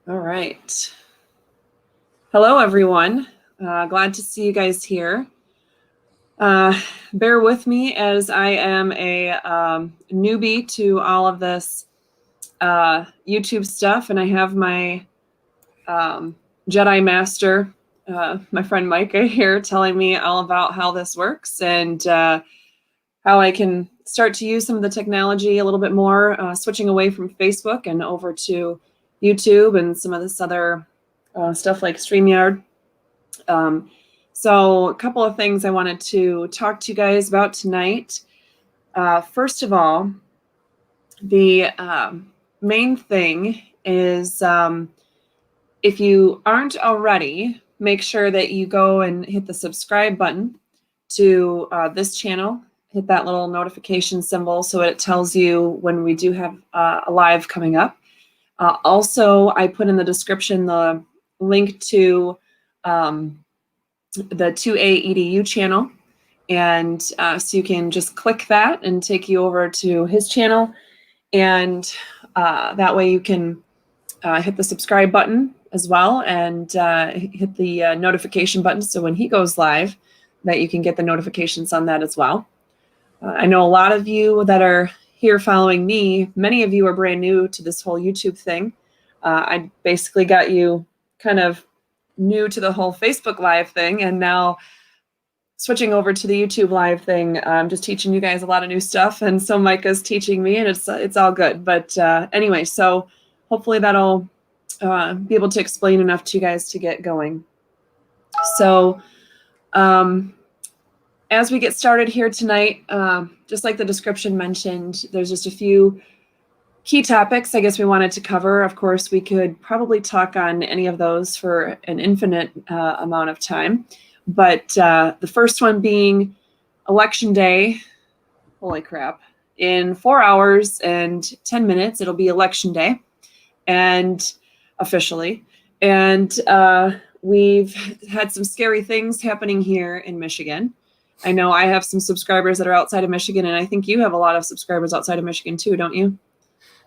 All right. Hello, everyone. Glad to see you guys here. Bear with me as I am a newbie to all of this YouTube stuff, and I have my Jedi Master, my friend Micah here, telling me all about how this works and how I can start to use some of the technology a little bit more, switching away from Facebook and over to YouTube and some of this other stuff like StreamYard. So a couple of things I wanted to talk to you guys about tonight. First of all, the main thing is if you aren't already, make sure that you go and hit the subscribe button to this channel. Hit that little notification symbol so it tells you when we do have a live coming up. Also, I put in the description the link to the 2A EDU channel. And so you can just click that and take you over to his channel. And that way you can hit the subscribe button as well and hit the notification button. So when he goes live, that you can get the notifications on that as well. I know a lot of you that are here following me, many of you are brand new to this whole YouTube thing. I basically got you kind of new to the whole Facebook Live thing, and now switching over to the YouTube Live thing. I'm just teaching you guys a lot of new stuff, and so Micah's teaching me, and it's all good. But anyway, so hopefully that'll be able to explain enough to you guys to get going. So as we get started here tonight, just like the description mentioned, there's just a few key topics I guess we wanted to cover. Of course, we could probably talk on any of those for an infinite amount of time. But the first one being Election Day. Holy crap. In 4 hours and 10 minutes, it'll be Election Day, and officially. And we've had some scary things happening here in Michigan. I know I have some subscribers that are outside of Michigan, and I think you have a lot of subscribers outside of Michigan too, don't you?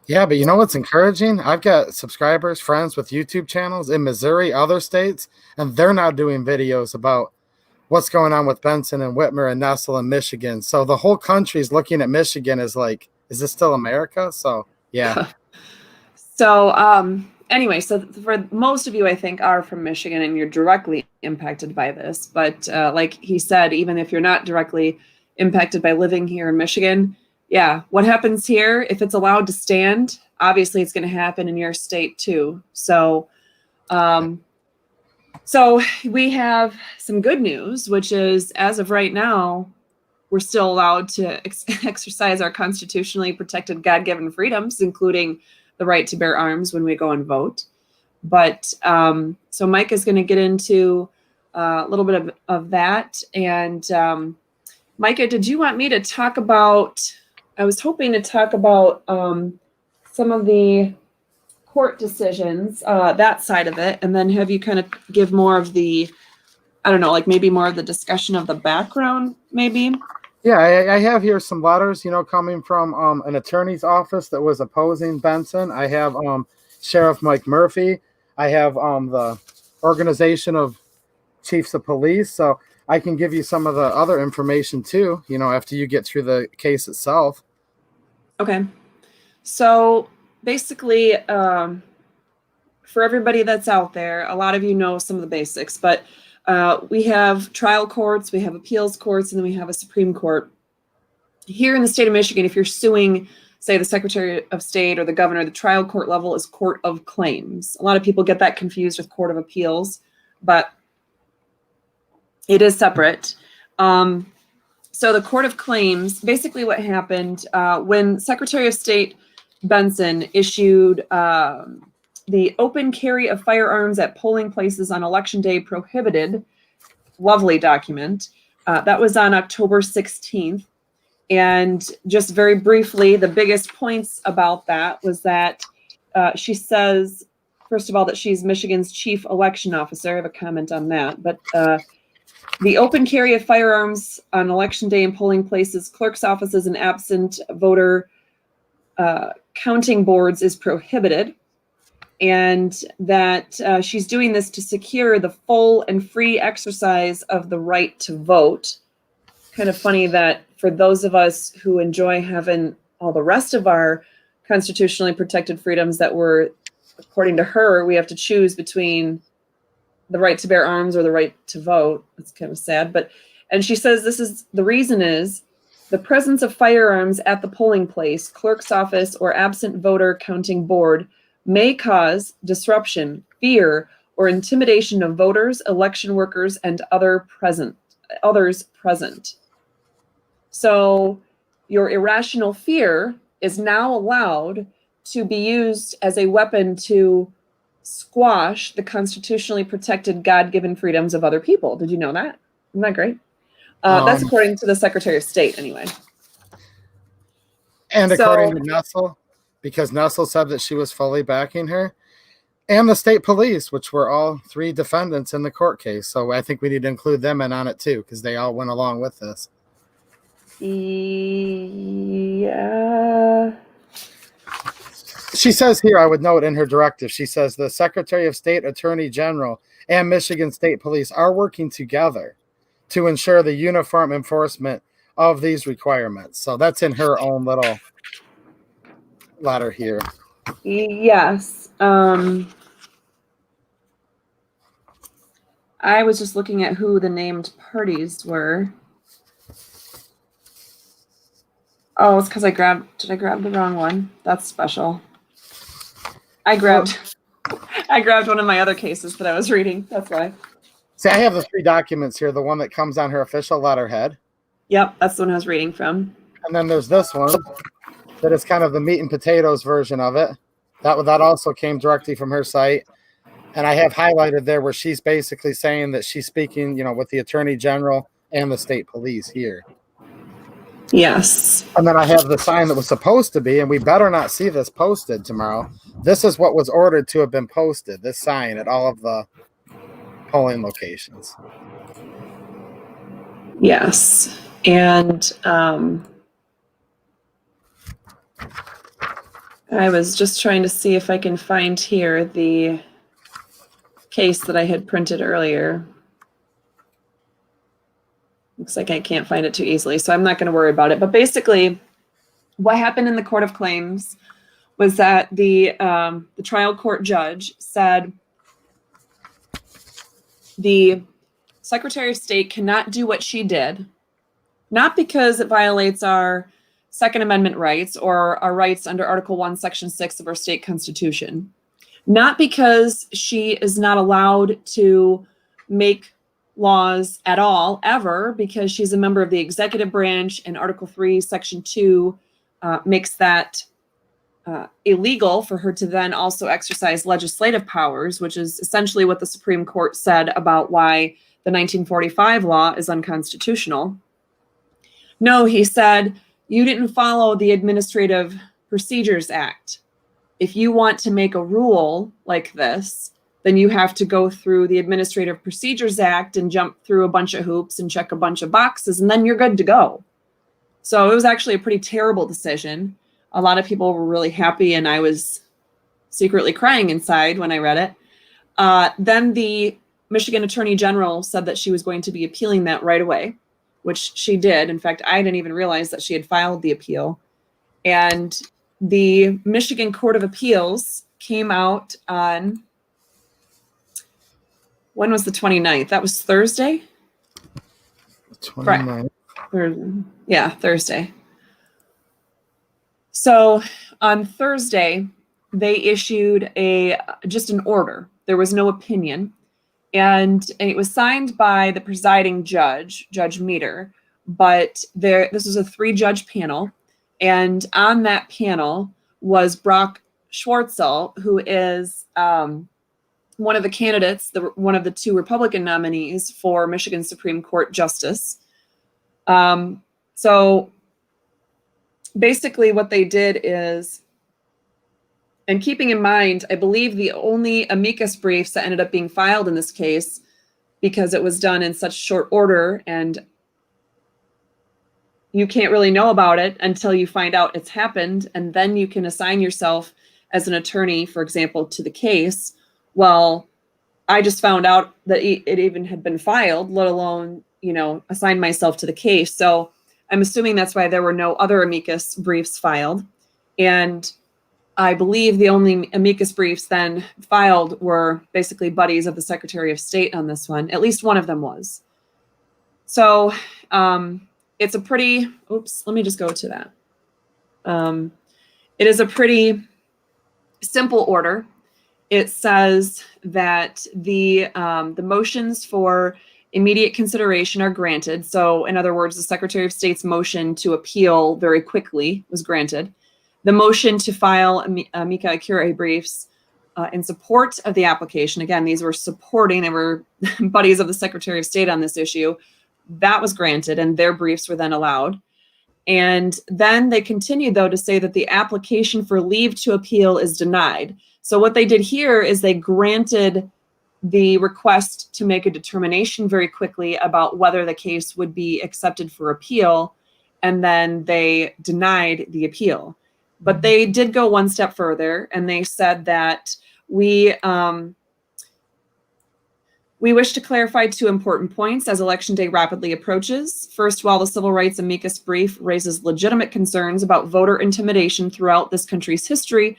Yeah, but you know what's encouraging? I've got subscribers, friends with YouTube channels in Missouri, other states, and they're now doing videos about what's going on with Benson and Whitmer and Nessel and Michigan. So the whole country is looking at Michigan as like, is this still America? So, yeah. So anyway, so for most of you, I think, are from Michigan and you're directly impacted by this. But like he said, even if you're not directly impacted by living here in Michigan, yeah, what happens here, if it's allowed to stand, obviously it's going to happen in your state too. So so we have some good news, which is as of right now, we're still allowed to exercise our constitutionally protected God-given freedoms, including the right to bear arms when we go and vote. But so Mike is going to get into a little bit of that. And Micah, did you want me to talk about, I was hoping to talk about some of the court decisions, that side of it, and then have you kind of give more of the, I don't know, like maybe more of the discussion of the background, maybe? Yeah, I have here some letters, coming from an attorney's office that was opposing Benson. I have Sheriff Mike Murphy. I have the Organization of Chiefs of Police. So I can give you some of the other information too, after you get through the case itself. Okay. So basically, for everybody that's out there, a lot of you know some of the basics, but we have trial courts, we have appeals courts, and then we have a Supreme Court. Here in the state of Michigan, if you're suing, say, the Secretary of State or the governor, the trial court level is Court of Claims. A lot of people get that confused with Court of Appeals, but it is separate. So the Court of Claims, basically what happened when Secretary of State Benson issued the open carry of firearms at polling places on Election Day prohibited, lovely document. That was on October 16th. And just very briefly, the biggest points about that was that she says, first of all, that she's Michigan's chief election officer. I have a comment on that. But the open carry of firearms on Election Day in polling places, clerk's offices, and absent voter counting boards is prohibited. and that she's doing this to secure the full and free exercise of the right to vote. Kind of funny that for those of us who enjoy having all the rest of our constitutionally protected freedoms that were, according to her, we have to choose between the right to bear arms or the right to vote. It's kind of sad, and she says this is the reason is the presence of firearms at the polling place, clerk's office, or absent voter counting board may cause disruption, fear, or intimidation of voters, election workers, and others present. So your irrational fear is now allowed to be used as a weapon to squash the constitutionally protected God-given freedoms of other people. Did you know that? Isn't that great? That's according to the Secretary of State, anyway. And according to Nessel, because Nessel said that she was fully backing her, and the state police, which were all 3 defendants in the court case. So I think we need to include them in on it too, because they all went along with this. Yeah. She says here, I would note in her directive, she says the Secretary of State, Attorney General, and Michigan State Police are working together to ensure the uniform enforcement of these requirements. So that's in her own little letter here. Yes. I was just looking at who the named parties were. Oh, it's because did I grab the wrong one? That's special. I grabbed one of my other cases that I was reading. That's why. See, I have the 3 documents here. The one that comes on her official letterhead. Yep, that's the one I was reading from. And then there's this one that is kind of the meat and potatoes version of it. That also came directly from her site. And I have highlighted there where she's basically saying that she's speaking, with the Attorney General and the state police here. Yes. And then I have the sign that was supposed to be, and we better not see this posted tomorrow. This is what was ordered to have been posted, this sign at all of the polling locations. Yes. And I was just trying to see if I can find here the case that I had printed earlier. Looks like I can't find it too easily, so I'm not going to worry about it. But basically, what happened in the Court of Claims was that the trial court judge said the Secretary of State cannot do what she did, not because it violates our Second Amendment rights or our rights under Article 1, Section 6 of our state constitution, not because she is not allowed to make laws at all, ever, because she's a member of the executive branch, and Article 3, Section 2 makes that illegal for her to then also exercise legislative powers, which is essentially what the Supreme Court said about why the 1945 law is unconstitutional. No, he said, you didn't follow the Administrative Procedures Act. If you want to make a rule like this, then you have to go through the Administrative Procedures Act and jump through a bunch of hoops and check a bunch of boxes, and then you're good to go. So it was actually a pretty terrible decision. A lot of people were really happy, and I was secretly crying inside when I read it. Then the Michigan Attorney General said that she was going to be appealing that right away, which she did. In fact, I didn't even realize that she had filed the appeal. And the Michigan Court of Appeals came out on, when was the 29th? That was Thursday? 29th. Yeah, Thursday. So on Thursday, they issued just an order. There was no opinion. And it was signed by the presiding judge, Judge Meter. But this was a 3-judge panel. And on that panel was Brock Schwartzel, who is one of the candidates, one of the 2 Republican nominees for Michigan Supreme Court Justice. So basically what they did is, and keeping in mind, I believe the only amicus briefs that ended up being filed in this case, because it was done in such short order and you can't really know about it until you find out it's happened, and then you can assign yourself as an attorney, for example, to the case. Well, I just found out that it even had been filed, let alone, assign myself to the case. So I'm assuming that's why there were no other amicus briefs filed. And I believe the only amicus briefs then filed were basically buddies of the Secretary of State on this one. At least one of them was. So it's a pretty, let me just go to that. It is a pretty simple order. It says that the motions for immediate consideration are granted. So in other words, the Secretary of State's motion to appeal very quickly was granted. The motion to file amici curiae briefs in support of the application, again, these were supporting, they were buddies of the Secretary of State on this issue, that was granted, and their briefs were then allowed. And then they continued, though, to say that the application for leave to appeal is denied. So what they did here is they granted the request to make a determination very quickly about whether the case would be accepted for appeal, and then they denied the appeal. But they did go one step further, and they said that we wish to clarify two important points as Election Day rapidly approaches. First, while the Civil Rights Amicus Brief raises legitimate concerns about voter intimidation throughout this country's history,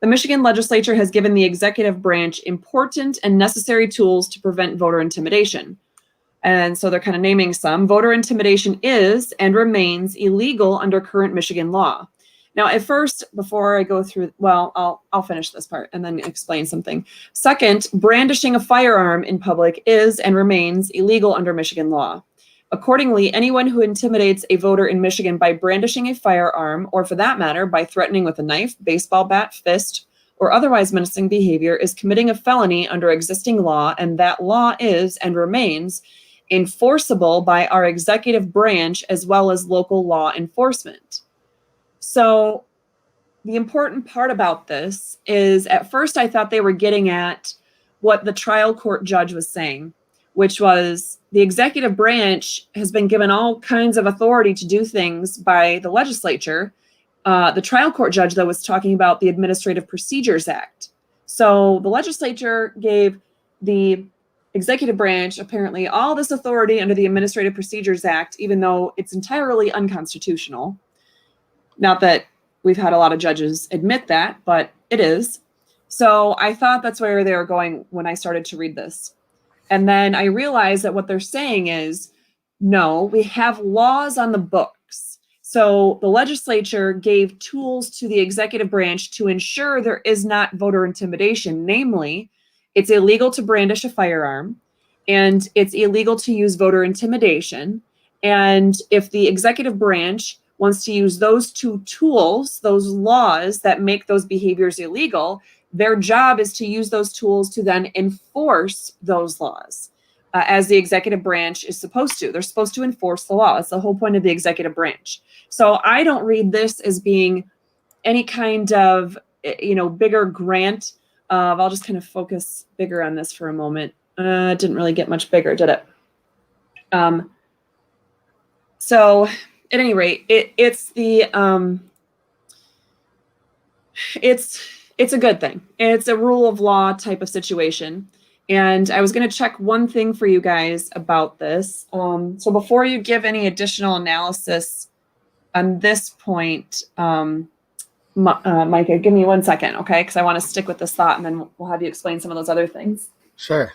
the Michigan legislature has given the executive branch important and necessary tools to prevent voter intimidation. And so they're kind of naming some. Voter intimidation is and remains illegal under current Michigan law. Now, at first, before I go through, well, I'll finish this part and then explain something. Second, brandishing a firearm in public is and remains illegal under Michigan law. Accordingly, anyone who intimidates a voter in Michigan by brandishing a firearm, or for that matter, by threatening with a knife, baseball bat, fist, or otherwise menacing behavior, is committing a felony under existing law, and that law is and remains enforceable by our executive branch as well as local law enforcement. So the important part about this is, at first I thought they were getting at what the trial court judge was saying, which was the executive branch has been given all kinds of authority to do things by the legislature. The trial court judge, though, was talking about the Administrative Procedures Act. So the legislature gave the executive branch apparently all this authority under the Administrative Procedures Act, even though it's entirely unconstitutional. Not that we've had a lot of judges admit that, but it is. So I thought that's where they were going when I started to read this. And then I realized that what they're saying is, no, we have laws on the books. So the legislature gave tools to the executive branch to ensure there is not voter intimidation. Namely, it's illegal to brandish a firearm, and it's illegal to use voter intimidation. And if the executive branch wants to use those two tools, those laws that make those behaviors illegal, their job is to use those tools to then enforce those laws, as the executive branch is supposed to. They're supposed to enforce the law. That's the whole point of the executive branch. So I don't read this as being any kind of, bigger grant of, I'll just kind of focus bigger on this for a moment. It didn't really get much bigger, did it? So at any rate, it's a good thing. It's a rule of law type of situation. And I was going to check one thing for you guys about this. So before you give any additional analysis on this point, Micah, give me 1 second, okay? Because I want to stick with this thought, and then we'll have you explain some of those other things. Sure.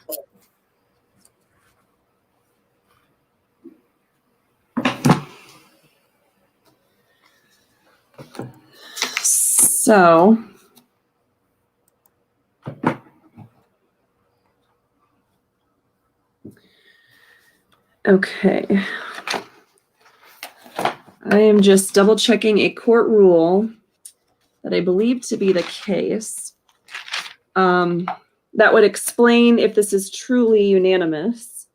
So, okay. I am just double checking a court rule that I believe to be the case. That would explain if this is truly unanimous.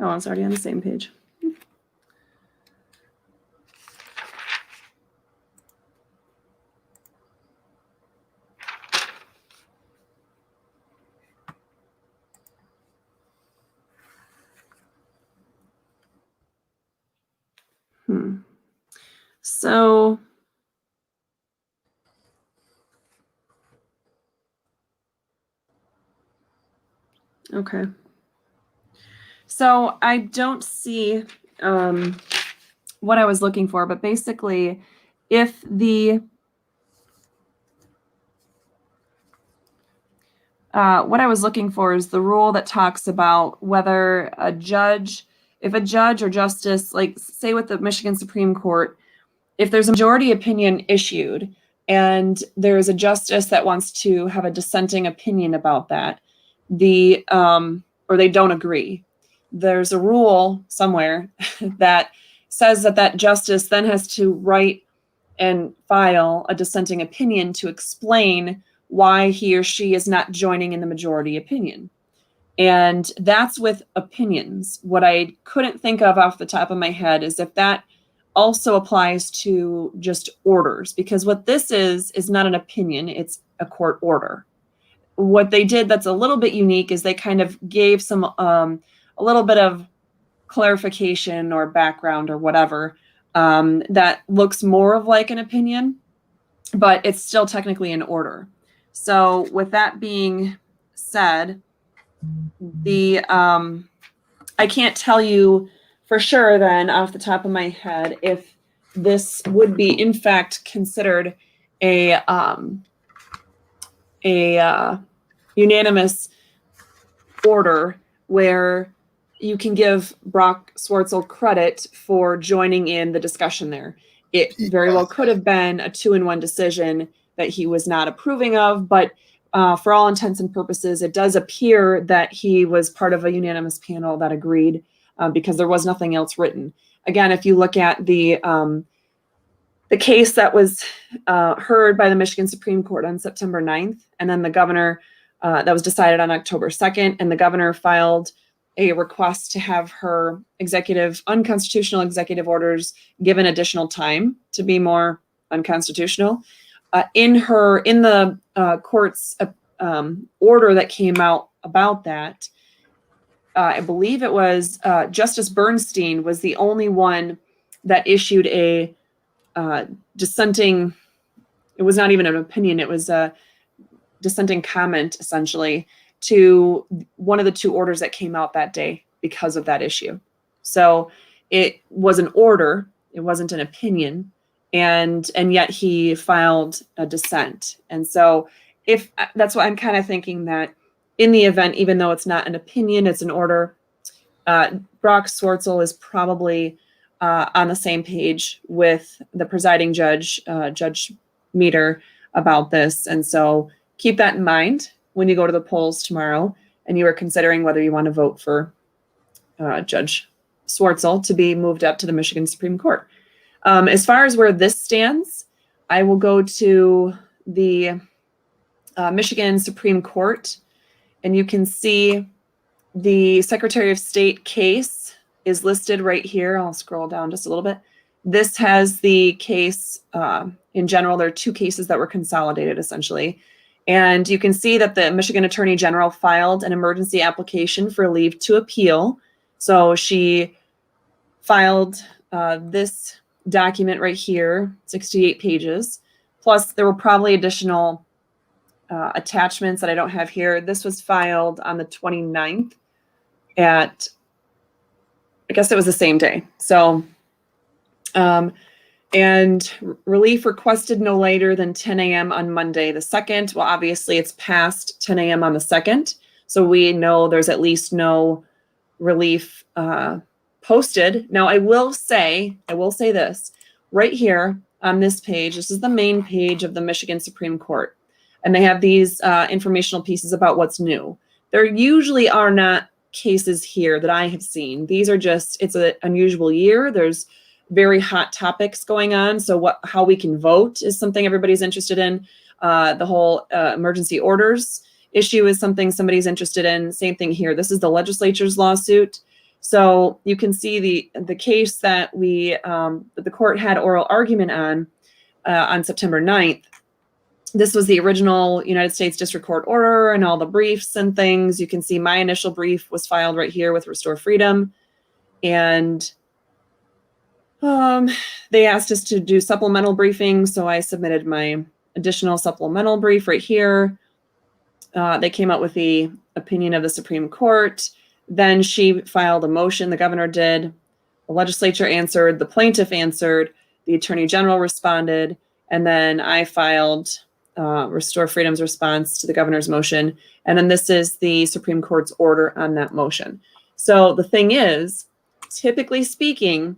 Oh, it's already on the same page. So, okay. So I don't see what I was looking for, but basically, if the what I was looking for is the rule that talks about whether a judge, if a judge or justice, like say with the Michigan Supreme Court, if there's a majority opinion issued and there's a justice that wants to have a dissenting opinion about that, or they don't agree, there's a rule somewhere that says that that justice then has to write and file a dissenting opinion to explain why he or she is not joining in the majority opinion. And that's with opinions. What I couldn't think of off the top of my head is if that also applies to just orders, because what this is not an opinion, it's a court order. What they did that's a little bit unique is they kind of gave some a little bit of clarification or background or whatever that looks more of like an opinion, but it's still technically an order. So with that being said, the I can't tell you for sure then off the top of my head if this would be in fact considered a unanimous order where you can give Brock Swartzel credit for joining in the discussion there. It very well could have been a 2-1 decision that he was not approving of, but for all intents and purposes, it does appear that he was part of a unanimous panel that agreed because there was nothing else written. Again, if you look at the case that was heard by the Michigan Supreme Court on September 9th, and then the governor, that was decided on October 2nd, and the governor filed a request to have her unconstitutional executive orders given additional time to be more unconstitutional. In the court's order that came out about that, I believe it was Justice Bernstein was the only one that issued a dissenting. It was not even an opinion. It was a dissenting comment, essentially, to one of the 2 orders that came out that day because of that issue. So it was an order. It wasn't an opinion. And yet he filed a dissent. And so if that's why I'm kind of thinking that in the event, even though it's not an opinion, it's an order, Brock Swartzel is probably on the same page with the presiding judge, Judge Meter, about this. And so keep that in mind when you go to the polls tomorrow and you are considering whether you want to vote for Judge Swartzel to be moved up to the Michigan Supreme Court. As far as where this stands, I will go to the Michigan Supreme Court, and you can see the Secretary of State case is listed right here. I'll scroll down just a little bit. This has the case in general. There are 2 cases that were consolidated, essentially. And you can see that the Michigan Attorney General filed an emergency application for leave to appeal. So she filed this document right here, 68 pages. Plus, there were probably additional attachments that I don't have here. This was filed on the 29th at, I guess it was the same day. So, and relief requested no later than 10 a.m. on Monday the 2nd. Well, obviously it's past 10 a.m. on the 2nd. So we know there's at least no relief posted. Now I will say this right here on this page. This is the main page of the Michigan Supreme Court. And they have these informational pieces about what's new. There usually are not cases here that I have seen. These are just, it's an unusual year. There's very hot topics going on. So how we can vote is something everybody's interested in. The whole emergency orders issue is something somebody's interested in. Same thing here. This is the legislature's lawsuit. So you can see the case that the court had oral argument on September 9th. This was the original United States District Court order and all the briefs and things. You can see my initial brief was filed right here with Restore Freedom. And They asked us to do supplemental briefings, so I submitted my additional supplemental brief right here. They came out with the opinion of the Supreme Court. Then she filed a motion, the governor did. The legislature answered, the plaintiff answered, the attorney general responded, and then I filed Restore Freedom's response to the governor's motion. And then this is the Supreme Court's order on that motion. So the thing is, typically speaking,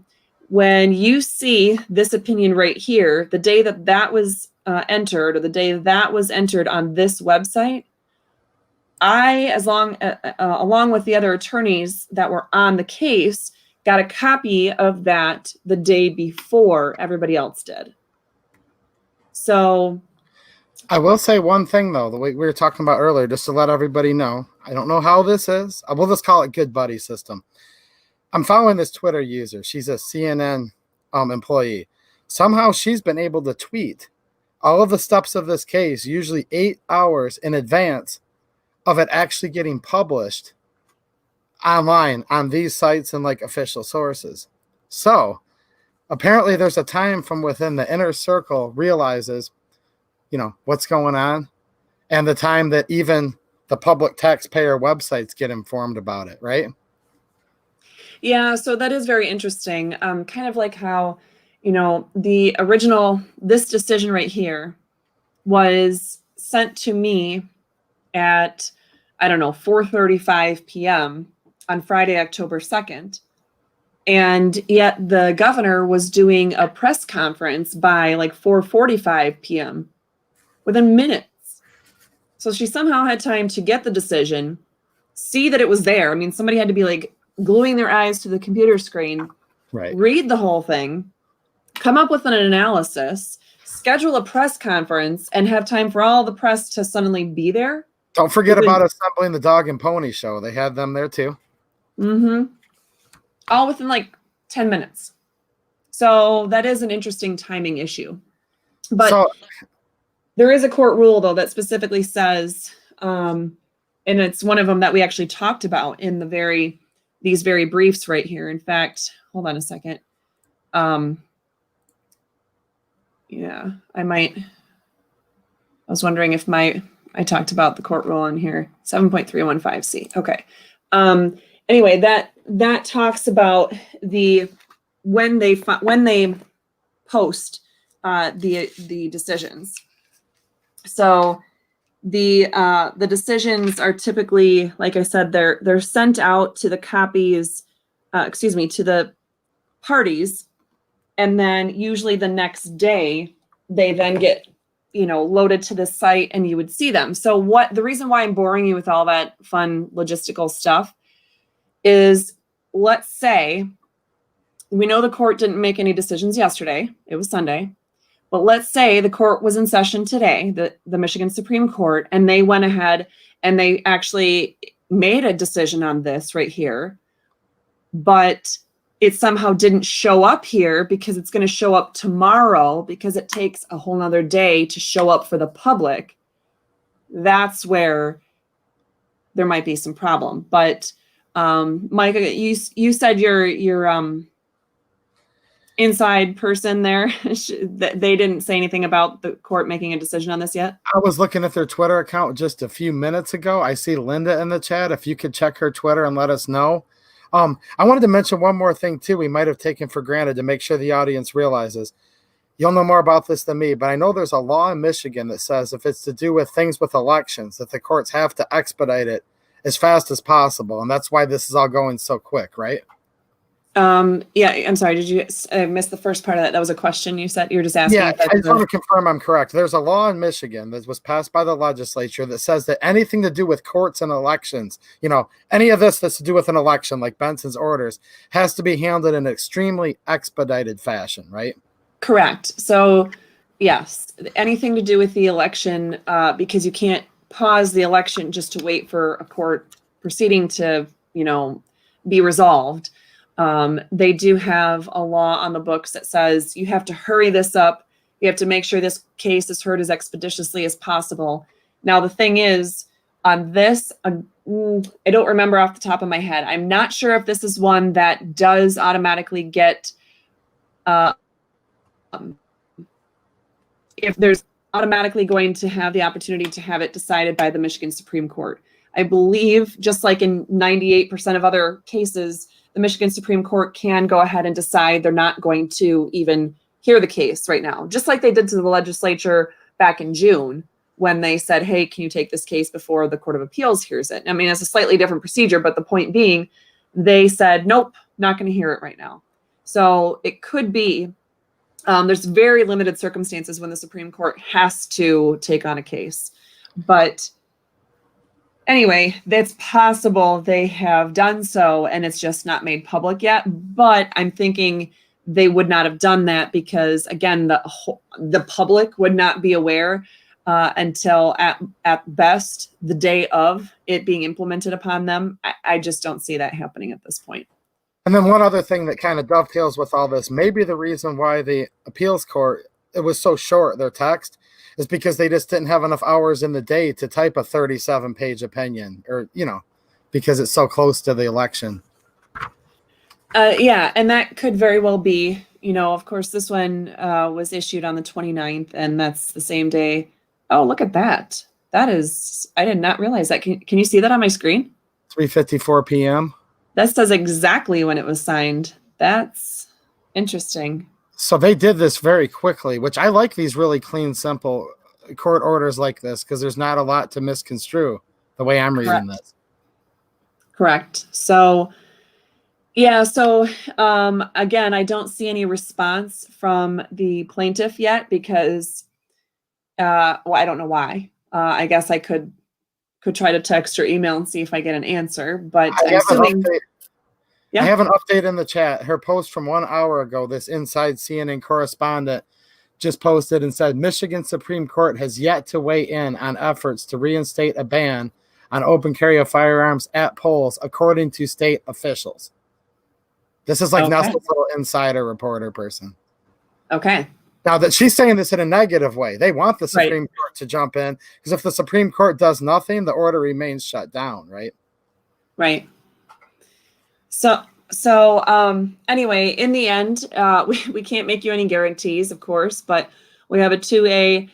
when you see this opinion right here, the day that that was entered, or the day that was entered on this website, I, along with the other attorneys that were on the case, got a copy of that the day before everybody else did. So I will say one thing, though, the way we were talking about earlier, just to let everybody know. I don't know how this is. I will just call it good buddy system. I'm following this Twitter user. She's a CNN employee. Somehow she's been able to tweet all of the steps of this case, usually 8 hours in advance of it actually getting published online on these sites and like official sources. So apparently there's a time from within the inner circle realizes, what's going on, and the time that even the public taxpayer websites get informed about it, right? Yeah, so that is very interesting. Kind of like how, the original, this decision right here was sent to me at, 4:35 p.m. on Friday, October 2nd. And yet the governor was doing a press conference by like 4:45 p.m. within minutes. So she somehow had time to get the decision, see that it was there. I mean, somebody had to be like gluing their eyes to the computer screen, right, read the whole thing, come up with an analysis, schedule a press conference, and have time for all the press to suddenly be there. Don't forget about assembling the dog and pony show. They had them there too. Mm-hmm. All within like 10 minutes. So that is an interesting timing issue. But there is a court rule, though, that specifically says, and it's one of them that we actually talked about in these very briefs right here. In fact, hold on a second. Yeah, I was wondering if I talked about the court rule in here, 7.315C. Okay. Anyway, that talks about when they post the decisions. So the decisions are typically, like I said, they're sent out to the copies, to the parties, and then usually the next day they then get loaded to the site and you would see them. So the reason why I'm boring you with all that fun logistical stuff is, let's say we know the court didn't make any decisions yesterday. It was Sunday. But let's say the court was in session today, the Michigan Supreme Court, and they went ahead and they actually made a decision on this right here, but it somehow didn't show up here because it's going to show up tomorrow because it takes a whole nother day to show up for the public. That's where there might be some problem. But Mike, you said your inside person there, they didn't say anything about the court making a decision on this yet? I was looking at their Twitter account just a few minutes ago. I see Linda in the chat. If you could check her Twitter and let us know. I wanted to mention one more thing too we might have taken for granted to make sure the audience realizes. You'll know more about this than me, but I know there's a law in Michigan that says if it's to do with things with elections, that the courts have to expedite it as fast as possible. And that's why this is all going so quick, right? Yeah, I'm sorry. Did you miss the first part of that? That was a question you said. You're just asking. Yeah, I just want to confirm I'm correct. There's a law in Michigan that was passed by the legislature that says that anything to do with courts and elections, any of this that's to do with an election, like Benson's orders, has to be handled in an extremely expedited fashion, right? Correct. So, yes, anything to do with the election, because you can't pause the election just to wait for a court proceeding to, be resolved. They do have a law on the books that says you have to hurry this up. You have to make sure this case is heard as expeditiously as possible. Now, the thing is, on this, I don't remember off the top of my head. I'm not sure if this is one that does automatically get uh, if there's automatically going to have the opportunity to have it decided by the Michigan Supreme Court. I believe, just like in 98% of other cases, the Michigan Supreme Court can go ahead and decide they're not going to even hear the case right now, just like they did to the legislature back in June when they said, hey, can you take this case before the Court of Appeals hears it? I mean, it's a slightly different procedure, but the point being, they said, nope, not going to hear it right now. So it could be, there's very limited circumstances when the Supreme Court has to take on a case. But anyway, that's possible they have done so and it's just not made public yet. But I'm thinking they would not have done that because, again, the public would not be aware until at best the day of it being implemented upon them. I just don't see that happening at this point. And then one other thing that kind of dovetails with all this, maybe the reason why the appeals court, it was so short, their text, is because they just didn't have enough hours in the day to type a 37-page opinion, or, because it's so close to the election. Yeah, and that could very well be, of course, this one was issued on the 29th, and that's the same day. Oh, look at that. That is, I did not realize that. Can you see that on my screen? 3:54 p.m. That says exactly when it was signed. That's interesting. So they did this very quickly, which I like these really clean, simple court orders like this because there's not a lot to misconstrue the way I'm reading this. Correct. So, yeah. So, again, I don't see any response from the plaintiff yet because, well, I don't know why. I guess I could try to text or email and see if I get an answer, but I'm assuming. I have an update in the chat. Her post from 1 hour ago, this inside CNN correspondent just posted and said, Michigan Supreme Court has yet to weigh in on efforts to reinstate a ban on open carry of firearms at polls, according to state officials. This is like Nestle's little insider reporter person. Okay. Now that she's saying this in a negative way, they want the Supreme Court to jump in because if the Supreme Court does nothing, the order remains shut down, right? Right. So anyway, in the end, we can't make you any guarantees, of course, but we have a 2A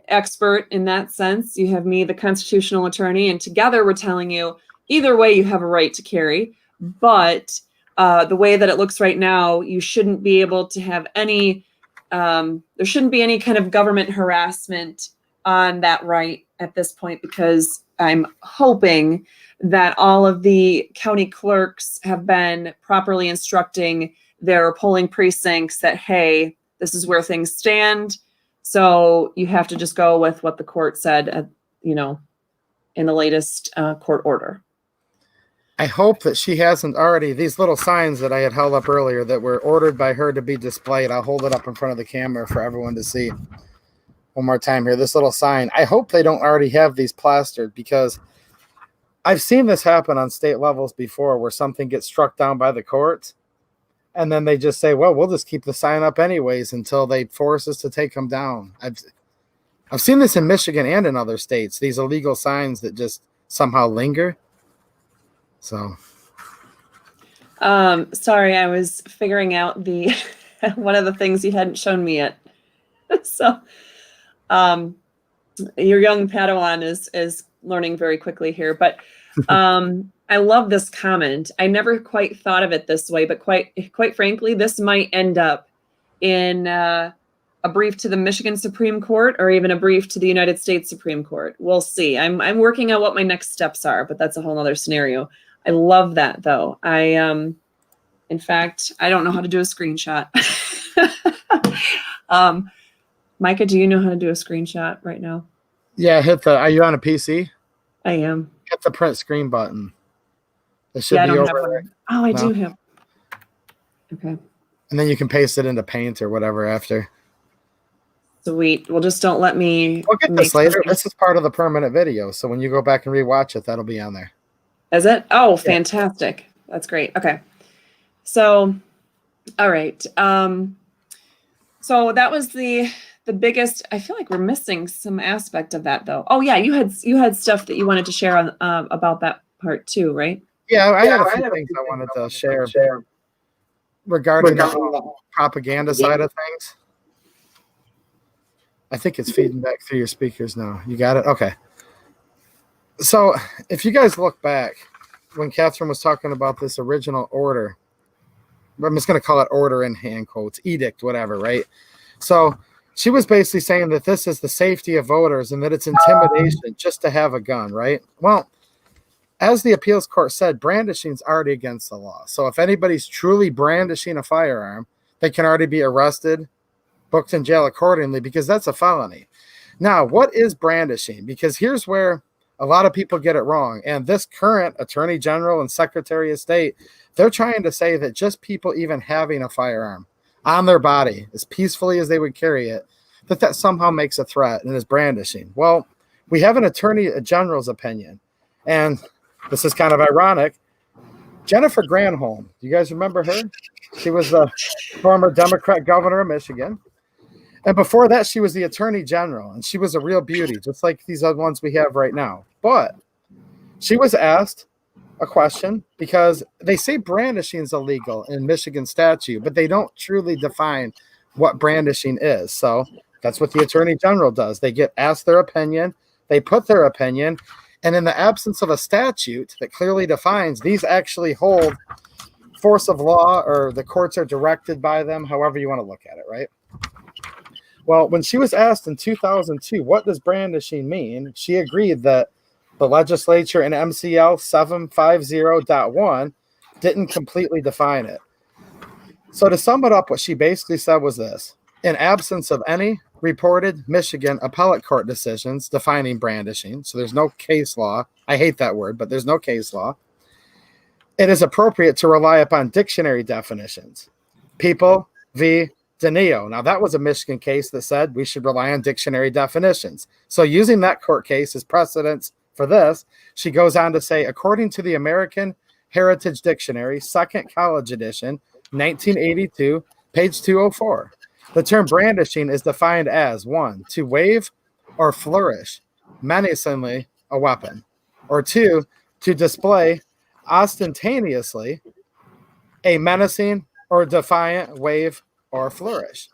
expert in that sense. You have me, the constitutional attorney, and together we're telling you either way you have a right to carry, but the way that it looks right now, you shouldn't be able to have any, there shouldn't be any kind of government harassment on that right at this point, because I'm hoping that all of the county clerks have been properly instructing their polling precincts that, hey, this is where things stand. So you have to just go with what the court said, in the latest court order. I hope that she hasn't already, these little signs that I had held up earlier that were ordered by her to be displayed. I'll hold it up in front of the camera for everyone to see. One more time here, this little sign. I hope they don't already have these plastered because I've seen this happen on state levels before where something gets struck down by the courts and then they just say, well, we'll just keep the sign up anyways until they force us to take them down. I've seen this in Michigan and in other states, these illegal signs that just somehow linger. So. Sorry, I was figuring out the one of the things you hadn't shown me yet. So your young Padawan is learning very quickly here, but I love this comment. I never quite thought of it this way, but quite frankly, this might end up in a brief to the Michigan Supreme Court or even a brief to the United States Supreme Court. We'll see. I'm working out what my next steps are, but that's a whole other scenario. I love that though. In fact, I don't know how to do a screenshot. Micah, do you know how to do a screenshot right now? Yeah, are you on a PC? I am. Hit the print screen button. It should be over there. Oh, I do have. Okay. And then you can paste it into Paint or whatever after. Sweet. Well, just don't let me. We'll get this later. This is part of the permanent video. So when you go back and rewatch it, that'll be on there. Is it? Oh, fantastic. Yeah. That's great. Okay. So, all right. So that was the biggest. I feel like we're missing some aspect of that though. Oh yeah, you had stuff that you wanted to share on about that part too, right? Yeah, I had a few things I wanted to share. regarding the propaganda side of things. I think it's feeding back through your speakers now. You got it? Okay. So if you guys look back when Catherine was talking about this original order, I'm just going to call it order in hand quotes, edict, whatever, right? So she was basically saying that this is the safety of voters and that it's intimidation just to have a gun, right? Well, as the appeals court said, brandishing is already against the law. So if anybody's truly brandishing a firearm, they can already be arrested, booked in jail accordingly, because that's a felony. Now, what is brandishing? Because here's where a lot of people get it wrong. And this current Attorney General and Secretary of State, they're trying to say that just people even having a firearm on their body as peacefully as they would carry it, that somehow makes a threat and is brandishing. Well, we have an Attorney General's opinion. And this is kind of ironic. Jennifer Granholm, do you guys remember her? She was the former Democrat governor of Michigan. And before that, she was the Attorney General, and she was a real beauty, just like these other ones we have right now. But she was asked a question because they say brandishing is illegal in Michigan statute, but they don't truly define what brandishing is. So that's what the Attorney General does. They get asked their opinion, they put their opinion, and in the absence of a statute that clearly defines, these actually hold force of law, or the courts are directed by them, however you want to look at it, right? Well, when she was asked in 2002, what does brandishing mean? She agreed that the legislature in MCL 750.1 didn't completely define it. So to sum it up, what she basically said was this: in absence of any reported Michigan appellate court decisions defining brandishing, so there's no case law. I hate that word, but there's no case law. It is appropriate to rely upon dictionary definitions. People v. Denio. Now, that was a Michigan case that said we should rely on dictionary definitions. So using that court case as precedence for this, she goes on to say, according to the American Heritage Dictionary, second college edition, 1982, page 204, the term brandishing is defined as 1, to wave or flourish menacingly a weapon, or 2, to display ostentatiously a menacing or defiant wave or flourish.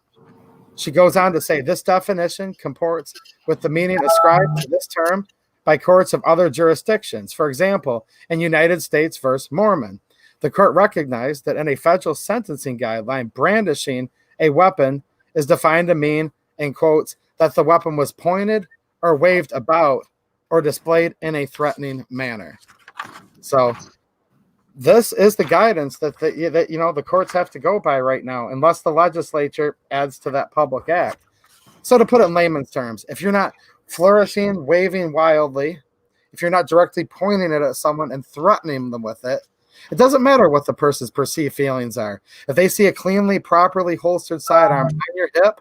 She goes on to say this definition comports with the meaning ascribed to this term by courts of other jurisdictions. For example, in United States versus Mormon, the court recognized that in a federal sentencing guideline, brandishing a weapon is defined to mean, in quotes, that the weapon was pointed or waved about or displayed in a threatening manner. So this is the guidance that the courts have to go by right now, unless the legislature adds to that public act. So to put it in layman's terms, if you're not flourishing, waving wildly, if you're not directly pointing it at someone and threatening them with it, it doesn't matter what the person's perceived feelings are. If they see a cleanly, properly holstered sidearm on your hip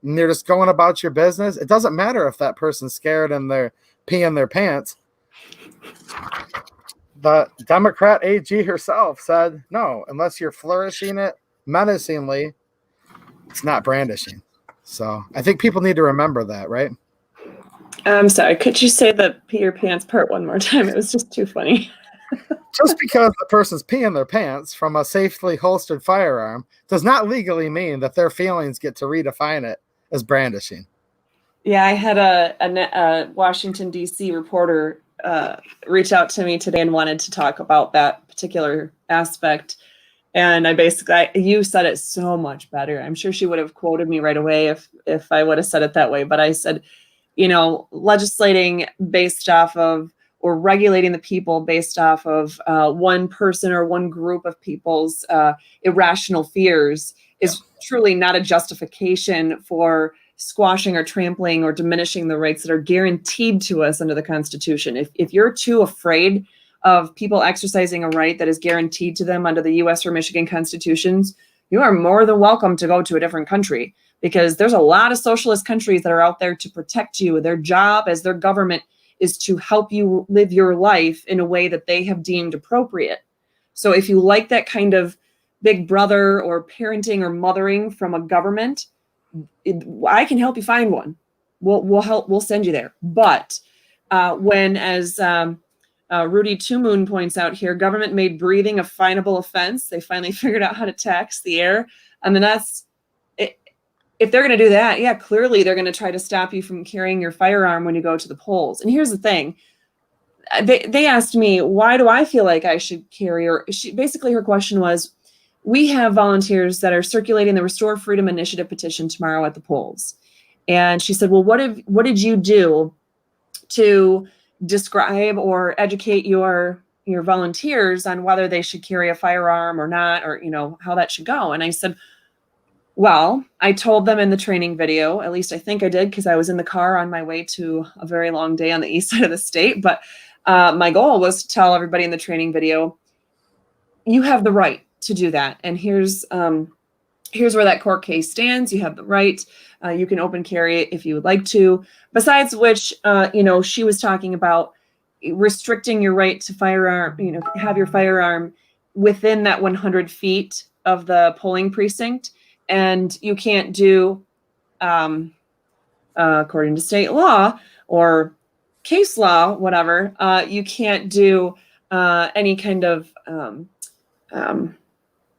and you're just going about your business, it doesn't matter if that person's scared and they're peeing their pants. The Democrat AG herself said, no, unless you're flourishing it menacingly, it's not brandishing. So I think people need to remember that, right? I'm sorry. Could you say the pee your pants part one more time? It was just too funny. Just because the person's peeing their pants from a safely holstered firearm does not legally mean that their feelings get to redefine it as brandishing. Yeah, I had a Washington, D.C. reporter reach out to me today and wanted to talk about that particular aspect. And you said it so much better. I'm sure she would have quoted me right away if I would have said it that way. But I said, legislating based off of, or regulating the people based off of one person or one group of people's irrational fears is truly not a justification for squashing or trampling or diminishing the rights that are guaranteed to us under the Constitution. If you're too afraid of people exercising a right that is guaranteed to them under the U.S. or Michigan constitutions, you are more than welcome to go to a different country, because there's a lot of socialist countries that are out there to protect you. Their job as their government is to help you live your life in a way that they have deemed appropriate. So if you like that kind of big brother or parenting or mothering from a government, I can help you find one. We'll send you there. But when, as Rudy Two Moon points out here, government made breathing a finable offense. They finally figured out how to tax the air. I mean, that's it. If they're going to do that, yeah, clearly they're going to try to stop you from carrying your firearm when you go to the polls. And here's the thing. They asked me, why do I feel like I should carry, or basically her question was, we have volunteers that are circulating the Restore Freedom Initiative petition tomorrow at the polls. And she said, well, what did you do to describe or educate your volunteers on whether they should carry a firearm or not, or, how that should go? And I said, well, I told them in the training video, at least I think I did, because I was in the car on my way to a very long day on the east side of the state. But my goal was to tell everybody in the training video, you have the right to do that. And here's where that court case stands. You have the right. You can open carry it if you would like to. Besides which, she was talking about restricting your right to firearm, have your firearm within that 100 feet of the polling precinct. And you can't do, according to state law or case law, whatever, you can't do any kind of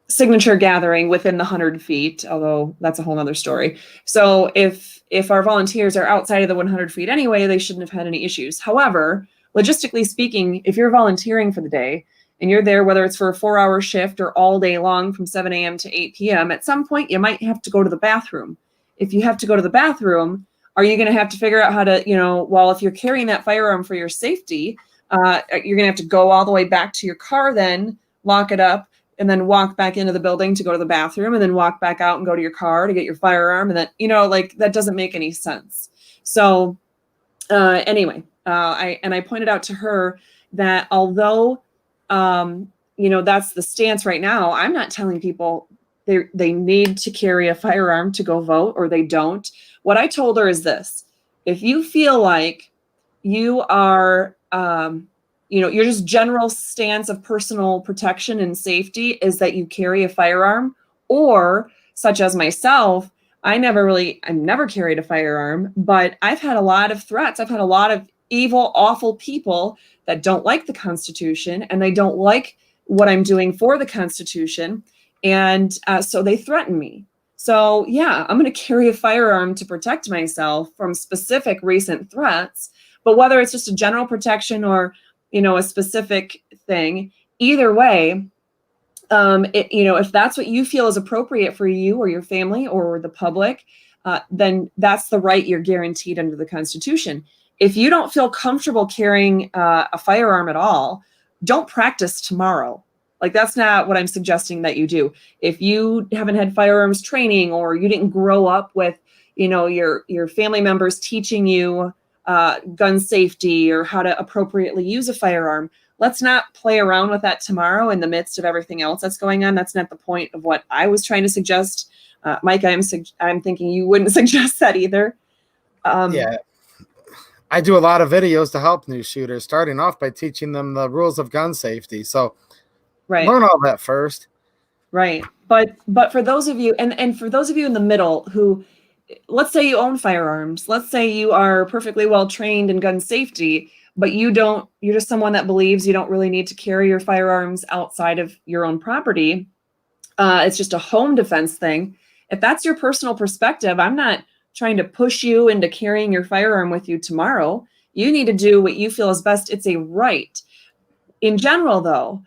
signature gathering within the 100 feet, although that's a whole nother story. So if our volunteers are outside of the 100 feet anyway, they shouldn't have had any issues. However, logistically speaking, if you're volunteering for the day and you're there, whether it's for a 4-hour shift or all day long from 7 a.m. to 8 p.m., at some point you might have to go to the bathroom. If you have to go to the bathroom, are you going to have to figure out how to, well, if you're carrying that firearm for your safety, you're going to have to go all the way back to your car, then lock it up, and then walk back into the building to go to the bathroom, and then walk back out and go to your car to get your firearm. And then, that doesn't make any sense. So anyway, I pointed out to her that although, that's the stance right now, I'm not telling people they need to carry a firearm to go vote, or they don't. What I told her is this: if you feel like you are, your just general stance of personal protection and safety is that you carry a firearm, or such as myself, I've never carried a firearm, but I've had a lot of threats. I've had a lot of evil, awful people that don't like the Constitution, and they don't like what I'm doing for the Constitution. And so they threaten me. So yeah, I'm going to carry a firearm to protect myself from specific recent threats. But whether it's just a general protection or, a specific thing, either way, if that's what you feel is appropriate for you or your family or the public, then that's the right you're guaranteed under the Constitution. If you don't feel comfortable carrying a firearm at all, don't practice tomorrow. Like, that's not what I'm suggesting that you do. If you haven't had firearms training, or you didn't grow up with, your family members teaching you gun safety or how to appropriately use a firearm, let's not play around with that tomorrow in the midst of everything else that's going on. That's not the point of what I was trying to suggest. Mike, I'm thinking you wouldn't suggest that either. Yeah. I do a lot of videos to help new shooters, starting off by teaching them the rules of gun safety. So right. Learn all that first. Right. But for those of you, and for those of you in the middle who, let's say you own firearms, let's say you are perfectly well trained in gun safety, but you're just someone that believes you don't really need to carry your firearms outside of your own property. It's just a home defense thing. If that's your personal perspective, I'm not trying to push you into carrying your firearm with you tomorrow. You need to do what you feel is best. It's a right. In general, though,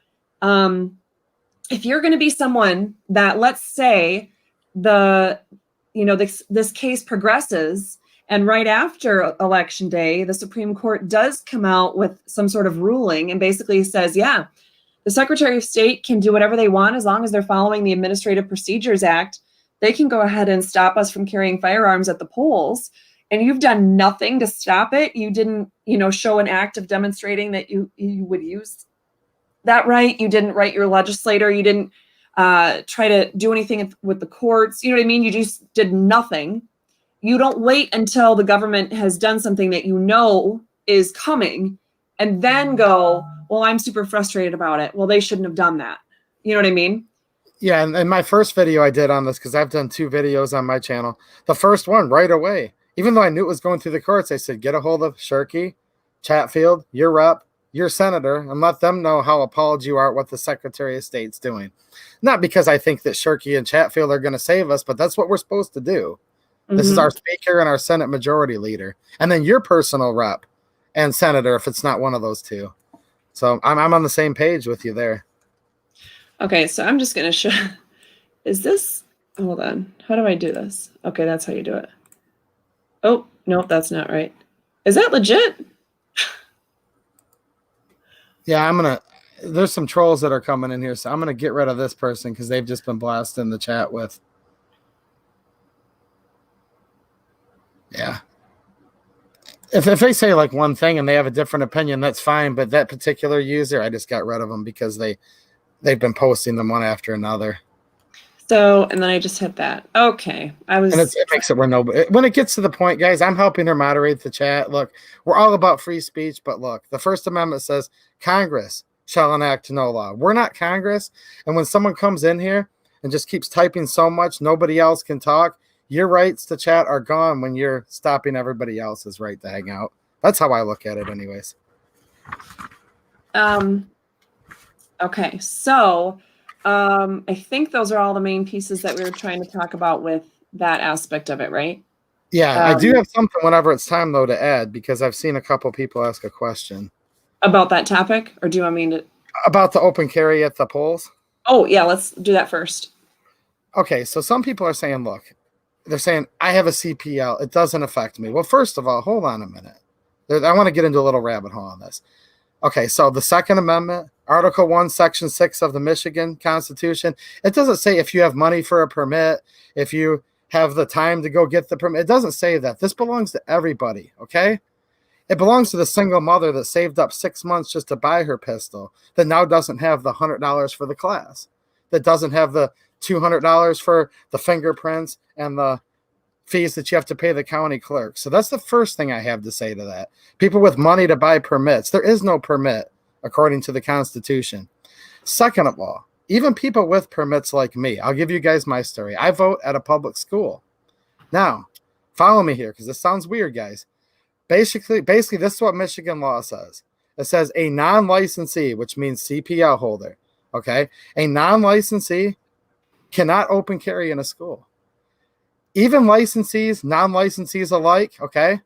if you're going to be someone that, let's say, this case progresses, and right after Election Day, the Supreme Court does come out with some sort of ruling and basically says, yeah, the Secretary of State can do whatever they want as long as they're following the Administrative Procedures Act. They can go ahead and stop us from carrying firearms at the polls. And you've done nothing to stop it. You didn't, show an act of demonstrating that you would use that right. You didn't write your legislator. You didn't try to do anything with the courts. You know what I mean? You just did nothing. You don't wait until the government has done something that you know is coming and then go, well, I'm super frustrated about it. Well, they shouldn't have done that. You know what I mean? Yeah, and my first video I did on this, because I've done 2 videos on my channel. The first one, right away, even though I knew it was going through the courts, I said, get a hold of Shirky, Chatfield, your rep. your senator and let them know how appalled you are at what the Secretary of State's doing. Not because I think that Shirky and Chatfield are going to save us, but that's what we're supposed to do. This is our speaker and our Senate majority leader, and then your personal rep and senator if it's not one of those two. So I'm on the same page with you there. Okay, so I'm just going to show. Is this? Hold on. How do I do this? Okay, that's how you do it. Oh, nope, that's not right. Is that legit? Yeah, there's some trolls that are coming in here, so I'm going to get rid of this person because they've just been blasting the chat with. Yeah. If they say like one thing and they have a different opinion, that's fine. But that particular user, I just got rid of them because they've been posting them one after another. So, and then I just hit that. Okay. And it makes it where when it gets to the point, guys, I'm helping her moderate the chat. Look, we're all about free speech, but look, the First Amendment says Congress shall enact no law. We're not Congress. And when someone comes in here and just keeps typing so much, nobody else can talk. Your rights to chat are gone when you're stopping everybody else's right to hang out. That's how I look at it anyways. Okay. So, I think those are all the main pieces that we were trying to talk about with that aspect of it, right? Yeah, I do have something whenever it's time, though, to add, because I've seen a couple people ask a question. About that topic? Or do you want me to? About the open carry at the polls? Oh, yeah, let's do that first. Okay, so some people are saying, look, they're saying, I have a CPL. It doesn't affect me. Well, first of all, hold on a minute. I want to get into a little rabbit hole on this. Okay, so the Second Amendment, Article 1, Section 6 of the Michigan Constitution, it doesn't say if you have money for a permit, if you have the time to go get the permit. It doesn't say that. This belongs to everybody, okay? It belongs to the single mother that saved up 6 months just to buy her pistol, that now doesn't have the $100 for the class, that doesn't have the $200 for the fingerprints and the fees that you have to pay the county clerk. So that's the first thing I have to say to that. People with money to buy permits. There is no permit according to the Constitution. Second of all, even people with permits like me, I'll give you guys my story. I vote at a public school. Now, follow me here because this sounds weird, guys. Basically, this is what Michigan law says. It says a non-licensee, which means CPL holder, okay? A non-licensee cannot open carry in a school. Even licensees, non-licensees alike, okay,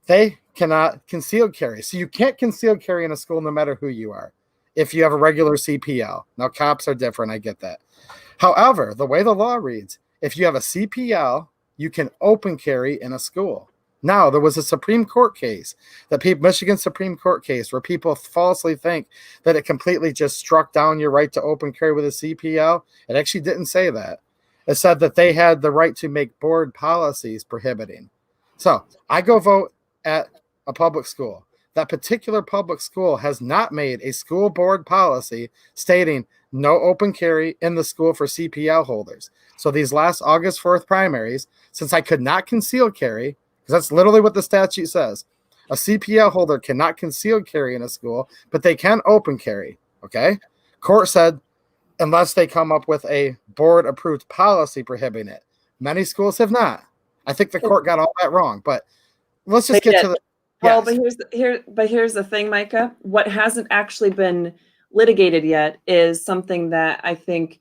they cannot conceal carry. So you can't conceal carry in a school no matter who you are if you have a regular CPL. Now, cops are different. I get that. However, the way the law reads, if you have a CPL, you can open carry in a school. Now, there was a Supreme Court case, Michigan Supreme Court case, where people falsely think that it completely just struck down your right to open carry with a CPL. It actually didn't say that. It said that they had the right to make board policies prohibiting. So I go vote at a public school. That particular public school has not made a school board policy stating no open carry in the school for CPL holders. So these last August 4th primaries, since I could not conceal carry, because that's literally what the statute says, a CPL holder cannot conceal carry in a school, but they can open carry, okay? Court said, unless they come up with a board-approved policy prohibiting it. Many schools have not. I think the court got all that wrong, but let's just get to the... Well, but here's the thing, Micah. What hasn't actually been litigated yet is something that I think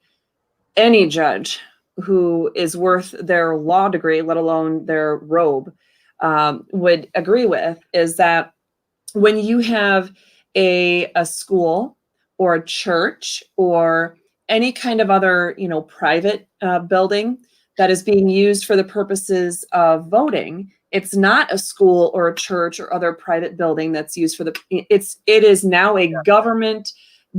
any judge who is worth their law degree, let alone their robe, would agree with, is that when you have a school or a church or any kind of other, private building that is being used for the purposes of voting, it's not a school or a church or other private building that's used for it is now a government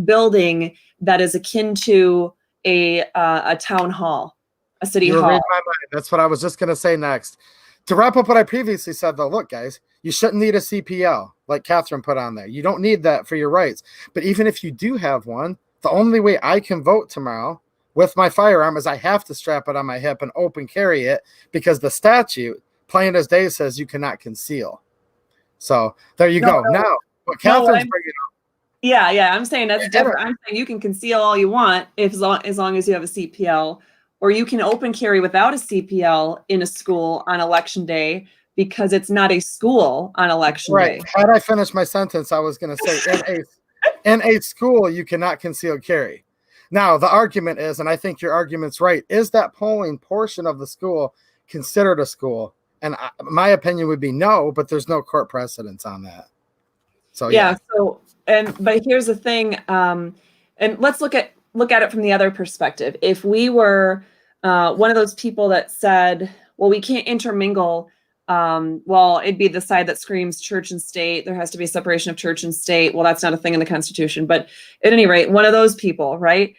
building that is akin to a town hall, a city hall. Reading my mind. That's what I was just going to say next. To wrap up what I previously said, though, look, guys, you shouldn't need a CPL like Catherine put on there. You don't need that for your rights. But even if you do have one, the only way I can vote tomorrow with my firearm is I have to strap it on my hip and open carry it because the statute, plain as day, says you cannot conceal. So there you go. Now, what Catherine's bringing up. Yeah, I'm saying that's different. I'm saying you can conceal all you want as long as you have a CPL, or you can open carry without a CPL in a school on election day, because it's not a school on election Right. day. Had I finished my sentence, I was going to say in a school, you cannot conceal carry. Now, the argument is, and I think your argument's right, is that polling portion of the school considered a school? And my opinion would be no, but there's no court precedence on that. So, yeah. So, but here's the thing. And let's look at it from the other perspective. If we were one of those people that said, well, we can't intermingle, well, it'd be the side that screams church and state. There has to be a separation of church and state. Well, that's not a thing in the Constitution. But at any rate, one of those people, right,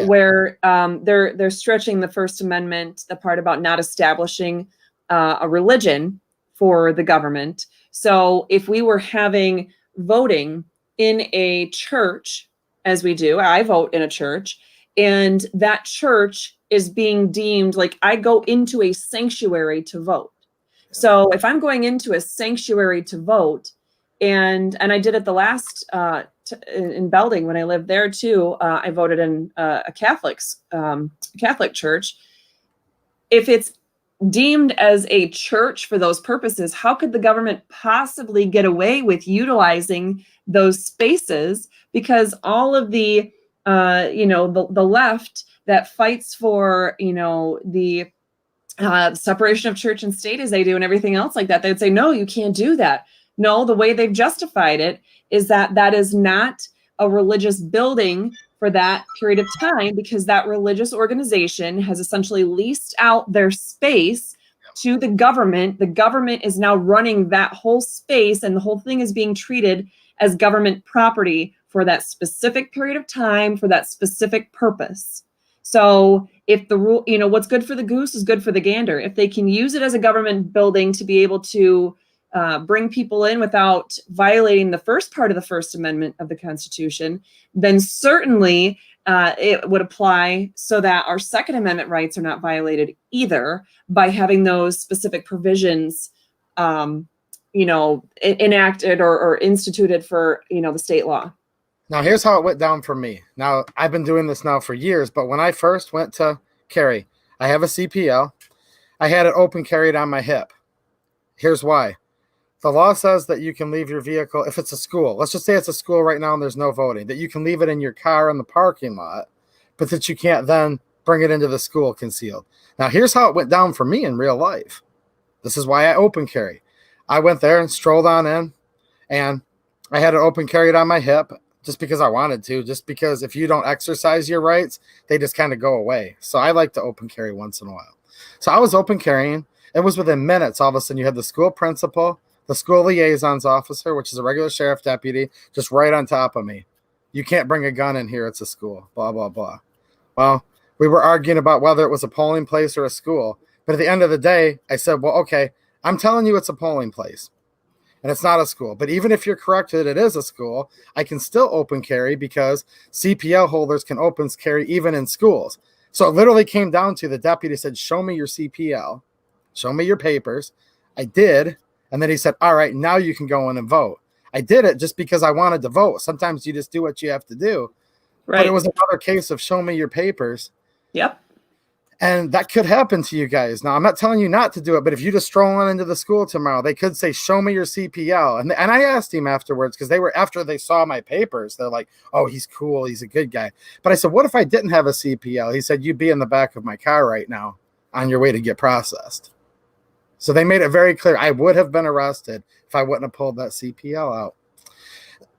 where they're stretching the First Amendment, the part about not establishing a religion for the government. So if we were having voting in a church, as we do, I vote in a church, and that church is being deemed like I go into a sanctuary to vote. So if I'm going into a sanctuary to vote, and I did it the last in Belding when I lived there too, I voted in a Catholic church. If it's deemed as a church for those purposes, how could the government possibly get away with utilizing those spaces? Because all of the the left that fights for the separation of church and state as they do and everything else like that, they'd say, no, you can't do that. No, the way they've justified it is that that is not a religious building for that period of time, because that religious organization has essentially leased out their space to the government. The government is now running that whole space, and the whole thing is being treated as government property for that specific period of time, for that specific purpose. So if the rule, what's good for the goose is good for the gander. If they can use it as a government building to be able to bring people in without violating the first part of the First Amendment of the Constitution, then certainly it would apply so that our Second Amendment rights are not violated either by having those specific provisions, enacted or instituted for, the state law. Now, here's how it went down for me. Now, I've been doing this now for years, but when I first went to carry, I have a CPL. I had it open carried on my hip. Here's why. The law says that you can leave your vehicle, if it's a school, let's just say it's a school right now and there's no voting, that you can leave it in your car in the parking lot, but that you can't then bring it into the school concealed. Now, here's how it went down for me in real life. This is why I open carry. I went there and strolled on in, and I had it open carried on my hip just because I wanted to, just because if you don't exercise your rights, they just kind of go away. So I like to open carry once in a while. So I was open carrying. It was within minutes. All of a sudden, you had the school principal, the school liaison's officer, which is a regular sheriff deputy, just right on top of me. You can't bring a gun in here. It's a school, blah, blah, blah. Well, we were arguing about whether it was a polling place or a school. But at the end of the day, I said, well, okay, I'm telling you it's a polling place and it's not a school. But even if you're correct that it is a school, I can still open carry because CPL holders can open carry even in schools. So it literally came down to the deputy said, show me your CPL, show me your papers. I did. And then he said, all right, now you can go in and vote. I did it just because I wanted to vote. Sometimes you just do what you have to do. Right. But it was another case of show me your papers. Yep. And that could happen to you guys. Now, I'm not telling you not to do it, but if you just stroll on into the school tomorrow, they could say, show me your CPL. And I asked him afterwards, because after they saw my papers, they're like, oh, he's cool. He's a good guy. But I said, what if I didn't have a CPL? He said, you'd be in the back of my car right now on your way to get processed. So they made it very clear I would have been arrested if I wouldn't have pulled that CPL out.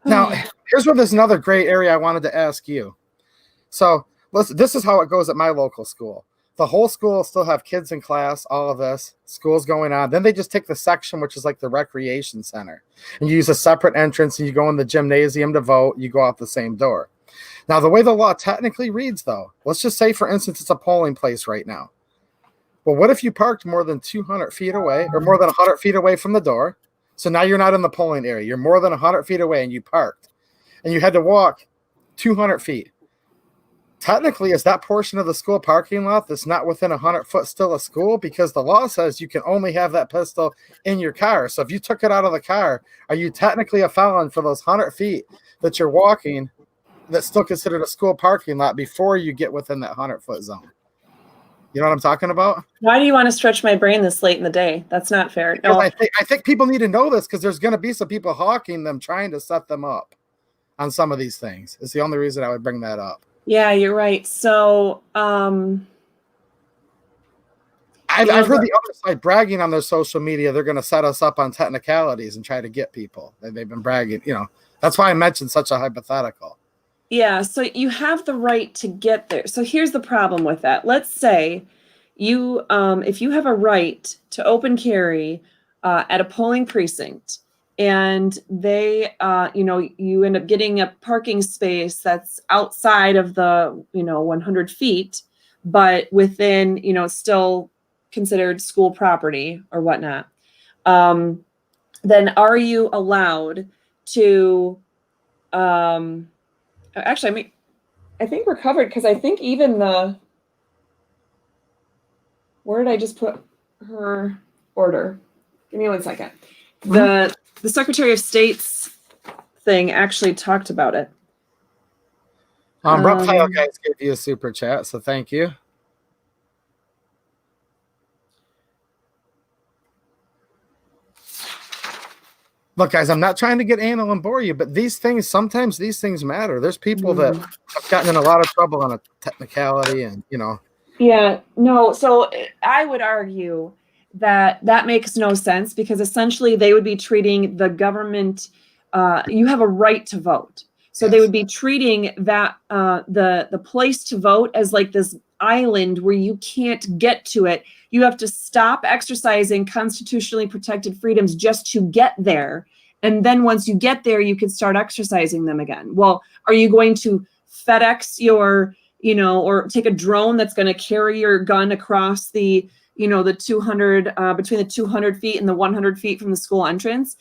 Now, here's where there's another gray area I wanted to ask you. So this is how it goes at my local school. The whole school will still have kids in class, all of this, school's going on. Then they just take the section, which is like the recreation center, and you use a separate entrance, and you go in the gymnasium to vote. You go out the same door. Now, the way the law technically reads, though, let's just say, for instance, it's a polling place right now. Well, what if you parked more than 200 feet away or more than 100 feet away from the door? So now you're not in the polling area. You're more than 100 feet away and you parked, and you had to walk 200 feet. Technically, is that portion of the school parking lot that's not within 100 foot still a school? Because the law says you can only have that pistol in your car. So if you took it out of the car, are you technically a felon for those 100 feet that you're walking that's still considered a school parking lot before you get within that 100 foot zone? You know what I'm talking about? Why do you want to stretch my brain this late in the day? That's not fair. Because No. I think people need to know this because there's going to be some people hawking them, trying to set them up on some of these things. It's the only reason I would bring that up. Yeah, you're right. So, I've heard the other side bragging on their social media. They're going to set us up on technicalities and try to get people. They've been bragging. That's why I mentioned such a hypothetical. yeah, so you have the right to get there. So here's the problem with that. Let's say you, if you have a right to open carry at a polling precinct, and they, you end up getting a parking space that's outside of the, 100 feet, but within, still considered school property or whatnot. Then are you allowed to, actually, I think we're covered because I think even where did I just put her order? Give me 1 second. The Secretary of State's thing actually talked about it. Reptile guys gave you a super chat, so thank you. Look, guys, I'm not trying to get anal and bore you, but sometimes these things matter. There's people that have gotten in a lot of trouble on a technicality and, Yeah, no, so I would argue that makes no sense because essentially they would be treating the government, you have a right to vote. So Yes. They would be treating that, the place to vote as like this island where you can't get to it. You have to stop exercising constitutionally protected freedoms just to get there. And then once you get there, you can start exercising them again. Well, are you going to FedEx your, or take a drone that's going to carry your gun across the, the 200, between the 200 feet and the 100 feet from the school entrance?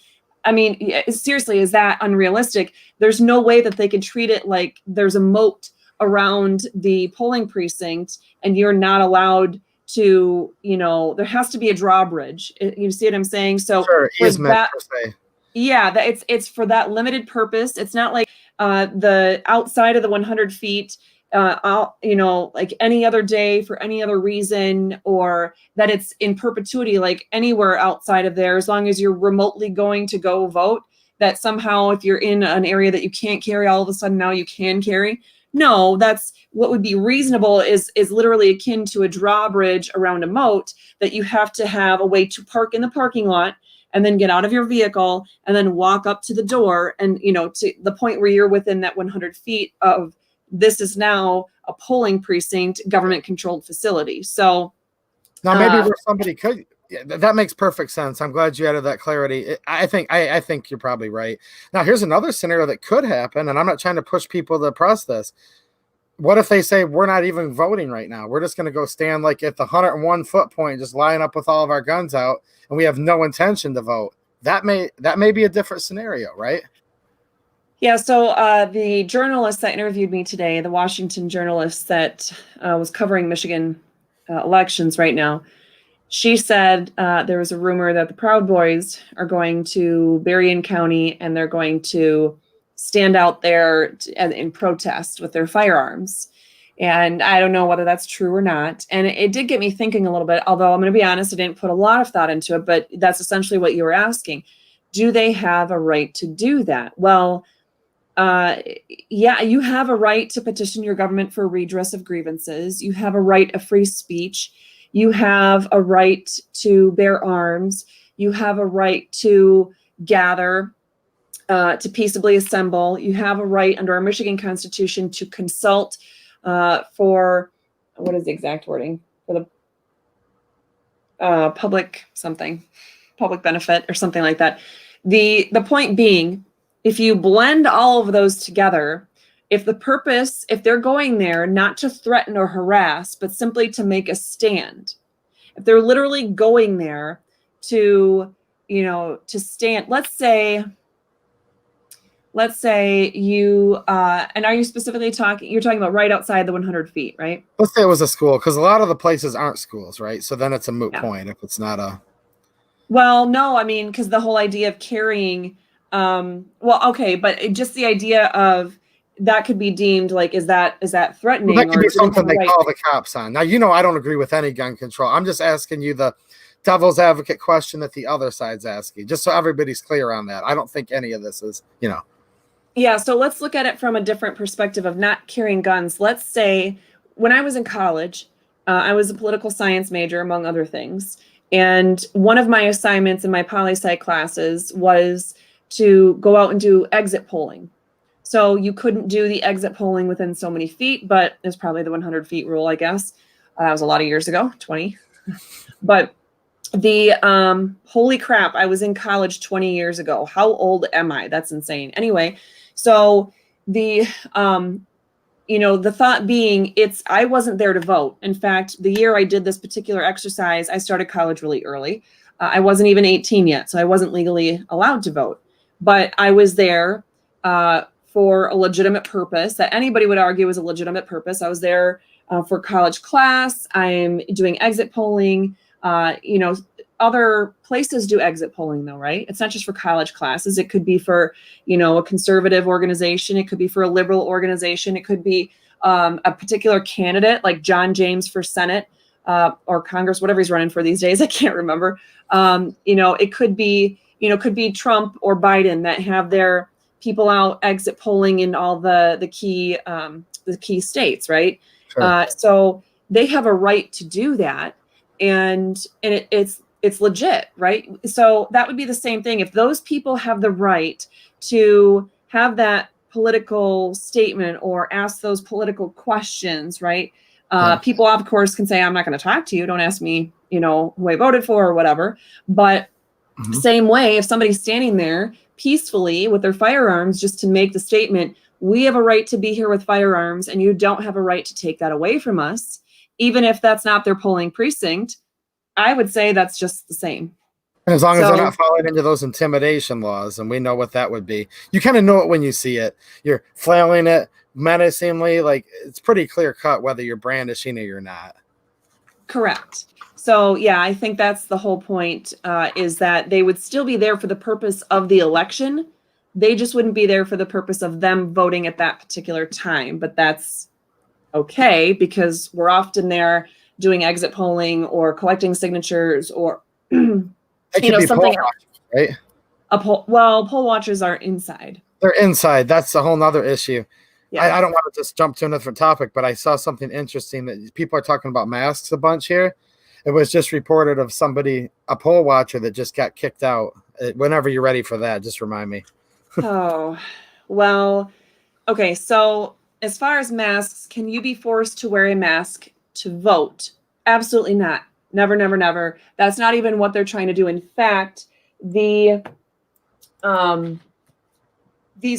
I mean, seriously, is that unrealistic? There's no way that they could treat it like there's a moat around the polling precinct and you're not allowed to, there has to be a drawbridge. You see what I'm saying? So sure, easement that, per se. yeah, it's for that limited purpose. It's not like the outside of the 100 feet, like any other day for any other reason, or that it's in perpetuity, like anywhere outside of there, as long as you're remotely going to go vote, that somehow if you're in an area that you can't carry, all of a sudden now you can carry. No, that's what would be reasonable is literally akin to a drawbridge around a moat, that you have to have a way to park in the parking lot and then get out of your vehicle and then walk up to the door and, to the point where you're within that 100 feet of, this is now a polling precinct, government controlled facility. So now maybe where somebody could, yeah, that makes perfect sense. I'm glad you added that clarity. I think you're probably right. Now here's another scenario that could happen, and I'm not trying to push people to press this. What if they say we're not even voting right now? We're just going to go stand like at the 101 foot point, just line up with all of our guns out, and we have no intention to vote. That may be a different scenario, right? Yeah, so the journalist that interviewed me today, the Washington journalist that was covering Michigan elections right now, she said there was a rumor that the Proud Boys are going to Berrien County and they're going to stand out there in protest with their firearms. And I don't know whether that's true or not. And it did get me thinking a little bit, although I'm going to be honest, I didn't put a lot of thought into it, but that's essentially what you were asking. Do they have a right to do that? Well, yeah, you have a right to petition your government for redress of grievances. You have a right of free speech. You have a right to bear arms. You have a right to gather, to peaceably assemble. You have a right under our Michigan Constitution to consult for, what is the exact wording? For the public benefit or something like that. The point being, if you blend all of those together, if they're going there not to threaten or harass, but simply to make a stand, if they're literally going there to, to stand, let's say you, and are you specifically you're talking about right outside the 100 feet, right? Let's say it was a school, because a lot of the places aren't schools, right? So then it's a moot point if it's not a. Well, no, I mean, because the whole idea of carrying, well, okay, but just the idea of that could be deemed like, is that Well, threatening, that could or be do they have something a they right? call the cops on. Now, I don't agree with any gun control. I'm just asking you the devil's advocate question that the other side's asking, just so everybody's clear on that. I don't think any of this is. Yeah, so let's look at it from a different perspective of not carrying guns. Let's say when I was in college, I was a political science major, among other things. And one of my assignments in my poli sci classes was to go out and do exit polling. So you couldn't do the exit polling within so many feet, but it's probably the 100 feet rule, I guess. That was a lot of years ago, 20. But the holy crap, I was in college 20 years ago. How old am I? That's insane. Anyway, so the the thought being, I wasn't there to vote. In fact, the year I did this particular exercise, I started college really early. I wasn't even 18 yet, so I wasn't legally allowed to vote. But I was there for a legitimate purpose that anybody would argue was a legitimate purpose. I was there for college class. I'm doing exit polling. Other places do exit polling though, right? It's not just for college classes. It could be for, a conservative organization. It could be for a liberal organization. It could be a particular candidate like John James for Senate or Congress, whatever he's running for these days. I can't remember. It could be Trump or Biden that have their people out exit polling in all the key states, right? Sure. So they have a right to do that, and it's legit, right? So that would be the same thing if those people have the right to have that political statement or ask those political questions, right? People, of course, can say, I'm not going to talk to you. Don't ask me, who I voted for or whatever. But same way, if somebody's standing there peacefully with their firearms just to make the statement, we have a right to be here with firearms and you don't have a right to take that away from us, even if that's not their polling precinct, I would say that's just the same. And as long as they're So, not falling into those intimidation laws, and we know what that would be, you kind of know it when you see it. You're flailing it menacingly, like it's pretty clear cut whether you're brandishing or you're not. correct. So, yeah, I think that's the whole point, is that they would still be there for the purpose of the election. They just wouldn't be there for the purpose of them voting at that particular time. But that's okay, because we're often there doing exit polling or collecting signatures or It could be something poll else. watchers, right? Poll watchers are inside. They're inside. That's a whole nother issue. Yeah. I don't want to just jump to another topic, but I saw something interesting that people are talking about masks a bunch here. It was just reported of a poll watcher that just got kicked out. Whenever you're ready for that, just remind me. Oh, well, okay. So as far as masks, can you be forced to wear a mask to vote? Absolutely not. Never, never, never. That's not even what they're trying to do. In fact, these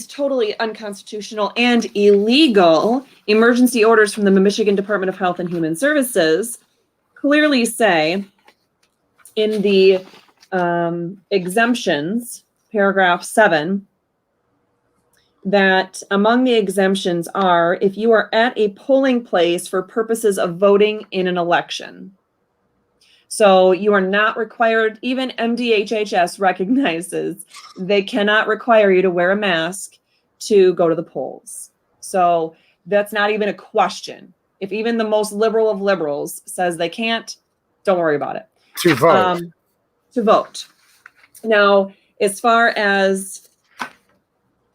totally unconstitutional and illegal emergency orders from the Michigan Department of Health and Human Services clearly say in the exemptions, paragraph 7, that among the exemptions are if you are at a polling place for purposes of voting in an election. So you are not required, even MDHHS recognizes they cannot require you to wear a mask to go to the polls. So that's not even a question. If even the most liberal of liberals says they can't, don't worry about it. To vote. To vote. Now, as far as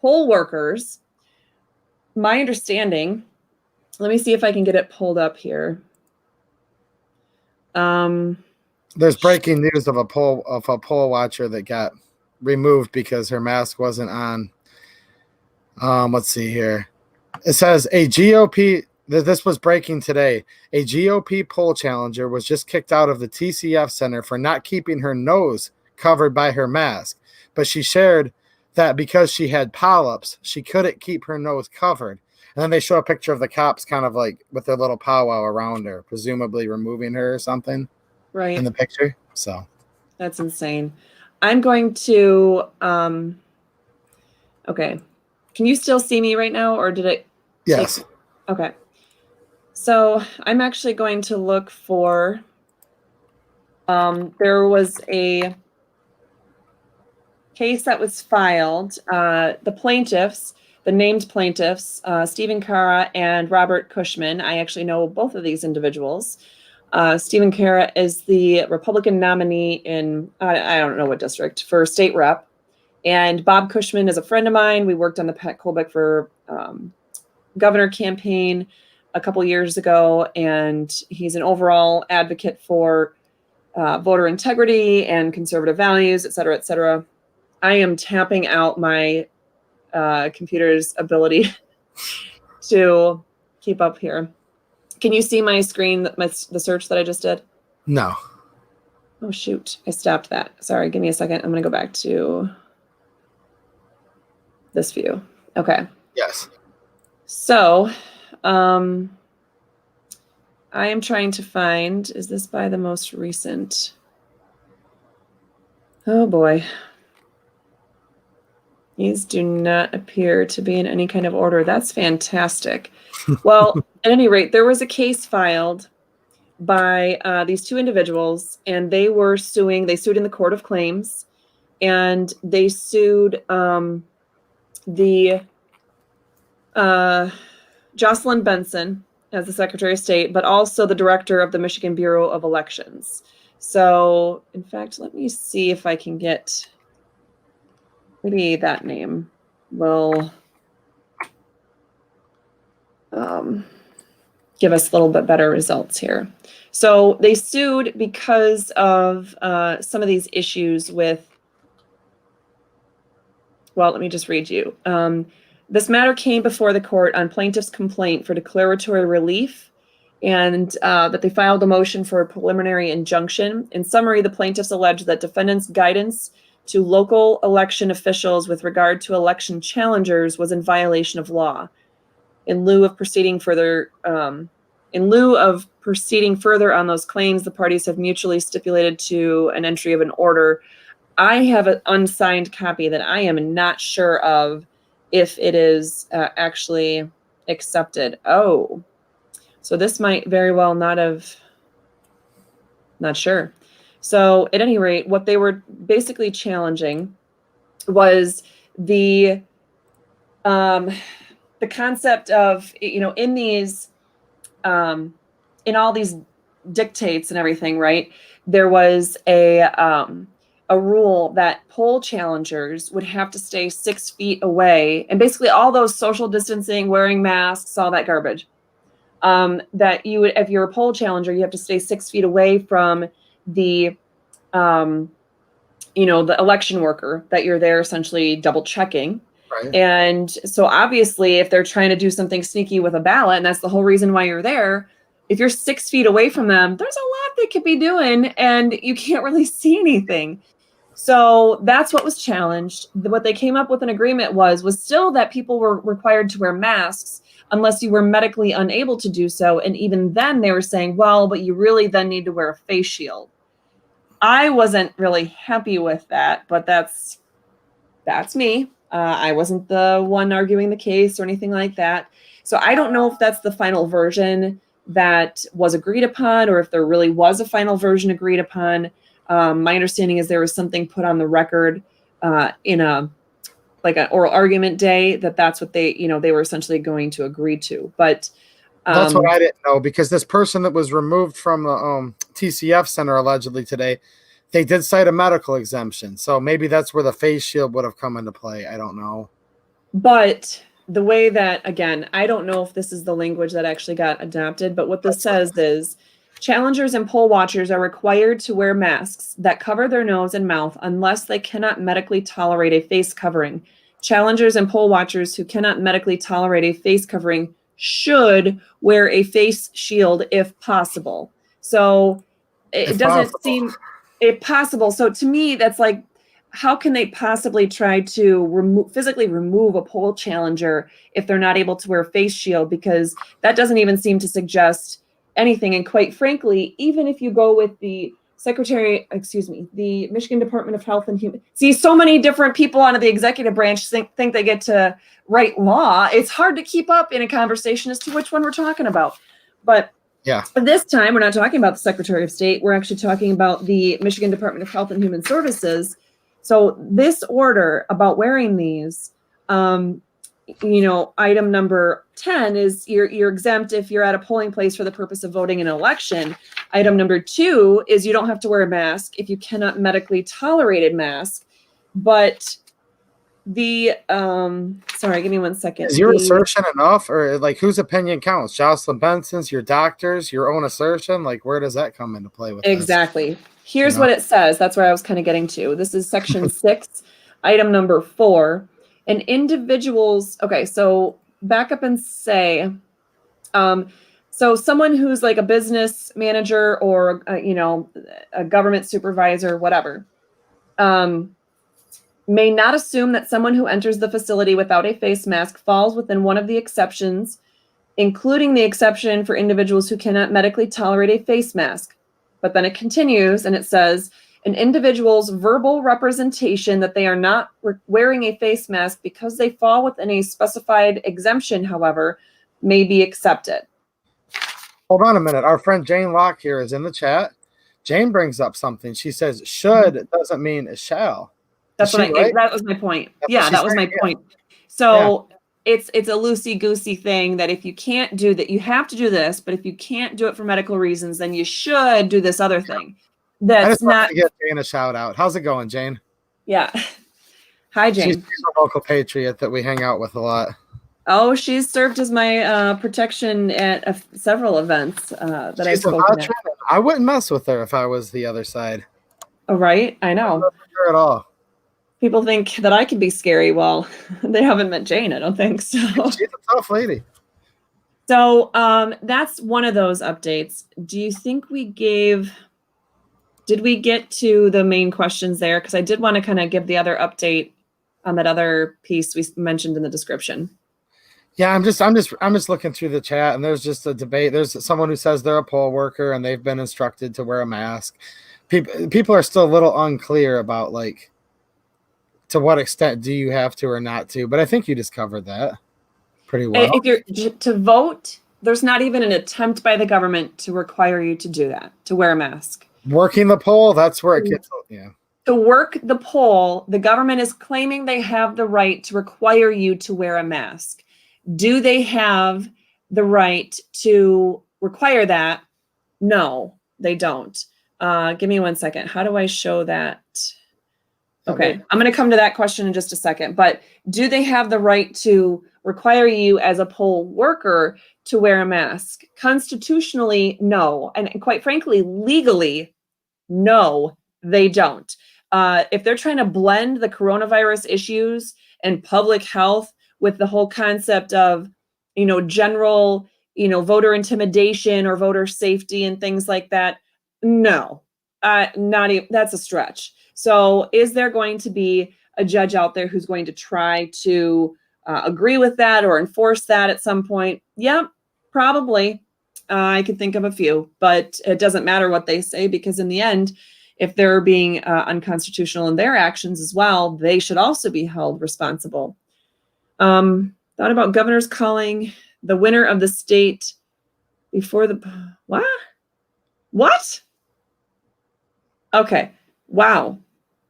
poll workers, my understanding, let me see if I can get it pulled up here. There's breaking news of a poll watcher that got removed because her mask wasn't on. Let's see here. It says a GOP. This was breaking today. A GOP poll challenger was just kicked out of the TCF Center for not keeping her nose covered by her mask, but she shared that because she had polyps, she couldn't keep her nose covered. And then they show a picture of the cops kind of like with their little powwow around her, presumably removing her or something. Right. In the picture. So that's insane. I'm going to okay. Can you still see me right now, or did it? Yes. Okay. So I'm actually going to look for there was a case that was filed. The plaintiffs, the named plaintiffs, Stephen Kara and Robert Cushman. I actually know both of these individuals. Stephen Kara is the Republican nominee in, I don't know what district, for state rep. And Bob Cushman is a friend of mine. We worked on the Pat Colbeck for governor campaign a couple years ago, and he's an overall advocate for voter integrity and conservative values, et cetera, et cetera. I am tapping out my computer's ability to keep up here. Can you see my screen, the search that I just did? No. Oh, shoot. I stopped that. Sorry. Give me a second. I'm going to go back to this view. Okay. Yes. So I am trying to find, is this by the most recent? Oh, boy. These do not appear to be in any kind of order. That's fantastic. Well, at any rate, there was a case filed by these two individuals, and they were suing. They sued in the Court of Claims, and they sued the Jocelyn Benson as the Secretary of State, but also the director of the Michigan Bureau of Elections. So, in fact, let me see if I can get... Maybe that name will give us a little bit better results here. So they sued because of some of these issues with, well, let me just read you. This matter came before the court on plaintiff's complaint for declaratory relief, and that they filed a motion for a preliminary injunction. In summary, the plaintiffs alleged that defendants' guidance to local election officials with regard to election challengers was in violation of law. In lieu of proceeding further on those claims, the parties have mutually stipulated to an entry of an order. I have an unsigned copy that I am not sure of if it is actually accepted. Oh, so this might very well not sure. So at any rate, what they were basically challenging was the concept of, in these, in all these dictates and everything, right? There was a rule that poll challengers would have to stay 6 feet away, and basically all those social distancing, wearing masks, all that garbage. That you would, if you're a poll challenger, you have to stay 6 feet away from the the election worker that you're there essentially double checking. Right. And so obviously if they're trying to do something sneaky with a ballot, and that's the whole reason why you're there, if you're 6 feet away from them, there's a lot they could be doing and you can't really see anything. So that's what was challenged. What they came up with an agreement was still that people were required to wear masks unless you were medically unable to do so. And even then they were saying, well, but you really then need to wear a face shield. I wasn't really happy with that, but that's me. I wasn't the one arguing the case or anything like that. So I don't know if that's the final version that was agreed upon, or if there really was a final version agreed upon. My understanding is there was something put on the record in an oral argument day that's what they were essentially going to agree to. But that's what I didn't know, because this person that was removed from the TCF center allegedly today, they did cite a medical exemption. So maybe that's where the face shield would have come into play. I don't know. But the way that, again, I don't know if this is the language that actually got adopted, but what this says is challengers and poll watchers are required to wear masks that cover their nose and mouth unless they cannot medically tolerate a face covering. Challengers and poll watchers who cannot medically tolerate a face covering should wear a face shield if possible. So it doesn't seem possible. So to me, that's like, how can they possibly try to physically remove a poll challenger if they're not able to wear a face shield? Because that doesn't even seem to suggest anything. And quite frankly, even if you go with the the Michigan Department of Health and Human, see, so many different people out of the executive branch think they get to write law. It's hard to keep up in a conversation as to which one we're talking about. But yeah, this time we're not talking about the Secretary of State. We're actually talking about the Michigan Department of Health and Human Services. So this order about wearing these item number 10 is you're exempt if you're at a polling place for the purpose of voting in an election. Item number 2 is you don't have to wear a mask if you cannot medically tolerate a mask. But the sorry, give me 1 second. Is your assertion enough, or like whose opinion counts? Jocelyn Benson's, your doctor's, your own assertion? Like, where does that come into play with exactly this? Here's what it says. That's where I was kind of getting to. This is section 6, item number 4. And individuals, okay, so back up and say, so someone who's like a business manager or, a government supervisor, whatever, may not assume that someone who enters the facility without a face mask falls within one of the exceptions, including the exception for individuals who cannot medically tolerate a face mask. But then it continues and it says, an individual's verbal representation that they are not wearing a face mask because they fall within a specified exemption, however, may be accepted. Hold on a minute. Our friend Jane Locke here is in the chat. Jane brings up something. She says, should doesn't mean shall. That's what that was my point. That was my point. So it's a loosey-goosey thing that if you can't do that, you have to do this, but if you can't do it for medical reasons, then you should do this other thing. I just want to give Jane a shout out. How's it going, Jane? Yeah. Hi, Jane. She's a local patriot that we hang out with a lot. Oh, she's served as my protection at several events that I've spoken at. I wouldn't mess with her if I was the other side. Oh, right? I know. Not her at all. People think that I can be scary. Well, they haven't met Jane, I don't think so. She's a tough lady. So that's one of those updates. Do you think did we get to the main questions there? Because I did want to kind of give the other update on that other piece we mentioned in the description. Yeah, I'm just looking through the chat, and there's just a debate. There's someone who says they're a poll worker and they've been instructed to wear a mask. People are still a little unclear about like to what extent do you have to or not to. But I think you just covered that pretty well. If you're to vote, there's not even an attempt by the government to require you to do that, to wear a mask. Working the poll, that's where it gets, To work the poll, the government is claiming they have the right to require you to wear a mask. Do they have the right to require that? No, they don't. Give me 1 second. How do I show that? Okay, I'm going to come to that question in just a second. But do they have the right to require you as a poll worker to wear a mask? Constitutionally, no. And quite frankly, legally, no, they don't. If they're trying to blend the coronavirus issues and public health with the whole concept of, general, voter intimidation or voter safety and things like that, no, not even, that's a stretch. So is there going to be a judge out there who's going to try to agree with that or enforce that at some point? Yeah, probably. I could think of a few, but it doesn't matter what they say because in the end, if they're being unconstitutional in their actions as well, they should also be held responsible. Thought about governors calling the winner of the state before the what? Okay. Wow.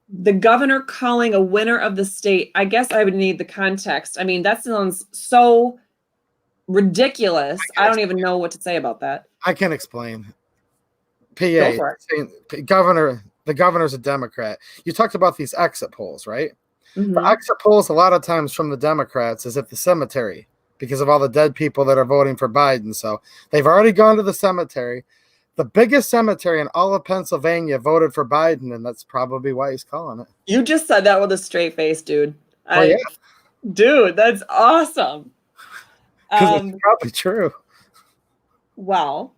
The governor calling a winner of the state. I guess I would need the context. I mean, that sounds so ridiculous. I don't even know what to say about that. I can explain. PA, the governor's a Democrat. You talked about these exit polls, right? Mm-hmm. The exit polls, a lot of times from the Democrats, is at the cemetery because of all the dead people that are voting for Biden. So they've already gone to the cemetery. The biggest cemetery in all of Pennsylvania voted for Biden, and that's probably why he's calling it. You just said that with a straight face, dude. Yeah. Dude, that's awesome. It's probably true. Well,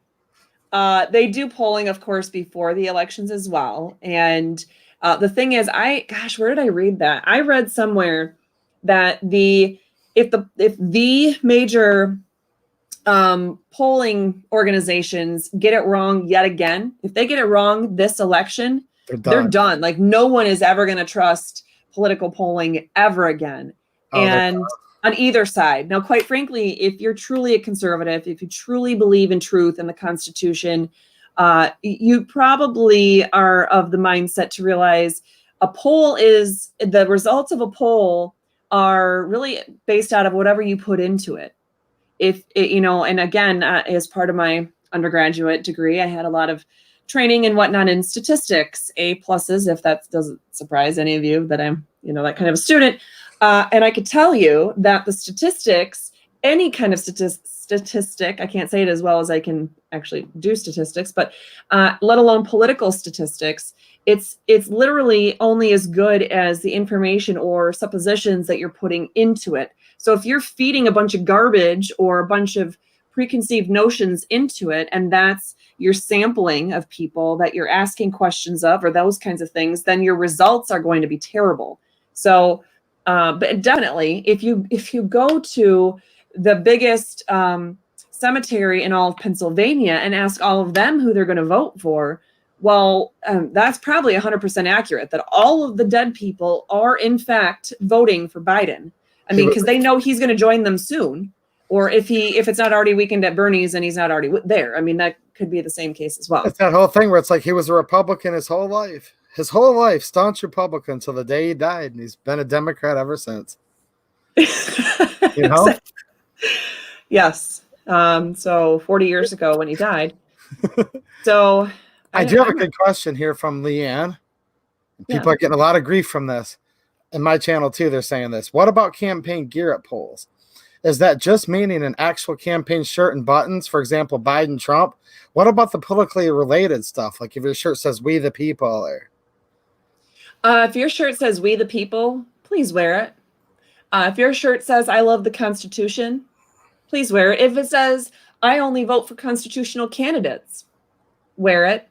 they do polling, of course, before the elections as well. And the thing is, where did I read that? I read somewhere that if the major polling organizations get it wrong yet again, if they get it wrong this election, they're done. Like no one is ever going to trust political polling ever again. And on either side. Now, quite frankly, if you're truly a conservative, if you truly believe in truth and the Constitution, you probably are of the mindset to realize the results of a poll are really based out of whatever you put into it. If it, and again, as part of my undergraduate degree, I had a lot of training and whatnot in statistics, A pluses, if that doesn't surprise any of you that I'm, that kind of a student. And I could tell you that the statistics, any kind of statistic, I can't say it as well as I can actually do statistics, but let alone political statistics, it's literally only as good as the information or suppositions that you're putting into it. So if you're feeding a bunch of garbage or a bunch of preconceived notions into it, and that's your sampling of people that you're asking questions of or those kinds of things, then your results are going to be terrible. So, but definitely, if you go to the biggest cemetery in all of Pennsylvania and ask all of them who they're going to vote for, well, that's probably 100% accurate, that all of the dead people are in fact voting for Biden. I mean, because they know he's going to join them soon. Or if it's not already weekend at Bernie's and he's not already there. I mean, that could be the same case as well. It's that whole thing where it's like he was a Republican his whole life. His whole life, staunch Republican until the day he died, and he's been a Democrat ever since. Yes. So 40 years ago when he died. So I do have a good question here from Leanne. People are getting a lot of grief from this. In my channel too, they're saying this. What about campaign gear at polls? Is that just meaning an actual campaign shirt and buttons? For example, Biden, Trump. What about the politically related stuff? Like if your shirt says "We the People," or if your shirt says "We the People," please wear it. If your shirt says "I love the Constitution," please wear it. If it says "I only vote for constitutional candidates," wear it.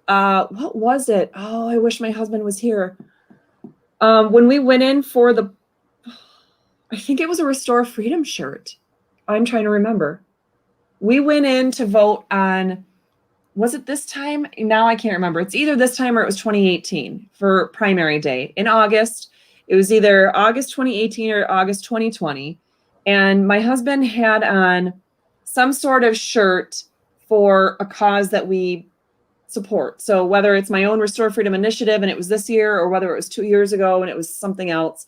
What was it? Oh, I wish my husband was here. When we went in for I think it was a Restore Freedom shirt. I'm trying to remember. We went in to vote on, was it this time? Now I can't remember. It's either this time or it was 2018 for primary day in August. It was either August 2018 or August 2020. And my husband had on some sort of shirt for a cause that we support. So whether it's my own Restore Freedom initiative and it was this year, or whether it was 2 years ago and it was something else.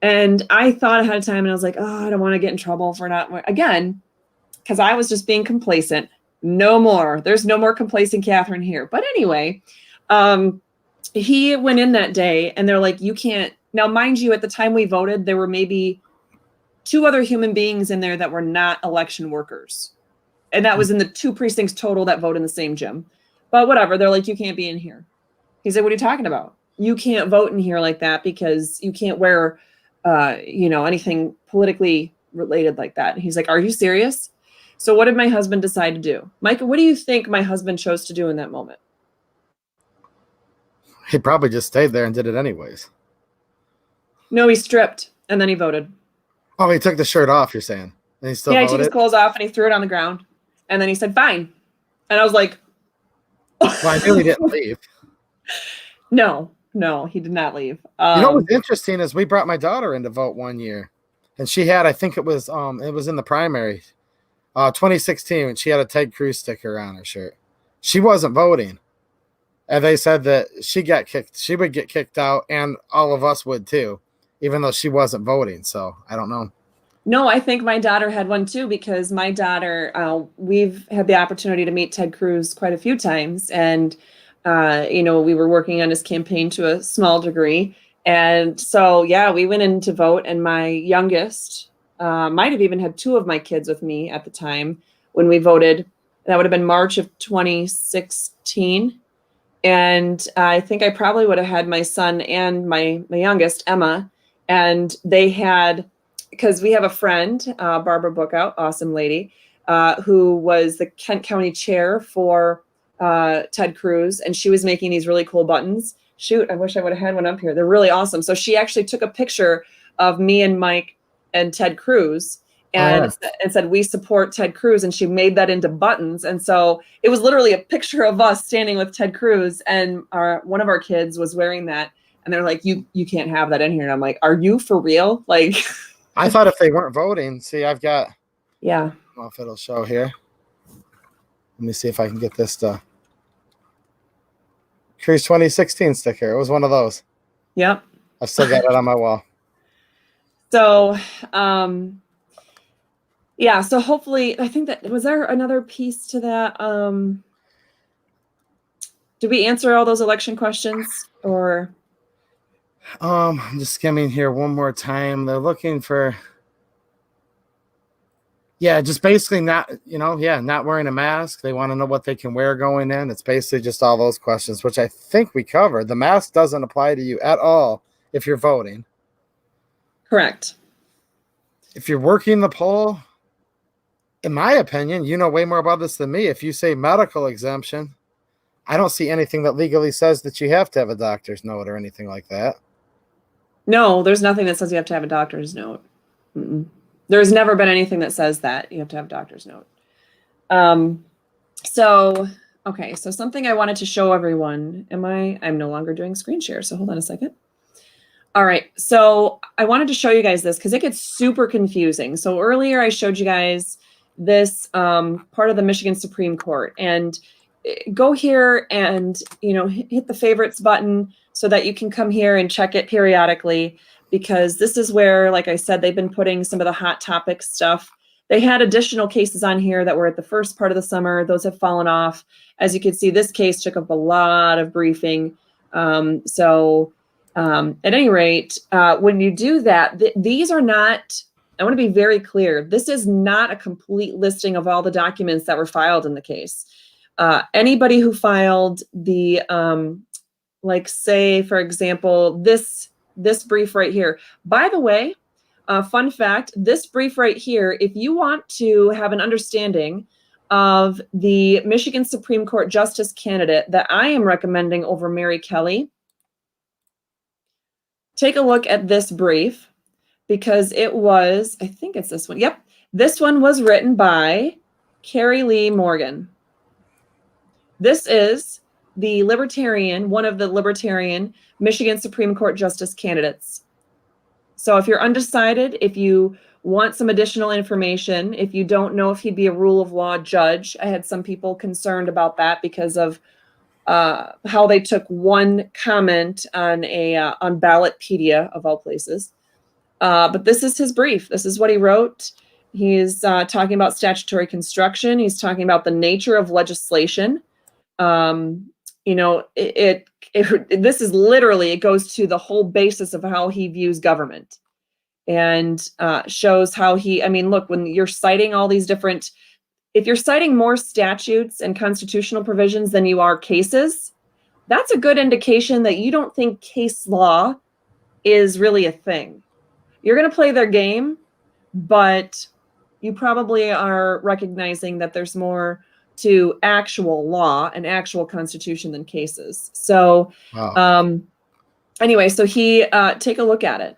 And I thought ahead of time and I was like, oh, I don't want to get in trouble for not, again, because I was just being complacent. No more. There's no more complacent Catherine here. But anyway, he went in that day and they're like, you can't. Now, mind you, at the time we voted, there were maybe 2 other human beings in there that were not election workers. And that was in the 2 precincts total that vote in the same gym. But whatever, they're like, you can't be in here. He said, what are you talking about? You can't vote in here like that because you can't wear anything politically related like that. And he's like, are you serious? So what did my husband decide to do? Micah, what do you think my husband chose to do in that moment? He probably just stayed there and did it anyways. No, he stripped and then he voted. Oh, he took the shirt off, you're saying? And he still voted? He took his clothes off and he threw it on the ground. And then he said, fine. And I was like, well, I knew he didn't leave. No, he did not leave. You know what's interesting is we brought my daughter in to vote one year, and she had, I think it was in the primary, 2016, and she had a Ted Cruz sticker on her shirt. She wasn't voting, and they said that she would get kicked out, and all of us would too, even though she wasn't voting. So I don't know. No, I think my daughter had one too, because my daughter, we've had the opportunity to meet Ted Cruz quite a few times, and we were working on his campaign to a small degree. And so, yeah, we went in to vote, and my youngest might have even had 2 of my kids with me at the time when we voted. That would have been March of 2016. And I think I probably would have had my son and my youngest, Emma, and they had, because we have a friend, Barbara Bookout, awesome lady, who was the Kent County chair for Ted Cruz, and she was making these really cool buttons. Shoot, I wish I would have had one up here. They're really awesome. So she actually took a picture of me and Mike and Ted Cruz and said, we support Ted Cruz. And she made that into buttons. And so it was literally a picture of us standing with Ted Cruz, and one of our kids was wearing that. And they're like, you can't have that in here. And I'm like, are you for real? Like, I thought if they weren't voting, see, I've got, yeah. I don't know if it'll show here. Let me see if I can get this to Cruz 2016 sticker. It was one of those. Yep. I still got it on my wall. So, yeah, so hopefully, I think that, was there another piece to that? Did we answer all those election questions, or? I'm just skimming here one more time. They're looking for, yeah, just basically not, not wearing a mask. They want to know what they can wear going in. It's basically just all those questions, which I think we covered. The mask doesn't apply to you at all if you're voting. Correct. If you're working the poll, in my opinion, you know way more about this than me. If you say medical exemption, I don't see anything that legally says that you have to have a doctor's note or anything like that. No, there's nothing that says you have to have a doctor's note. Mm-mm. There's never been anything that says that you have to have a doctor's note. So, okay, so something I wanted to show everyone. I'm no longer doing screen share, so hold on a second. All right, so I wanted to show you guys this because it gets super confusing. So earlier I showed you guys this part of the Michigan Supreme Court, and go here and hit the favorites button so that you can come here and check it periodically, because this is where, like I said, they've been putting some of the hot topic stuff. They had additional cases on here that were at the first part of the summer. Those have fallen off. As you can see, this case took up a lot of briefing. At any rate, when you do that, these are not, I want to be very clear, this is not a complete listing of all the documents that were filed in the case. Anybody who filed the, like say, for example, this brief right here. By the way, fun fact, this brief right here, if you want to have an understanding of the Michigan Supreme Court Justice candidate that I am recommending over Mary Kelly, take a look at this brief, because it was, I think it's this one. Yep. This one was written by Carrie Lee Morgan. This is the libertarian, one of the libertarian Michigan Supreme Court Justice candidates. So if you're undecided, if you want some additional information, if you don't know if he'd be a rule of law judge, I had some people concerned about that because of how they took one comment on on Ballotpedia of all places. But this is his brief. This is what he wrote. He's talking about statutory construction. He's talking about the nature of legislation. This is literally, it goes to the whole basis of how he views government, and shows how look, when you're citing all these different, if you're citing more statutes and constitutional provisions than you are cases, that's a good indication that you don't think case law is really a thing. You're going to play their game, but you probably are recognizing that there's more to actual law and actual constitution than cases. So, wow. Anyway, so he, take a look at it.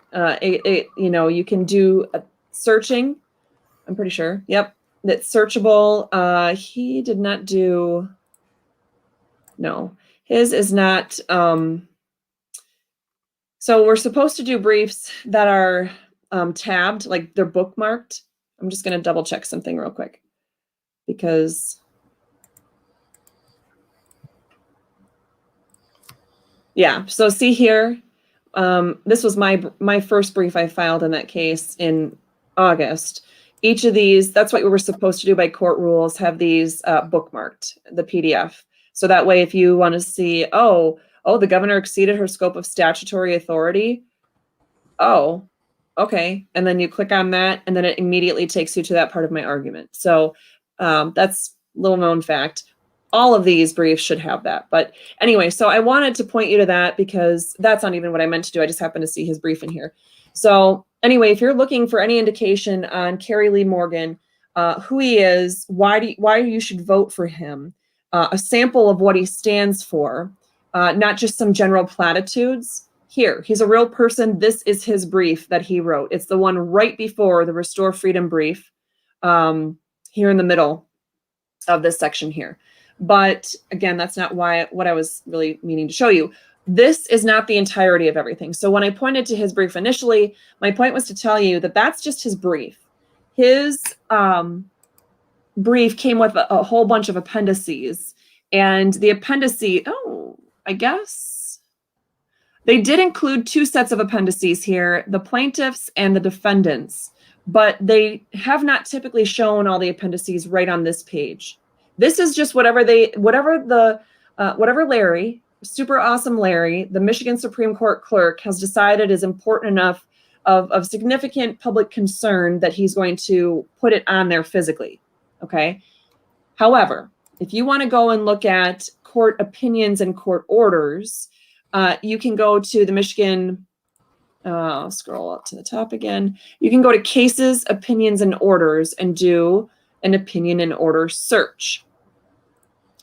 You can do searching. I'm pretty sure. Yep. That's searchable. He did not do, no, his is not. So we're supposed to do briefs that are tabbed, like they're bookmarked. I'm just going to double check something real quick, because yeah, so see here, this was my first brief I filed in that case in August. Each of these, that's what we were supposed to do by court rules, have these bookmarked, the PDF. So that way, if you want to see, oh, the governor exceeded her scope of statutory authority. Oh, okay. And then you click on that, and then it immediately takes you to that part of my argument. So that's little known fact. All of these briefs should have that. But anyway, so I wanted to point you to that, because that's not even what I meant to do. I just happened to see his brief in here. So anyway, if you're looking for any indication on Carrie Lee Morgan, who he is, why you should vote for him, a sample of what he stands for, not just some general platitudes. Here, he's a real person. This is his brief that he wrote. It's the one right before the Restore Freedom brief, here in the middle of this section here. But again, that's not what I was really meaning to show you. This is not the entirety of everything. So when I pointed to his brief initially, my point was to tell you that that's just his brief. His brief came with a whole bunch of appendices, and the appendices, I guess. They did include two sets of appendices here, the plaintiffs and the defendants, but they have not typically shown all the appendices right on this page. This is just whatever Larry, super awesome Larry, the Michigan Supreme Court clerk, has decided is important enough of significant public concern that he's going to put it on there physically, okay? However, if you want to go and look at court opinions and court orders, you can go to the Michigan, scroll up to the top again. You can go to cases, opinions, and orders and do an opinion and order search.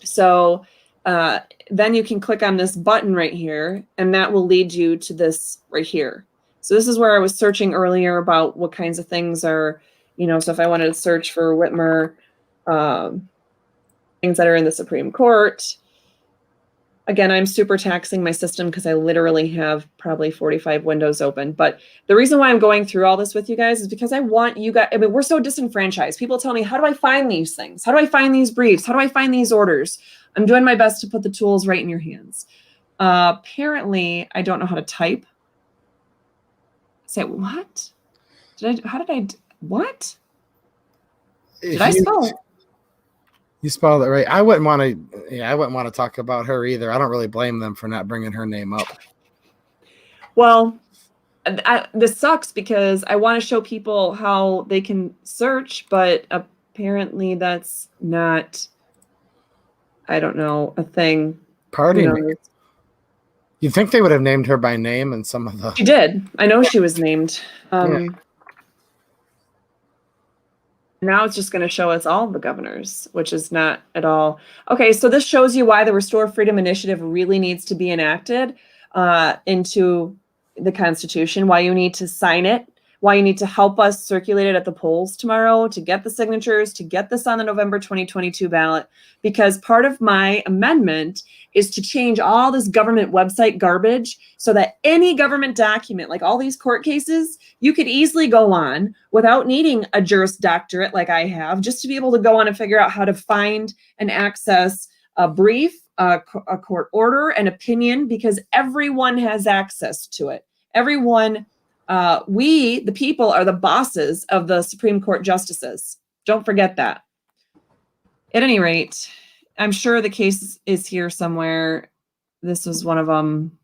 So then you can click on this button right here, and that will lead you to this right here. So this is where I was searching earlier about what kinds of things are, so if I wanted to search for Whitmer, things that are in the Supreme Court. Again, I'm super taxing my system because I literally have probably 45 windows open. But the reason why I'm going through all this with you guys is because I want you guys, we're so disenfranchised. People tell me, how do I find these things? How do I find these briefs? How do I find these orders? I'm doing my best to put the tools right in your hands. Apparently, I don't know how to type. Say, what? What? Did I spell? You spelled it right. I wouldn't want to talk about her either. I don't really blame them for not bringing her name up. Well, this sucks because I want to show people how they can search, but apparently that's not, I don't know, a thing. Pardon me. You'd think they would have named her by name in some of the... She did. I know she was named. Yeah. Now it's just going to show us all the governors, which is not at all. Okay, so this shows you why the Restore Freedom Initiative really needs to be enacted into the Constitution, why you need to sign it, why you need to help us circulate it at the polls tomorrow to get the signatures, to get this on the November 2022 ballot, because part of my amendment is to change all this government website garbage so that any government document, like all these court cases, you could easily go on without needing a Juris Doctorate like I have, just to be able to go on and figure out how to find and access a brief, a court order, an opinion, because everyone has access to it. Everyone, we, the people, are the bosses of the Supreme Court justices. Don't forget that. At any rate, I'm sure the case is here somewhere. This was one of them.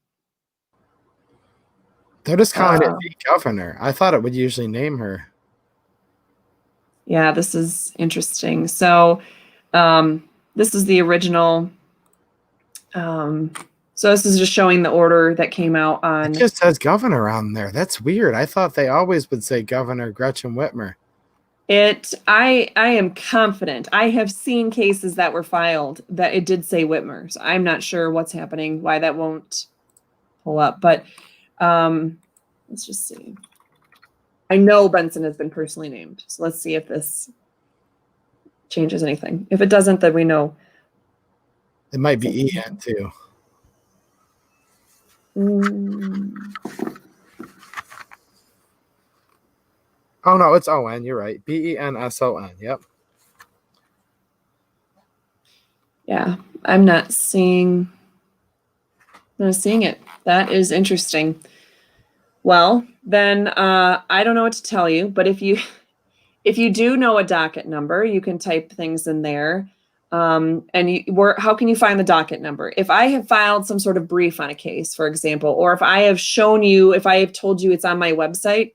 They're just calling it the governor. I thought it would usually name her. Yeah, this is interesting. So this is the original. So this is just showing the order that came out on. It just says governor on there. That's weird. I thought they always would say Governor Gretchen Whitmer. I am confident. I have seen cases that were filed that it did say Whitmer. So I'm not sure what's happening, why that won't pull up. But let's just see. I know Benson has been personally named. So let's see if this changes anything. If it doesn't, then we know. It might be EN too. Oh, no, it's ON. You're right. BENSON. Yep. Yeah, I'm not seeing it. That is interesting. Well, then I don't know what to tell you, but if you do know a docket number, you can type things in there. How can you find the docket number? If I have filed some sort of brief on a case, for example, or if I have told you it's on my website,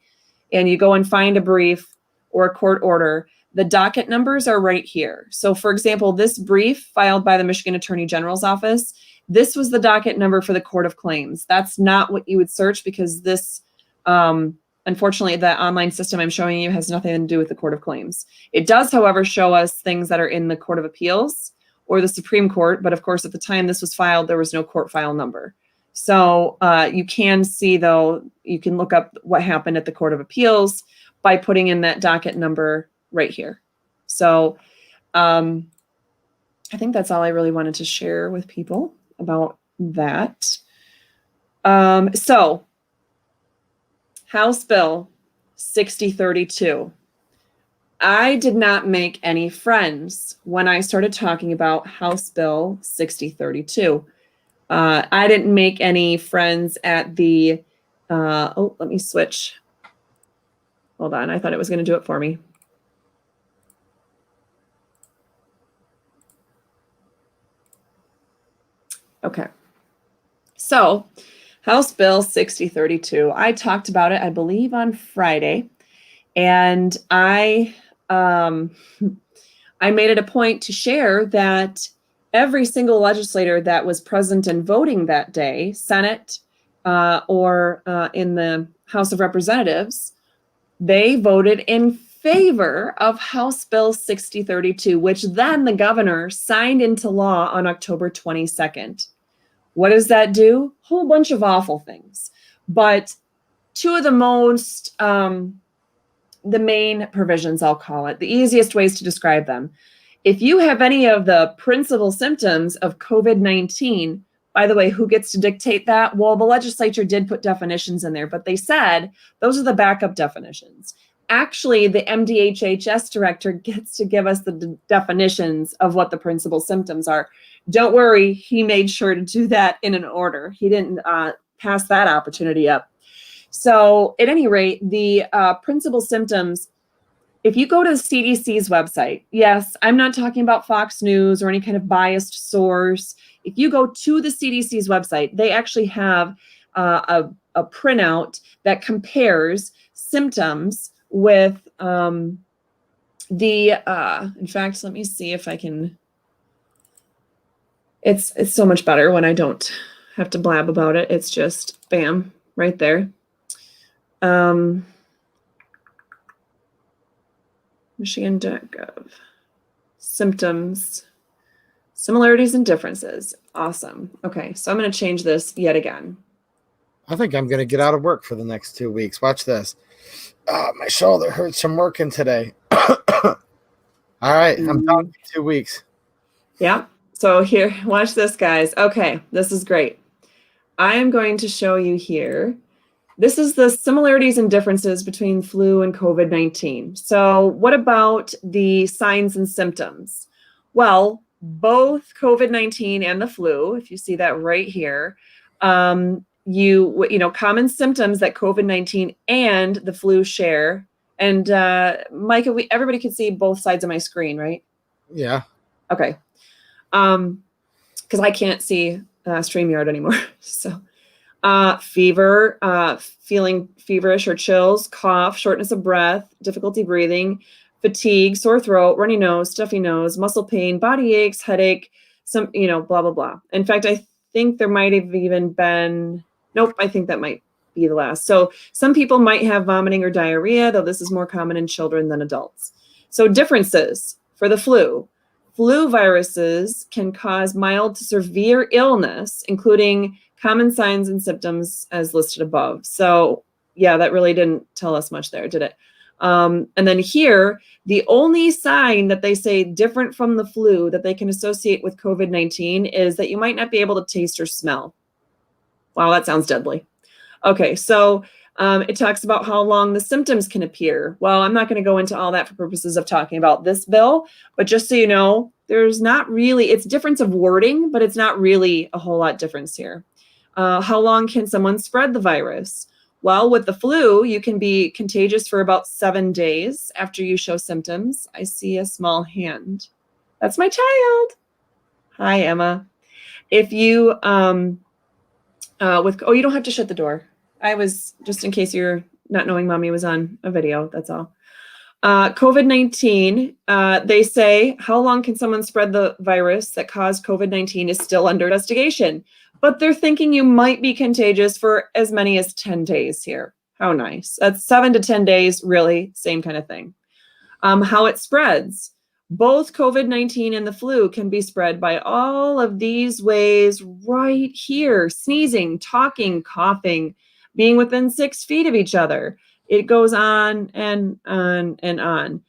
and you go and find a brief or a court order, the docket numbers are right here. So for example, this brief filed by the Michigan Attorney General's office, this was the docket number for the Court of Claims. That's not what you would search because this, unfortunately, the online system I'm showing you has nothing to do with the Court of Claims. It does, however, show us things that are in the Court of Appeals or the Supreme Court. But of course, at the time this was filed, there was no court file number. So you can see, though, you can look up what happened at the Court of Appeals by putting in that docket number right here. So I think that's all I really wanted to share with people about that. So House Bill 6032. I did not make any friends when I started talking about House Bill 6032. I didn't make any friends at the, oh, let me switch. Hold on, I thought it was going to do it for me. Okay. So, House Bill 6032, I talked about it, I believe, on Friday, and I made it a point to share that every single legislator that was present and voting that day, Senate or in the House of Representatives, they voted in favor of House Bill 6032, which then the governor signed into law on October 22nd. What does that do? A whole bunch of awful things. But two of the most, the main provisions, I'll call it, the easiest ways to describe them. If you have any of the principal symptoms of COVID-19, by the way, who gets to dictate that? Well, the legislature did put definitions in there, but they said those are the backup definitions. Actually, the MDHHS director gets to give us the definitions of what the principal symptoms are. Don't worry, he made sure to do that in an order. He didn't pass that opportunity up. So at any rate, the principal symptoms, if you go to the CDC's website, yes, I'm not talking about Fox News or any kind of biased source. If you go to the CDC's website, they actually have a printout that compares symptoms with in fact, let me see if I can, it's so much better when I don't have to blab about it. It's just bam, right there. Michigan.gov. Symptoms, similarities and differences. Awesome. Okay, so I'm going to change this yet again. I think I'm going to get out of work for the next 2 weeks. Watch this. My shoulder hurts from working today. All right, I'm done for 2 weeks. Yeah. So here, watch this, guys. Okay, this is great. I am going to show you here. This is the similarities and differences between flu and COVID-19. So what about the signs and symptoms? Well, both COVID-19 and the flu, if you see that right here, you know, common symptoms that COVID-19 and the flu share. And Micah, everybody can see both sides of my screen, right? Yeah. Okay. Because I can't see StreamYard anymore. So fever, feeling feverish or chills, cough, shortness of breath, difficulty breathing, fatigue, sore throat, runny nose, stuffy nose, muscle pain, body aches, headache, some, you know, blah, blah, blah. In fact, I think there might have even been, nope, I think that might be the last. So some people might have vomiting or diarrhea, though this is more common in children than adults. So differences for the flu. Flu viruses can cause mild to severe illness, including common signs and symptoms as listed above. So yeah, that really didn't tell us much there, did it? And then here, the only sign that they say different from the flu that they can associate with COVID-19 is that you might not be able to taste or smell. Wow, that sounds deadly. Okay, so it talks about how long the symptoms can appear. Well, I'm not going to go into all that for purposes of talking about this bill, but just so you know, there's not really, it's difference of wording, but it's not really a whole lot difference here. How long can someone spread the virus? Well, with the flu, you can be contagious for about 7 days after you show symptoms. I see a small hand. That's my child. Hi, Emma. If you, you don't have to shut the door. I was, just in case you're not knowing, mommy was on a video, that's all. COVID-19, they say, how long can someone spread the virus that caused COVID-19 is still under investigation. But they're thinking you might be contagious for as many as 10 days here. How nice. That's 7 to 10 days, really, same kind of thing. How it spreads. Both COVID-19 and the flu can be spread by all of these ways right here. Sneezing, talking, coughing, being within 6 feet of each other. It goes on and on and on.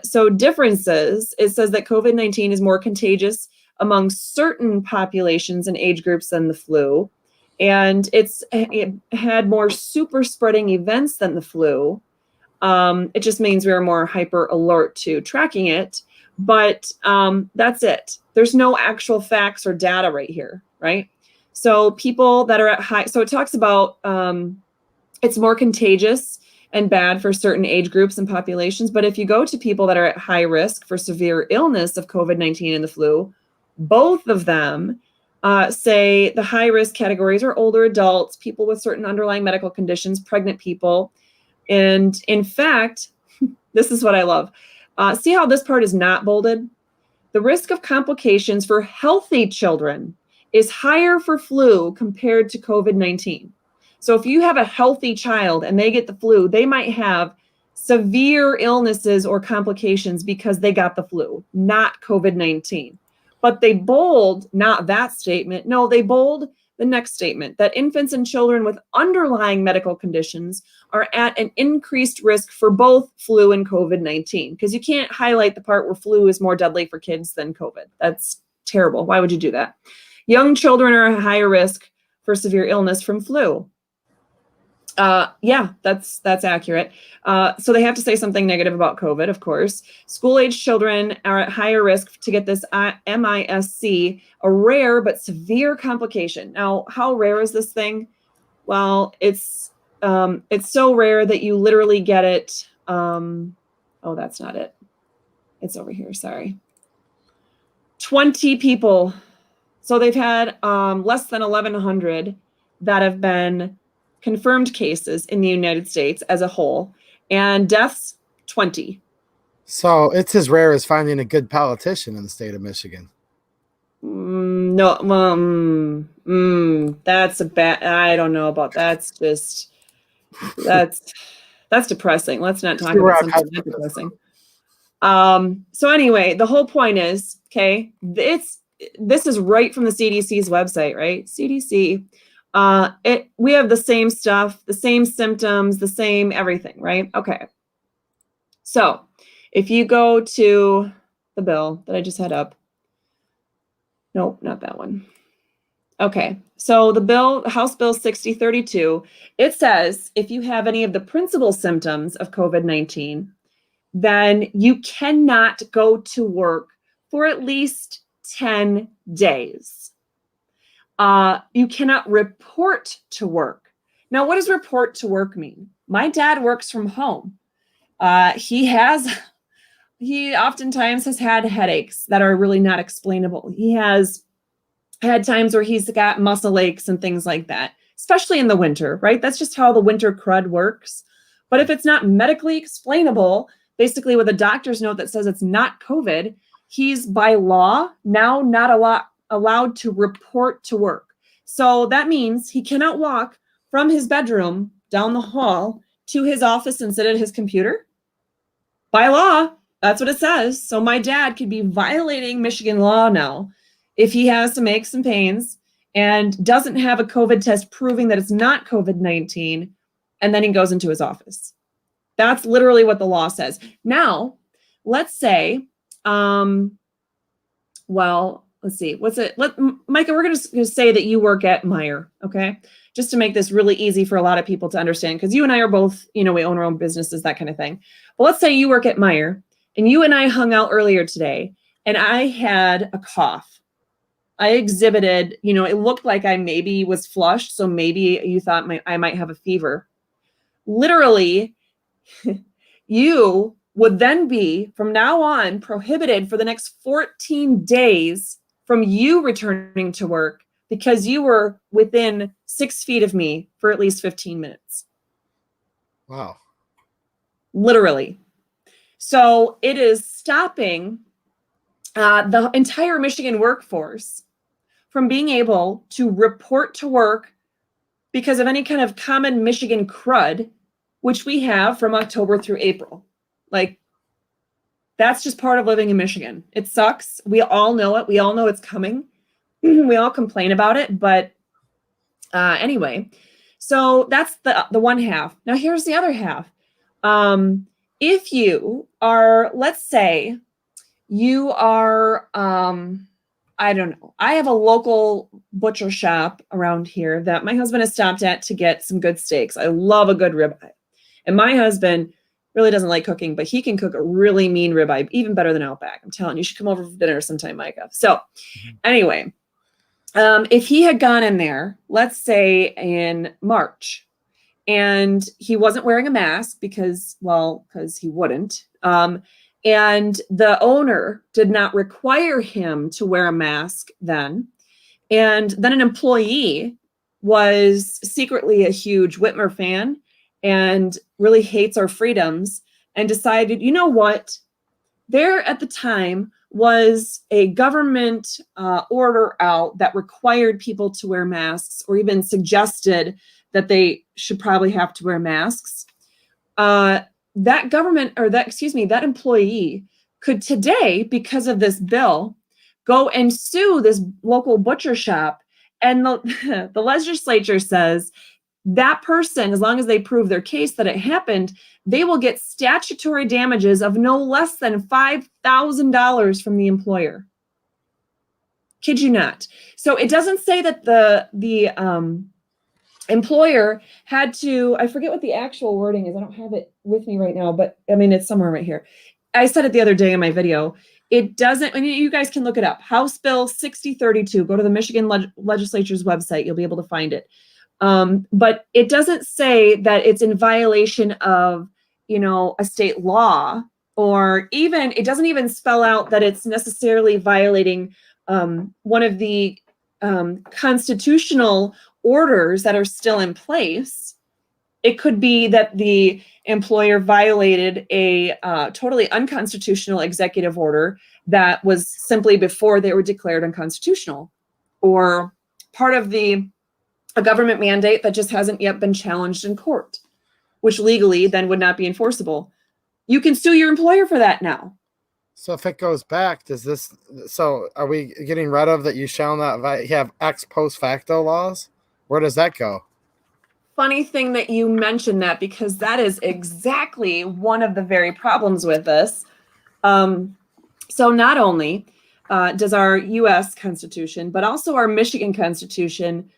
So differences, it says that COVID-19 is more contagious among certain populations and age groups than the flu. And it had more super spreading events than the flu. It just means we are more hyper alert to tracking it. But that's it. There's no actual facts or data right here, right? So people that are at high, so it talks about it's more contagious and bad for certain age groups and populations. But if you go to people that are at high risk for severe illness of COVID-19 and the flu, both of them say the high risk categories are older adults, people with certain underlying medical conditions, pregnant people. And in fact, this is what I love. See how this part is not bolded? The risk of complications for healthy children is higher for flu compared to COVID-19. So if you have a healthy child and they get the flu, they might have severe illnesses or complications because they got the flu, not COVID-19. But they bold not that statement. No, they bold the next statement, that infants and children with underlying medical conditions are at an increased risk for both flu and COVID-19, because you can't highlight the part where flu is more deadly for kids than COVID. That's terrible. Why would you do that? Young children are at higher risk for severe illness from flu. Yeah, that's accurate. So they have to say something negative about COVID, of course. School-age children are at higher risk to get this MISC, a rare but severe complication. Now, how rare is this thing? Well, it's so rare that you literally get it. Oh, that's not it. It's over here. Sorry. 20 people. So they've had less than 1,100 that have been confirmed cases in the United States as a whole, and deaths 20. So it's as rare as finding a good politician in the state of Michigan. No, that's a bad. I don't know about that's just that's depressing. Let's not talk about something that depressing. So anyway, the whole point is, okay, this is right from the CDC's website, right? CDC. We have the same stuff, the same symptoms, the same everything, right? Okay. So if you go to the bill that I just had up, nope, not that one. Okay. So the bill, House Bill 6032, it says if you have any of the principal symptoms of COVID-19, then you cannot go to work for at least 10 days. You cannot report to work. Now, what does report to work mean? My dad works from home. He oftentimes has had headaches that are really not explainable. He has had times where he's got muscle aches and things like that, especially in the winter, right? That's just how the winter crud works. But if it's not medically explainable, basically with a doctor's note that says it's not COVID, he's by law now not allowed to report to work. So that means he cannot walk from his bedroom down the hall to his office and sit at his computer. By law, that's what it says. So my dad could be violating Michigan law now if he has some aches and pains and doesn't have a COVID test proving that it's not COVID-19, and then he goes into his office. That's literally what the law says. Now, let's say, let's see, Micah, we're going to say that you work at Meijer, okay? Just to make this really easy for a lot of people to understand, because you and I are both, we own our own businesses, that kind of thing. But let's say you work at Meijer, and you and I hung out earlier today, and I had a cough. I exhibited, it looked like I maybe was flushed, so maybe you thought I might have a fever. Literally, you would then be, from now on, prohibited for the next 14 days from you returning to work because you were within 6 feet of me for at least 15 minutes. Wow. Literally. So it is stopping the entire Michigan workforce from being able to report to work because of any kind of common Michigan crud, which we have from October through April. Like, that's just part of living in Michigan. It sucks. We all know it. We all know it's coming. We all complain about it. But anyway, so that's the one half. Now, here's the other half. If you are, let's say, you are, I don't know. I have a local butcher shop around here that my husband has stopped at to get some good steaks. I love a good ribeye. And my husband really doesn't like cooking, but he can cook a really mean ribeye, even better than Outback. I'm telling you, you should come over for dinner sometime, Micah. So anyway, If he had gone in there, let's say in March, and he wasn't wearing a mask because he wouldn't, and the owner did not require him to wear a mask then, and then an employee was secretly a huge Whitmer fan and really hates our freedoms and decided, you know what? There at the time was a government order out that required people to wear masks, or even suggested that they should probably have to wear masks. That government, or that, excuse me, that employee could today, because of this bill, go and sue this local butcher shop. And the legislature says that person, as long as they prove their case that it happened, they will get statutory damages of no less than $5,000 from the employer. Kid you not. So it doesn't say that the employer had to, I forget what the actual wording is. I don't have it with me right now, but I mean, it's somewhere right here. I said it the other day in my video. It doesn't, I mean, you guys can look it up. House Bill 6032. Go to the Michigan legislature's website. You'll be able to find it. But it doesn't say that it's in violation of, a state law, or even, it doesn't even spell out that it's necessarily violating one of the constitutional orders that are still in place. It could be that the employer violated a totally unconstitutional executive order that was simply before they were declared unconstitutional, or part of a government mandate that just hasn't yet been challenged in court, which legally then would not be enforceable. You can sue your employer for that now. So if it goes back, so are we getting rid of that you shall not have ex post facto laws? Where does that go? Funny thing that you mentioned that, because that is exactly one of the very problems with this. So not only does our U.S. Constitution, but also our Michigan Constitution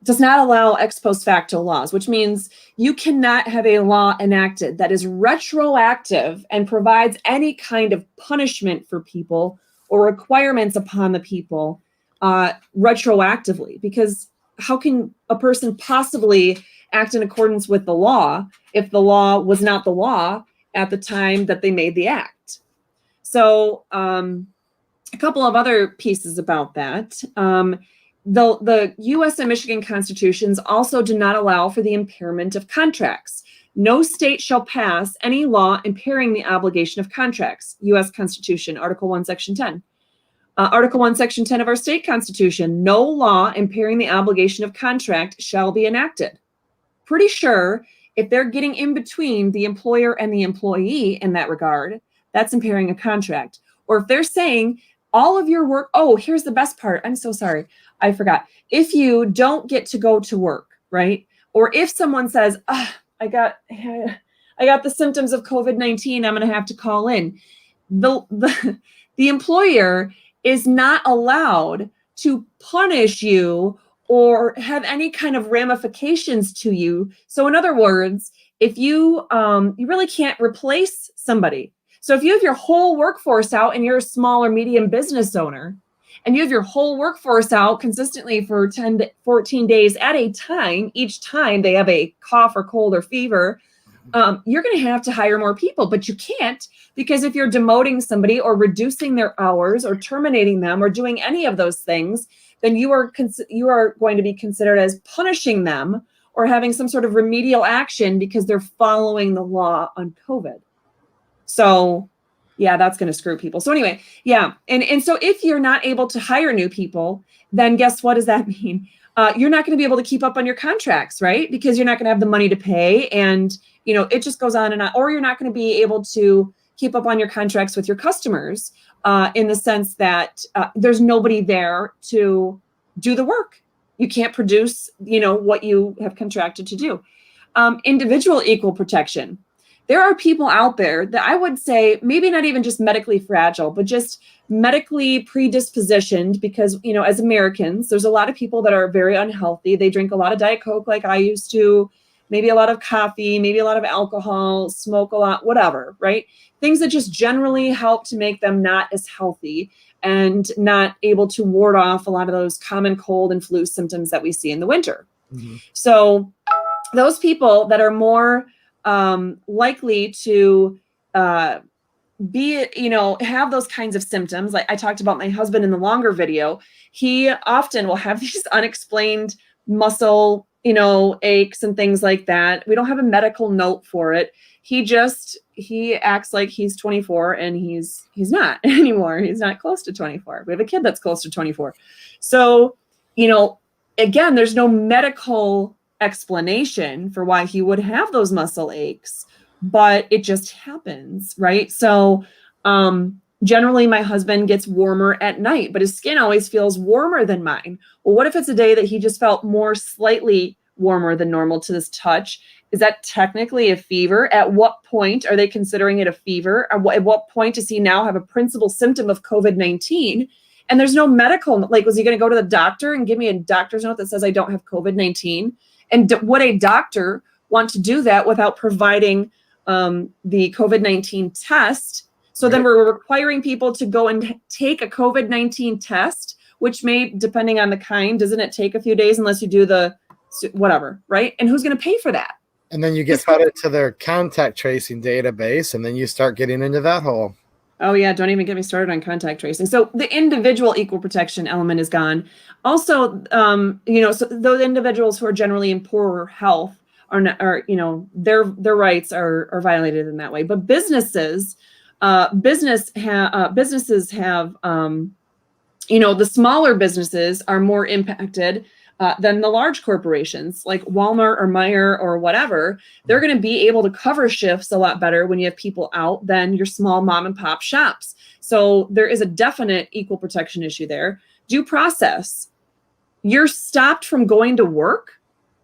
does not allow ex post facto laws, which means you cannot have a law enacted that is retroactive and provides any kind of punishment for people or requirements upon the people retroactively. Because how can a person possibly act in accordance with the law if the law was not the law at the time that they made the act? So a couple of other pieces about that. The U.S. and Michigan constitutions also do not allow for the impairment of contracts. No state shall pass any law impairing the obligation of contracts. U.S. Constitution, Article 1, Section 10. Article 1, Section 10 of our state constitution, no law impairing the obligation of contract shall be enacted. Pretty sure if they're getting in between the employer and the employee in that regard, that's impairing a contract. Or if they're saying all of your work, oh, here's the best part. I'm so sorry. I forgot. If you don't get to go to work, right? Or if someone says, I got the symptoms of COVID-19, I'm going to have to call in. The employer is not allowed to punish you or have any kind of ramifications to you. So in other words, if you really can't replace somebody. So if you have your whole workforce out and you're a small or medium business owner, and you have your whole workforce out consistently for 10 to 14 days at a time, each time they have a cough or cold or fever, you're going to have to hire more people, but you can't, because if you're demoting somebody or reducing their hours or terminating them or doing any of those things, then you are going to be considered as punishing them or having some sort of remedial action because they're following the law on COVID. So yeah, that's going to screw people. So anyway, yeah. And so if you're not able to hire new people, then guess what does that mean? You're not going to be able to keep up on your contracts, right? Because you're not going to have the money to pay, and it just goes on and on. Or you're not going to be able to keep up on your contracts with your customers in the sense that there's nobody there to do the work. You can't produce, what you have contracted to do. Individual equal protection. There are people out there that I would say maybe not even just medically fragile, but just medically predispositioned because, as Americans, there's a lot of people that are very unhealthy. They drink a lot of Diet Coke like I used to. maybe a lot of coffee, maybe a lot of alcohol, smoke a lot, whatever, right? Things that just generally help to make them not as healthy and not able to ward off a lot of those common cold and flu symptoms that we see in the winter. Mm-hmm. So those people that are more likely to have those kinds of symptoms, like I talked about my husband in the longer video, he often will have these unexplained muscle, aches and things like that. We don't have a medical note for it. He acts like he's 24 and he's not anymore. He's not close to 24. We have a kid that's close to 24. So, again, there's no medical explanation for why he would have those muscle aches, but it just happens, right? So, generally my husband gets warmer at night, but his skin always feels warmer than mine. Well, what if it's a day that he just felt slightly warmer than normal to this touch? Is that technically a fever? At what point are they considering it a fever? At what point does he now have a principal symptom of COVID-19? And there's no medical, like, was he going to go to the doctor and give me a doctor's note that says I don't have COVID-19? And would a doctor want to do that without providing the COVID-19 test? So then we're requiring people to go and take a COVID-19 test, which may, depending on the kind, doesn't it take a few days unless you do the whatever, right? And who's going to pay for that? And then you get fed into their contact tracing database, and then you start getting into that hole. Oh yeah, don't even get me started on contact tracing. So the individual equal protection element is gone. Also, so those individuals who are generally in poorer health their rights are violated in that way. But businesses have the smaller businesses are more impacted than the large corporations like Walmart or Meijer or whatever. They're going to be able to cover shifts a lot better when you have people out than your small mom and pop shops. So there is a definite equal protection issue there. Due process. You're stopped from going to work?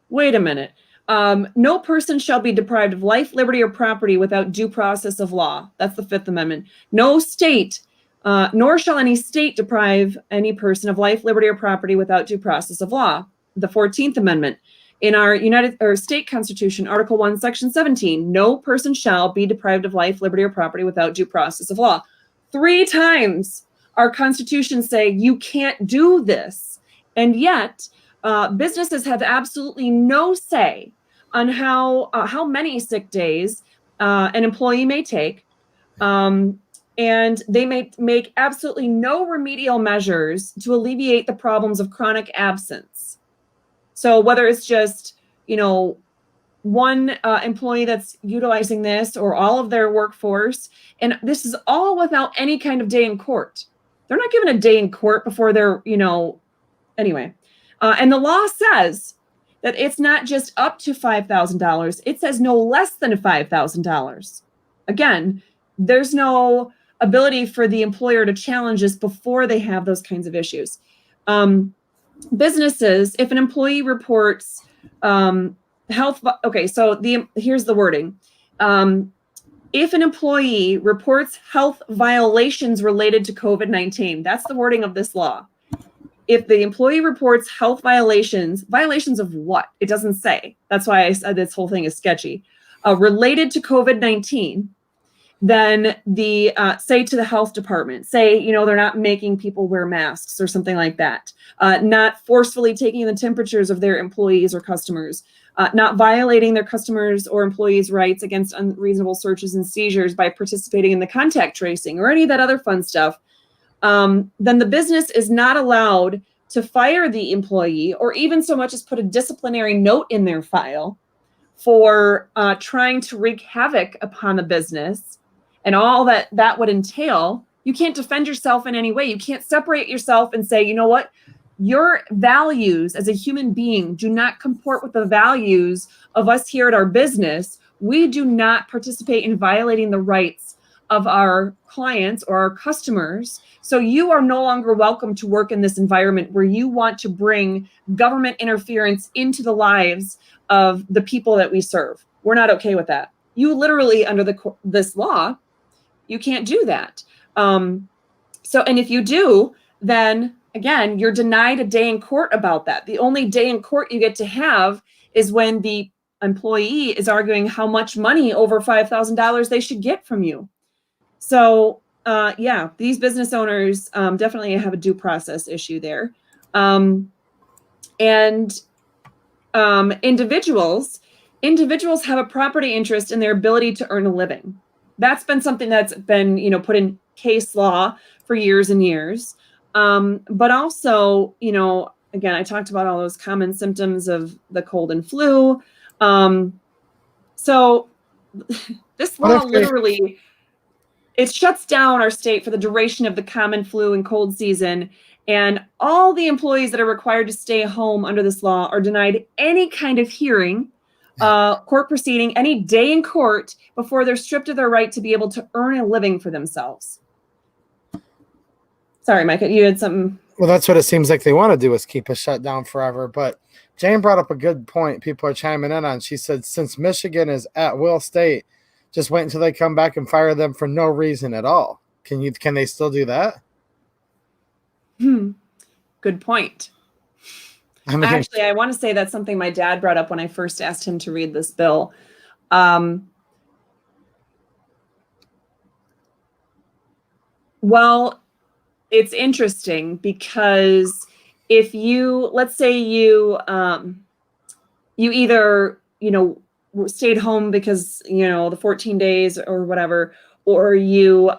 Wait a minute. No person shall be deprived of life, liberty, or property without due process of law. That's the Fifth Amendment. No state, nor shall any state deprive any person of life, liberty, or property without due process of law. The 14th Amendment. In our state constitution, Article 1, Section 17, no person shall be deprived of life, liberty, or property without due process of law. 3 times our constitutions say you can't do this. And yet, businesses have absolutely no say on how many sick days an employee may take. And they may make absolutely no remedial measures to alleviate the problems of chronic absence. So whether it's just, one employee that's utilizing this or all of their workforce, and this is all without any kind of day in court. They're not given a day in court before they're, anyway. And the law says that it's not just up to $5,000. It says no less than $5,000. Again, there's no ability for the employer to challenge this before they have those kinds of issues. Businesses, if an employee reports health, here's the wording. If an employee reports health violations related to COVID-19, that's the wording of this law. If the employee reports health violations of what? It doesn't say. That's why I said this whole thing is sketchy. Related to COVID-19, then say to the health department, say, they're not making people wear masks or something like that. Not forcefully taking the temperatures of their employees or customers. Not violating their customers' or employees' rights against unreasonable searches and seizures by participating in the contact tracing or any of that other fun stuff. Then the business is not allowed to fire the employee or even so much as put a disciplinary note in their file for trying to wreak havoc upon the business and all that would entail. You can't defend yourself in any way. You can't separate yourself and say, you know what? Your values as a human being do not comport with the values of us here at our business. We do not participate in violating the rights of our clients or our customers. So you are no longer welcome to work in this environment where you want to bring government interference into the lives of the people that we serve. We're not okay with that. You literally, under this law, you can't do that. And if you do, then again, you're denied a day in court about that. The only day in court you get to have is when the employee is arguing how much money over $5,000 they should get from you. So yeah, these business owners definitely have a due process issue there. And individuals have a property interest in their ability to earn a living. That's been something that's been, put in case law for years and years. But also, again, I talked about all those common symptoms of the cold and flu. So this law literally, it shuts down our state for the duration of the common flu and cold season. And all the employees that are required to stay home under this law are denied any kind of hearing, court proceeding, any day in court before they're stripped of their right to be able to earn a living for themselves. Sorry, Micah, you had something. Well, that's what it seems like they want to do, is keep us shut down forever. But Jane brought up a good point people are chiming in on. She said, since Michigan is at will state, just wait until they come back and fire them for no reason at all. Can they still do that? Good point. Actually, I want to say that's something my dad brought up when I first asked him to read this bill. Well, it's interesting because if you, let's say you either, stayed home because, the 14 days or whatever, or you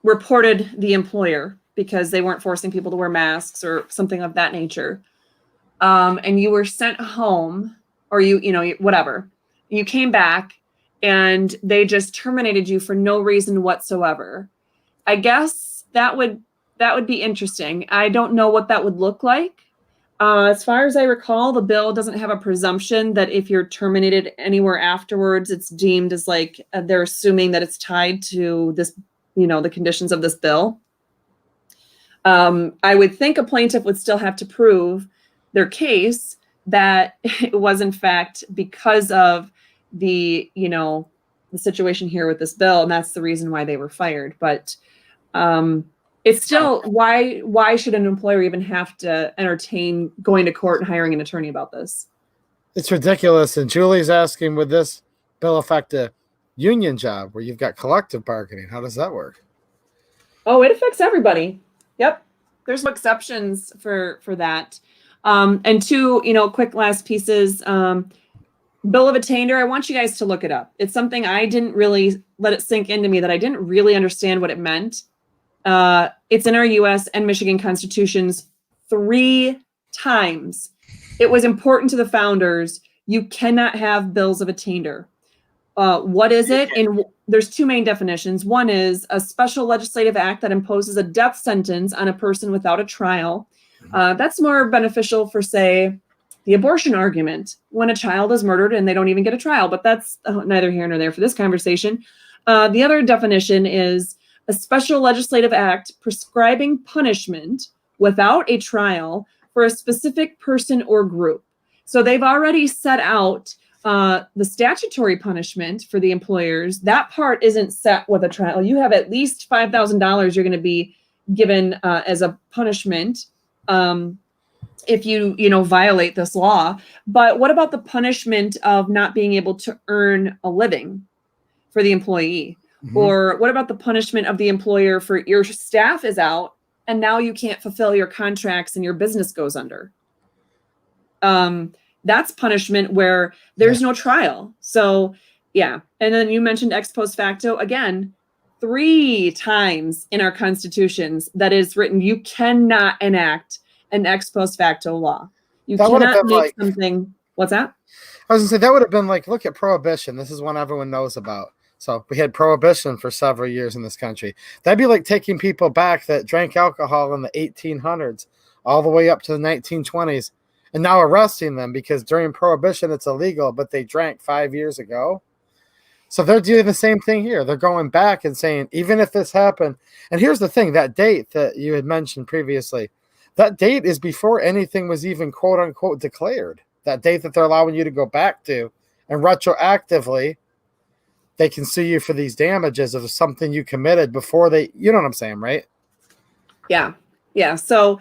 reported the employer because they weren't forcing people to wear masks or something of that nature. And you were sent home, or whatever, you came back and they just terminated you for no reason whatsoever. I guess that would be interesting. I don't know what that would look like. As far as I recall, the bill doesn't have a presumption that if you're terminated anywhere afterwards, it's deemed as like, they're assuming that it's tied to this, the conditions of this bill. I would think a plaintiff would still have to prove their case that it was in fact because of the, the situation here with this bill, and that's the reason why they were fired. But it's still, why should an employer even have to entertain going to court and hiring an attorney about this? It's ridiculous. And Julie's asking, would this bill affect a union job where you've got collective bargaining? How does that work? Oh, it affects everybody. Yep. There's no exceptions for that. And two, quick last pieces. Bill of Attainder, I want you guys to look it up. It's something I didn't really let it sink into me, that I didn't really understand what it meant. It's in our U.S. and Michigan constitutions 3 times. It was important to the founders. You cannot have bills of attainder. What is it? And there's 2 main definitions. One is a special legislative act that imposes a death sentence on a person without a trial. That's more beneficial for, say, the abortion argument, when a child is murdered and they don't even get a trial, but that's neither here nor there for this conversation. The other definition is a special legislative act prescribing punishment without a trial for a specific person or group. So they've already set out the statutory punishment for the employers. That part isn't set with a trial. You have at least $5,000 you're going to be given as a punishment if you violate this law. But what about the punishment of not being able to earn a living for the employee? Mm-hmm. Or what about the punishment of the employer for your staff is out and now you can't fulfill your contracts and your business goes under? That's punishment where there's no trial. So yeah. And then you mentioned ex post facto. Again, 3 times in our constitutions that is written, you cannot enact an ex post facto law. You cannot make something. What's that? I was gonna say, that would have been like, look at prohibition. This is one everyone knows about. So we had prohibition for several years in this country. That'd be like taking people back that drank alcohol in the 1800s all the way up to the 1920s and now arresting them because during prohibition it's illegal, but they drank 5 years ago. So they're doing the same thing here. They're going back and saying, even if this happened, and here's the thing, that date that you had mentioned previously, that date is before anything was even quote unquote declared. That date that they're allowing you to go back to, and retroactively they can sue you for these damages of something you committed before they, you know what I'm saying, right? Yeah. Yeah. So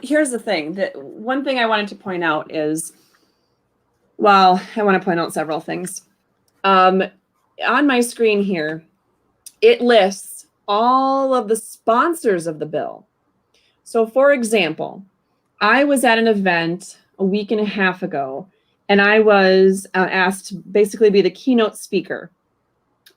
here's the thing. That one thing I wanted to point out is Well, I want to point out several things. On my screen here, it lists all of the sponsors of the bill. So, for example, I was at an event a week and a half ago, and I was asked to basically be the keynote speaker.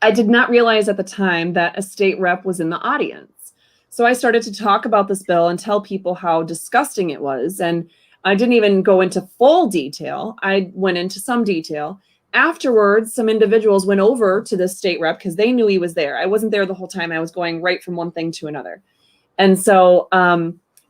I did not realize at the time that a state rep was in the audience. So I started to talk about this bill and tell people how disgusting it was. And I didn't even go into full detail. I went into some detail. Afterwards, some individuals went over to the state rep because they knew he was there. I wasn't there the whole time. I was going right from one thing to another. And so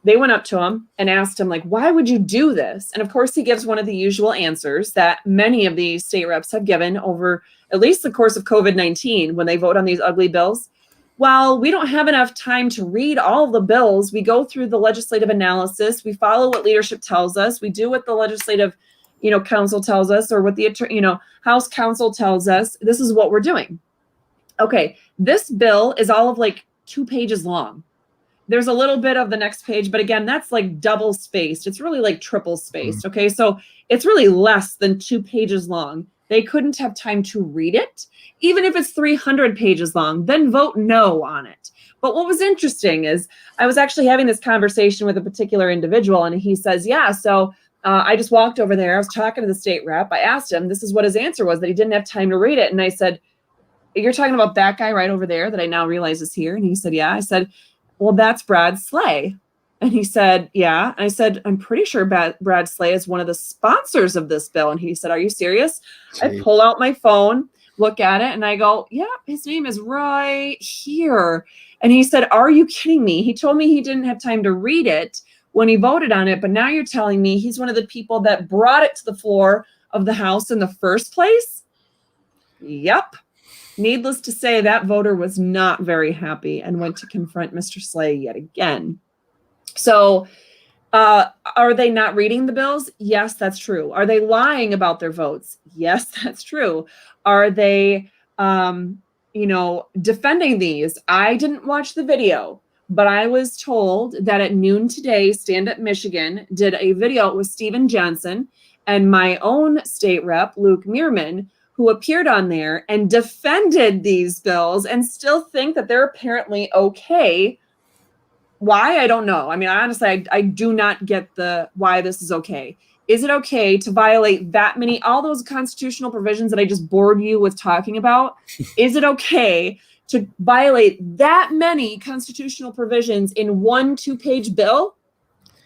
they went up to him and asked him, like, why would you do this? And of course, he gives one of the usual answers that many of the state reps have given over at least the course of COVID-19 when they vote on these ugly bills. Well, we don't have enough time to read all of the bills. We go through the legislative analysis. We follow what leadership tells us. We do what the legislative, council tells us, or what the, House counsel tells us. This is what we're doing. Okay, this bill is all of like 2 pages long. There's a little bit of the next page, but again, that's like double spaced. It's really like triple spaced. Okay, so it's really less than 2 pages long. They couldn't have time to read it. Even if it's 300 pages long, then vote no on it. But what was interesting is I was actually having this conversation with a particular individual, and he says, yeah, so I just walked over there. I was talking to the state rep. I asked him, this is what his answer was, that he didn't have time to read it. And I said, you're talking about that guy right over there that I now realize is here? And he said, yeah. I said, well, that's Brad Slay. And he said, yeah. And I said, I'm pretty sure Brad Slay is one of the sponsors of this bill. And he said, are you serious? I pull out my phone, look at it, and I go, yeah, his name is right here. And he said, are you kidding me? He told me he didn't have time to read it when he voted on it. But now you're telling me he's one of the people that brought it to the floor of the House in the first place? Yep. Needless to say, that voter was not very happy and went to confront Mr. Slay yet again. So are they not reading the bills? Yes, that's true. Are they lying about their votes? Yes, that's true. Are they, defending these? I didn't watch the video, but I was told that at noon today, Stand Up Michigan did a video with Steven Johnson and my own state rep, Luke Meerman, who appeared on there and defended these bills and still think that they're apparently okay. Why? I don't know. I mean, honestly, I do not get why this is okay. Is it okay to violate all those constitutional provisions that I just bored you with talking about? Is it okay to violate that many constitutional provisions in one 2-page bill?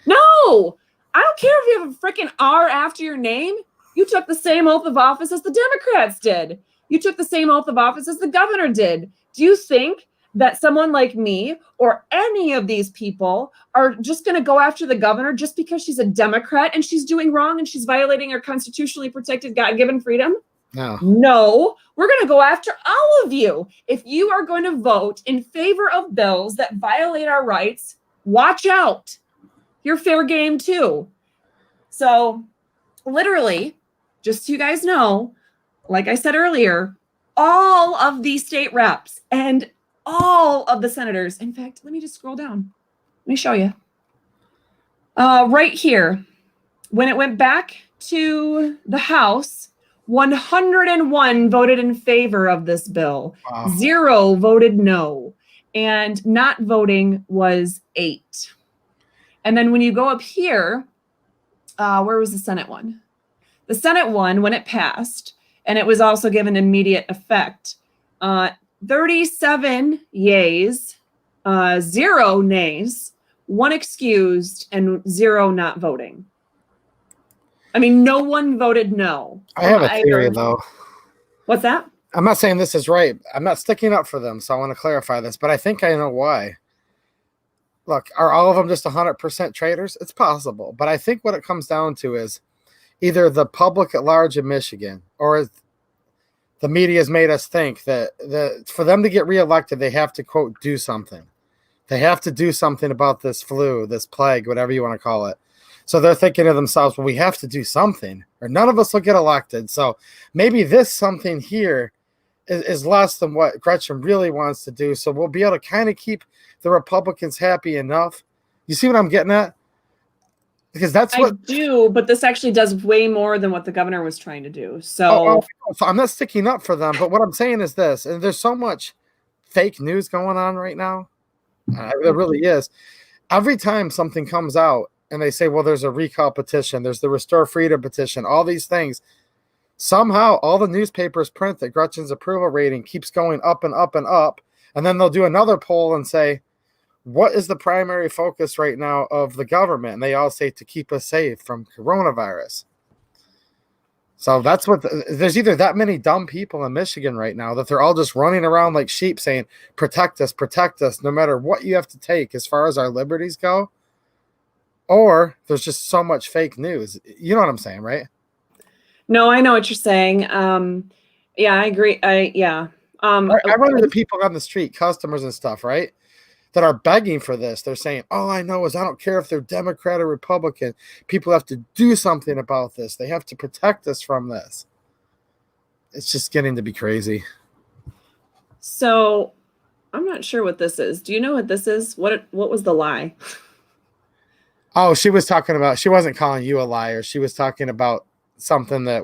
No, I don't care if you have a freaking R after your name. You took the same oath of office as the Democrats did. You took the same oath of office as the governor did. Do you think that someone like me or any of these people are just going to go after the governor just because she's a Democrat and she's doing wrong and she's violating her constitutionally protected God-given freedom? No, we're going to go after all of you. If you are going to vote in favor of bills that violate our rights, watch out. You're fair game too. So literally, just so you guys know, like I said earlier, all of these state reps and all of the senators, in fact, let me just scroll down. Let me show you. Right here, when it went back to the House, 101 voted in favor of this bill. Wow. 0 voted no. And not voting was 8. And then when you go up here, where was the Senate one? The Senate one, when it passed, and it was also given immediate effect, 37 yays, 0 nays, 1 excused, and 0 not voting. I mean, no one voted no. I have a theory, though. What's that? I'm not saying this is right. I'm not sticking up for them, so I want to clarify this, but I think I know why. Look, are all of them just 100% traitors? It's possible, but I think what it comes down to is either the public at large in Michigan or the media has made us think that for them to get reelected, they have to, quote, do something. They have to do something about this flu, this plague, whatever you want to call it. So they're thinking to themselves, well, we have to do something or none of us will get elected. So maybe this something here is less than what Gretchen really wants to do. So we'll be able to kind of keep the Republicans happy enough. You see what I'm getting at? Because that's I what. do, but this actually does way more than what the governor was trying to do. Oh, So, so I'm not sticking up for them, but what I'm saying is this, and there's so much fake news going on right now. There really is. Every time something comes out and they say, well, there's a recall petition, there's the Restore Freedom petition, all these things, somehow all the newspapers print that Gretchen's approval rating keeps going up and up and up. And then they'll do another poll and say, what is the primary focus right now of the government? And they all say to keep us safe from coronavirus. So that's what there's either that many dumb people in Michigan right now that they're all just running around like sheep saying, protect us, no matter what you have to take as far as our liberties go. Or there's just so much fake news. You know what I'm saying, right? no, I know what you're saying. Yeah, I agree. I run into people on the street, customers and stuff, right? That are begging for this. They're saying, all I know is I don't care if they're Democrat or Republican. People have to do something about this. They have to protect us from this. It's just getting to be crazy. So I'm not sure what this is. Do you know what this is? What was the lie? Oh, she was talking about, she wasn't calling you a liar. She was talking about something that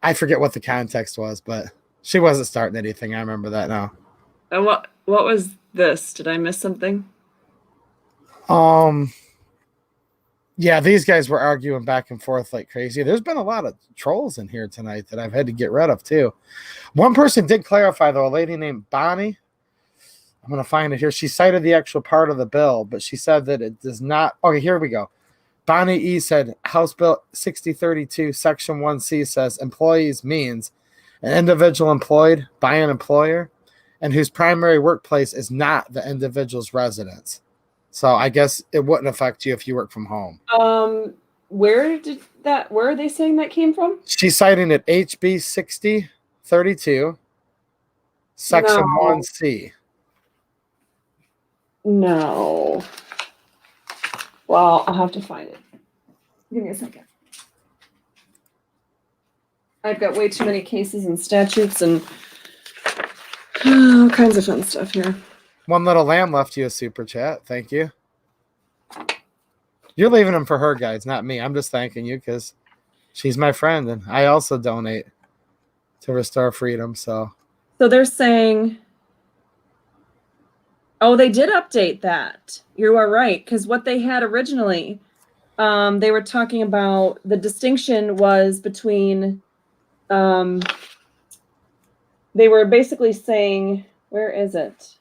I forget what the context was, but she wasn't starting anything. I remember that now. And what was this? Did I miss something? Yeah, these guys were arguing back and forth like crazy. There's been a lot of trolls in here tonight that I've had to get rid of too. One person did clarify though, a lady named Bonnie. I'm going to find it here. She cited the actual part of the bill, but she said that it does not. Okay, here we go. Bonnie E said House Bill 6032 Section 1C says employees means an individual employed by an employer and whose primary workplace is not the individual's residence. So I guess it wouldn't affect you if you work from home. Where are they saying that came from? She's citing it HB 6032 Section 1C. No. Well, I'll have to find it. Give me a second. I've got way too many cases and statutes and all kinds of fun stuff here. One Little Lamb left you a super chat. Thank you. You're leaving them for her, guys, not me. I'm just thanking you because she's my friend, and I also donate to Restore Freedom. So they're saying, oh, they did update that. You are right, because what they had originally, they were talking about the distinction was between, they were basically saying, where is it?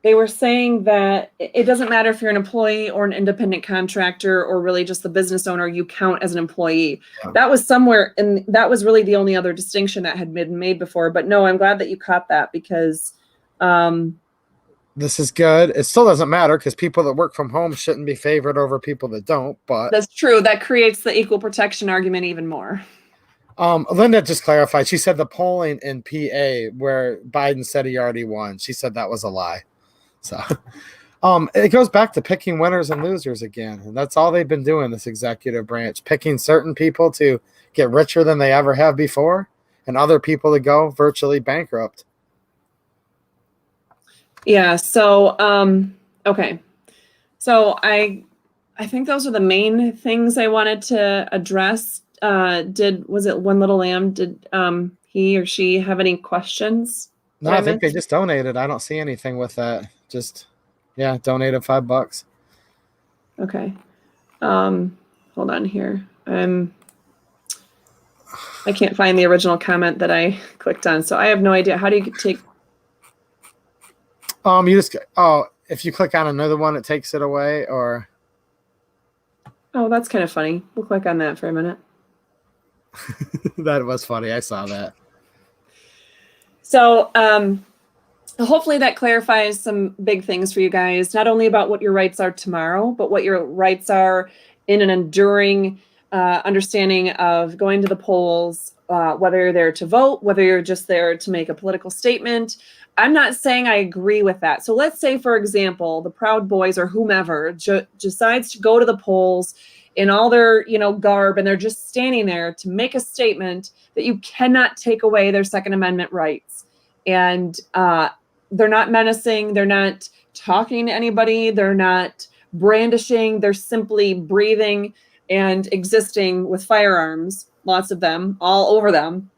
They were saying that it doesn't matter if you're an employee or an independent contractor or really just the business owner, you count as an employee. Yeah. That was somewhere, and that was really the only other distinction that had been made before. But no, I'm glad that you caught that because this is good. It still doesn't matter because people that work from home shouldn't be favored over people that don't. But that's true. That creates the equal protection argument even more. Linda just clarified. She said the polling in PA where Biden said he already won, she said that was a lie. So it goes back to picking winners and losers again. And that's all they've been doing, this executive branch, picking certain people to get richer than they ever have before and other people to go virtually bankrupt. Yeah. So, okay. So I think those are the main things I wanted to address. Was it One Little Lamb? Did he or she have any questions? No, I think they just donated. I don't see anything with that. Just, yeah, donated $5. Okay. Hold on here. I can't find the original comment that I clicked on, so I have no idea. How do you take? If you click on another one, it takes it away, or. Oh, that's kind of funny. We'll click on that for a minute. That was funny. I saw that. So, hopefully that clarifies some big things for you guys, not only about what your rights are tomorrow, but what your rights are in an enduring understanding of going to the polls, whether you're there to vote, whether you're just there to make a political statement. I'm not saying I agree with that. So let's say, for example, the Proud Boys or whomever decides to go to the polls in all their, garb, and they're just standing there to make a statement that you cannot take away their Second Amendment rights. And they're not menacing. They're not talking to anybody. They're not brandishing. They're simply breathing and existing with firearms, lots of them, all over them.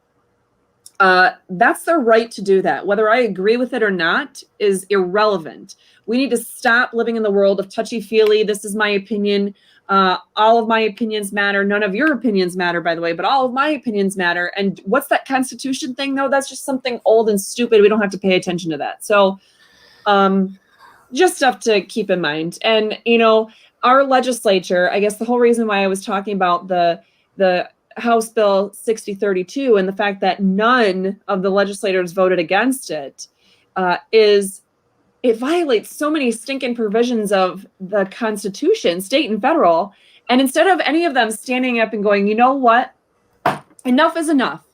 That's their right to do that. Whether I agree with it or not is irrelevant. We need to stop living in the world of touchy-feely. This is my opinion. All of my opinions matter. None of your opinions matter, by the way, but all of my opinions matter. And what's that Constitution thing, though? That's just something old and stupid. We don't have to pay attention to that. So just stuff to keep in mind. And, you know, our legislature, I guess the whole reason why I was talking about the House Bill 6032 and the fact that none of the legislators voted against it is it violates so many stinking provisions of the Constitution, state and federal. And instead of any of them standing up and going, you know what, enough is enough.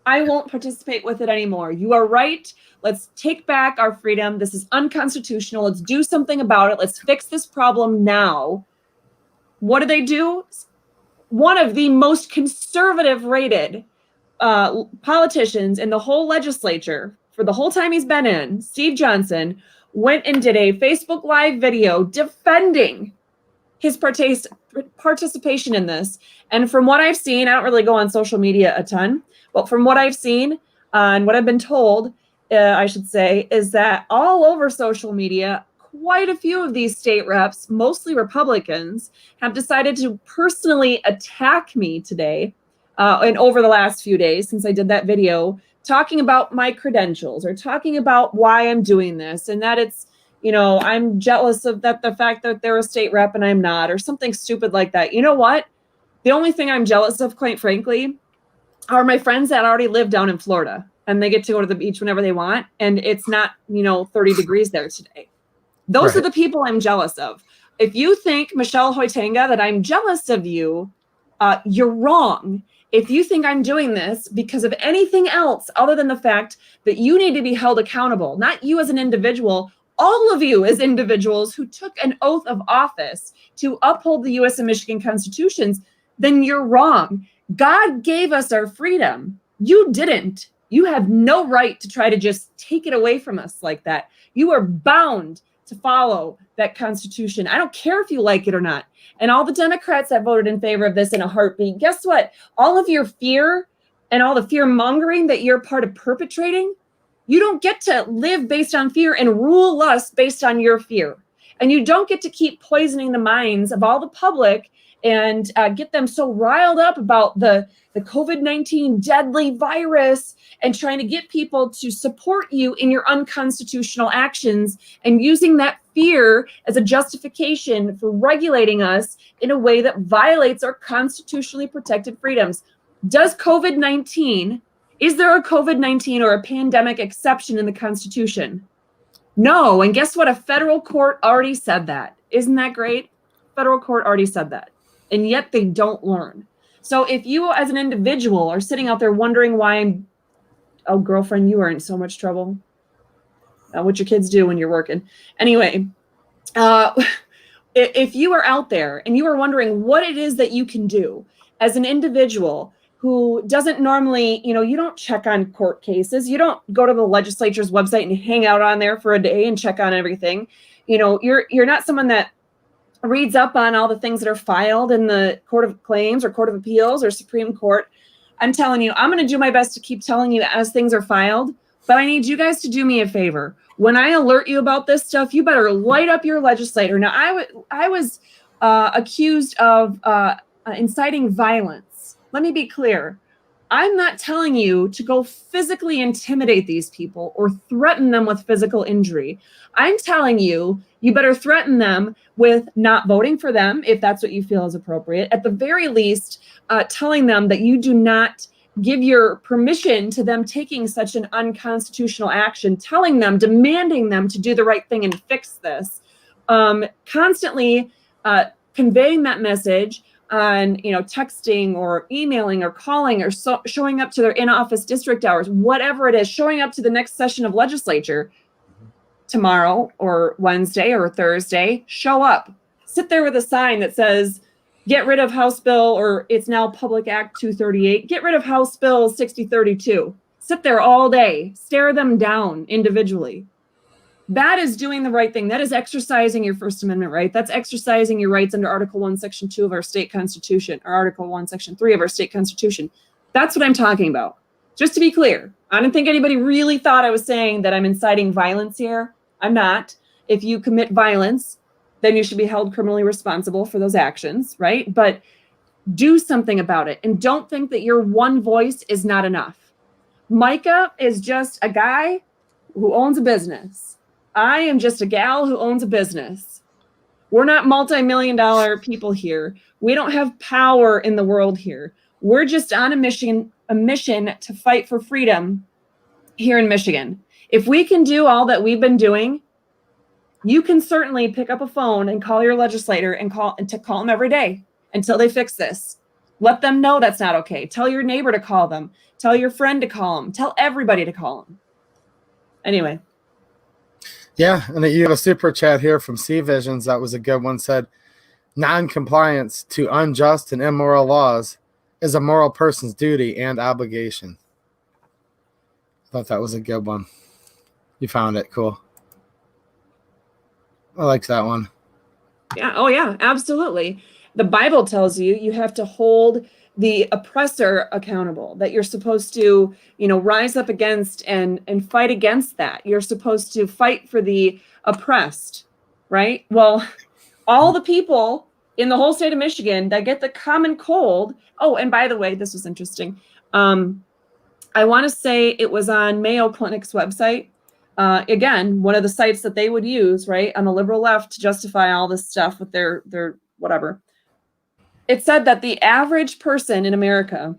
I won't participate with it anymore. You are right. Let's take back our freedom. This is unconstitutional. Let's do something about it. Let's fix this problem now. What do? One of the most conservative rated politicians in the whole legislature for the whole time he's been in, Steve Johnson, went and did a Facebook Live video defending his participation in this. And from what I've seen, I don't really go on social media a ton, but from what I've seen and what I've been told, I should say, is that all over social media, quite a few of these state reps, mostly Republicans, have decided to personally attack me today and over the last few days since I did that video, talking about my credentials or talking about why I'm doing this and that it's, you know, I'm jealous of that, the fact that they're a state rep and I'm not, or something stupid like that. You know what? The only thing I'm jealous of, quite frankly, are my friends that already live down in Florida and they get to go to the beach whenever they want. And it's not, 30 degrees there today. Those are the people I'm jealous of. If you think, Michelle Hoitanga, that I'm jealous of you, you're wrong. If you think I'm doing this because of anything else other than the fact that you need to be held accountable, not you as an individual, all of you as individuals who took an oath of office to uphold the U.S. and Michigan constitutions, then you're wrong. God gave us our freedom. You didn't. You have no right to try to just take it away from us like that. You are bound to follow that Constitution. I don't care if you like it or not. And all the Democrats that voted in favor of this in a heartbeat, guess what? All of your fear and all the fear mongering that you're part of perpetrating, you don't get to live based on fear and rule us based on your fear. And you don't get to keep poisoning the minds of all the public and get them so riled up about the COVID-19 deadly virus and trying to get people to support you in your unconstitutional actions and using that fear as a justification for regulating us in a way that violates our constitutionally protected freedoms. Is there a COVID-19 or a pandemic exception in the Constitution? No. And guess what? A federal court already said that. Isn't that great? Federal court already said that. And yet they don't learn. So if you as an individual are sitting out there wondering why oh, girlfriend, you are in so much trouble. What your kids do when you're working. Anyway, if you are out there and you are wondering what it is that you can do as an individual who doesn't normally, you don't check on court cases. You don't go to the legislature's website and hang out on there for a day and check on everything. You're not someone that reads up on all the things that are filed in the Court of Claims or Court of Appeals or Supreme Court. I'm telling you, I'm going to do my best to keep telling you as things are filed, but I need you guys to do me a favor. When I alert you about this stuff, you better light up your legislator. Now, I was accused of inciting violence. Let me be clear. I'm not telling you to go physically intimidate these people or threaten them with physical injury. I'm telling you, you better threaten them with not voting for them if that's what you feel is appropriate. At the very least, telling them that you do not give your permission to them taking such an unconstitutional action, telling them, demanding them to do the right thing and fix this. Constantly conveying that message on, texting or emailing or calling or showing up to their in-office district hours, whatever it is, showing up to the next session of legislature tomorrow or Wednesday or Thursday, show up, sit there with a sign that says, get rid of House Bill, or it's now Public Act 238, get rid of House Bill 6032. Sit there all day, stare them down individually. That is doing the right thing. That is exercising your First Amendment right. That's exercising your rights under Article 1, Section 2 of our state constitution, or Article 1, Section 3 of our state constitution. That's what I'm talking about. Just to be clear, I don't think anybody really thought I was saying that I'm inciting violence here. I'm not. If you commit violence, then you should be held criminally responsible for those actions, right? But do something about it. And don't think that your one voice is not enough. Micah is just a guy who owns a business. I am just a gal who owns a business. We're not multi-million-dollar people here. We don't have power in the world here. We're just on a mission to fight for freedom here in Michigan. If we can do all that we've been doing, you can certainly pick up a phone and call your legislator and call them every day until they fix this. Let them know that's not okay. Tell your neighbor to call them. Tell your friend to call them. Tell everybody to call them. Anyway. Yeah, and you have a super chat here from C Visions. That was a good one. Said, non-compliance to unjust and immoral laws is a moral person's duty and obligation. I thought that was a good one. You found it. Cool. I liked that one. Yeah. Oh, yeah, absolutely. The Bible tells you you have to hold the oppressor accountable, that you're supposed to, rise up against and fight against that. You're supposed to fight for the oppressed, right? Well, all the people in the whole state of Michigan that get the common cold. Oh, and by the way, this was interesting. I want to say it was on Mayo Clinic's website. Again, one of the sites that they would use, right, on the liberal left to justify all this stuff with their whatever. It said that the average person in America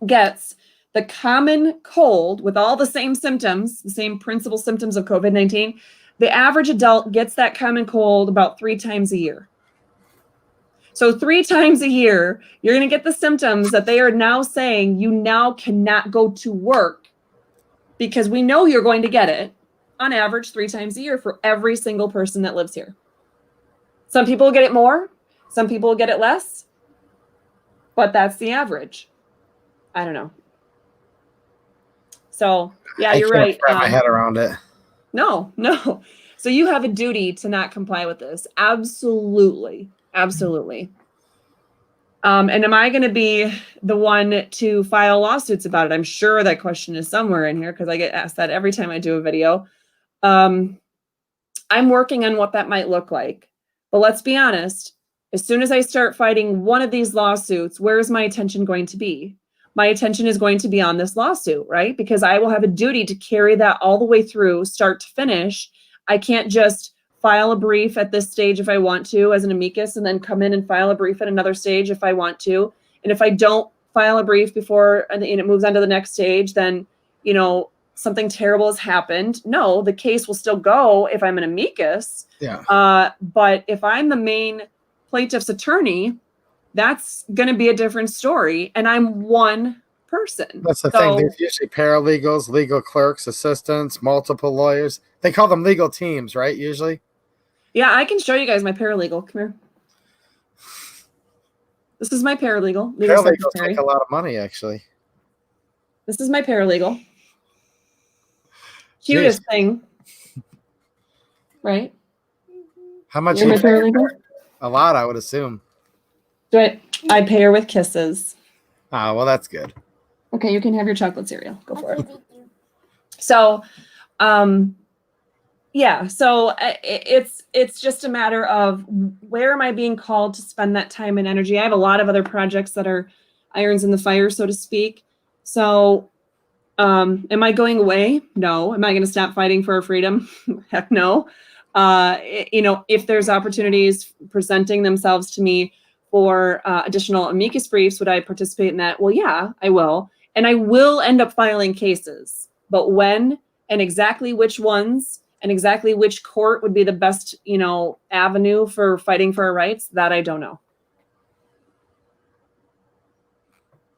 gets the common cold with all the same symptoms, the same principal symptoms of COVID-19. The average adult gets that common cold about 3 times a year. So 3 times a year, you're going to get the symptoms that they are now saying you now cannot go to work, because we know you're going to get it on average 3 times a year for every single person that lives here. Some people get it more. Some people get it less, but that's the average. I don't know. So, yeah, you're right. I can't wrap my head around it. No. So you have a duty to not comply with this. Absolutely. And am I going to be the one to file lawsuits about it? I'm sure that question is somewhere in here because I get asked that every time I do a video. I'm working on what that might look like. But let's be honest. As soon as I start fighting one of these lawsuits, where is my attention going to be? My attention is going to be on this lawsuit, right? Because I will have a duty to carry that all the way through, start to finish. I can't just file a brief at this stage if I want to as an amicus and then come in and file a brief at another stage if I want to. And if I don't file a brief before and it moves on to the next stage, then, something terrible has happened. No, the case will still go if I'm an amicus. Yeah. But if I'm the main plaintiff's attorney, that's going to be a different story. And I'm one person. That's the thing. There's usually paralegals, legal clerks, assistants, multiple lawyers. They call them legal teams, right? Usually. Yeah, I can show you guys my paralegal. Come here. This is my paralegal. Paralegals make a lot of money, actually. This is my paralegal. Cutest thing. Right? How much? You're my paralegal? A lot, I would assume. I pay her with kisses. Ah, well, that's good. Okay, you can have your chocolate cereal. Go for it. So, yeah. So it's just a matter of where am I being called to spend that time and energy? I have a lot of other projects that are irons in the fire, so to speak. So, am I going away? No. Am I going to stop fighting for our freedom? Heck no. If there's opportunities presenting themselves to me for additional amicus briefs, would I participate in that? Well, yeah, I will. And I will end up filing cases. But when and exactly which ones and exactly which court would be the best, avenue for fighting for our rights, that I don't know.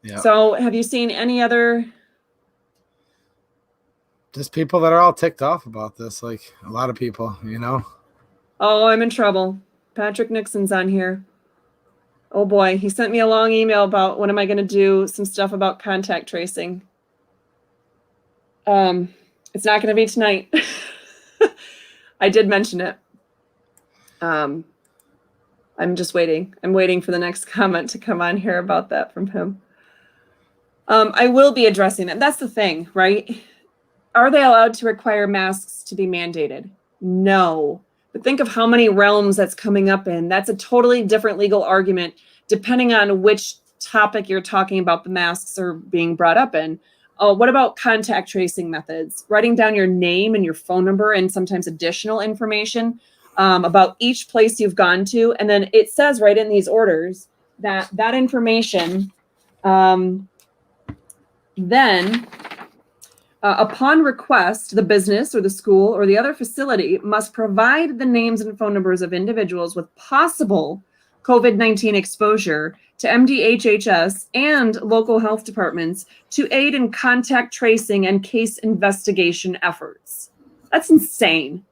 Yeah. So have you seen any other? Just people that are all ticked off about this, like a lot of people, Oh, I'm in trouble. Patrick Nixon's on here. Oh boy, he sent me a long email about when am I going to do some stuff about contact tracing. It's not going to be tonight. I did mention it. I'm just waiting. I'm waiting for the next comment to come on here about that from him. I will be addressing that. That's the thing, right? Are they allowed to require masks to be mandated? No. But think of how many realms that's coming up in. That's a totally different legal argument, depending on which topic you're talking about the masks are being brought up in. What about contact tracing methods? Writing down your name and your phone number and sometimes additional information about each place you've gone to. And then it says right in these orders that that information then upon request, the business or the school or the other facility must provide the names and phone numbers of individuals with possible COVID-19 exposure to MDHHS and local health departments to aid in contact tracing and case investigation efforts. That's insane.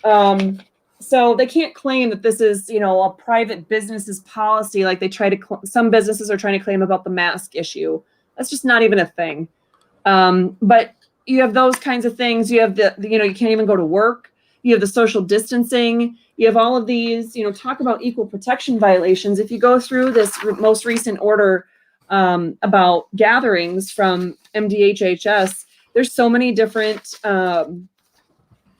So they can't claim that this is, a private business's policy like they try to, some businesses are trying to claim about the mask issue. That's just not even a thing. But you have those kinds of things. You have you can't even go to work. You have the social distancing. You have all of these, talk about equal protection violations. If you go through this most recent order about gatherings from MDHHS, there's so many different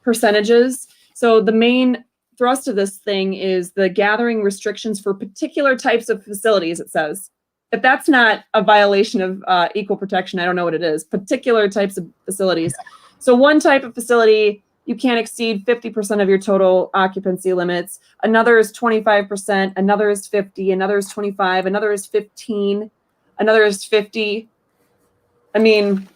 percentages. So the main thrust of this thing is the gathering restrictions for particular types of facilities, it says. If that's not a violation of equal protection, I don't know what it is. Particular types of facilities. So one type of facility, you can't exceed 50% of your total occupancy limits. Another is 25%. Another is 50. Another is 25. Another is 15. Another is 50. I mean,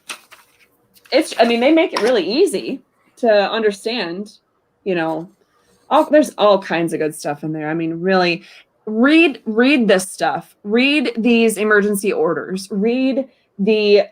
they make it really easy to understand, there's all kinds of good stuff in there. I mean, really. Read this stuff. Read these emergency orders. Read the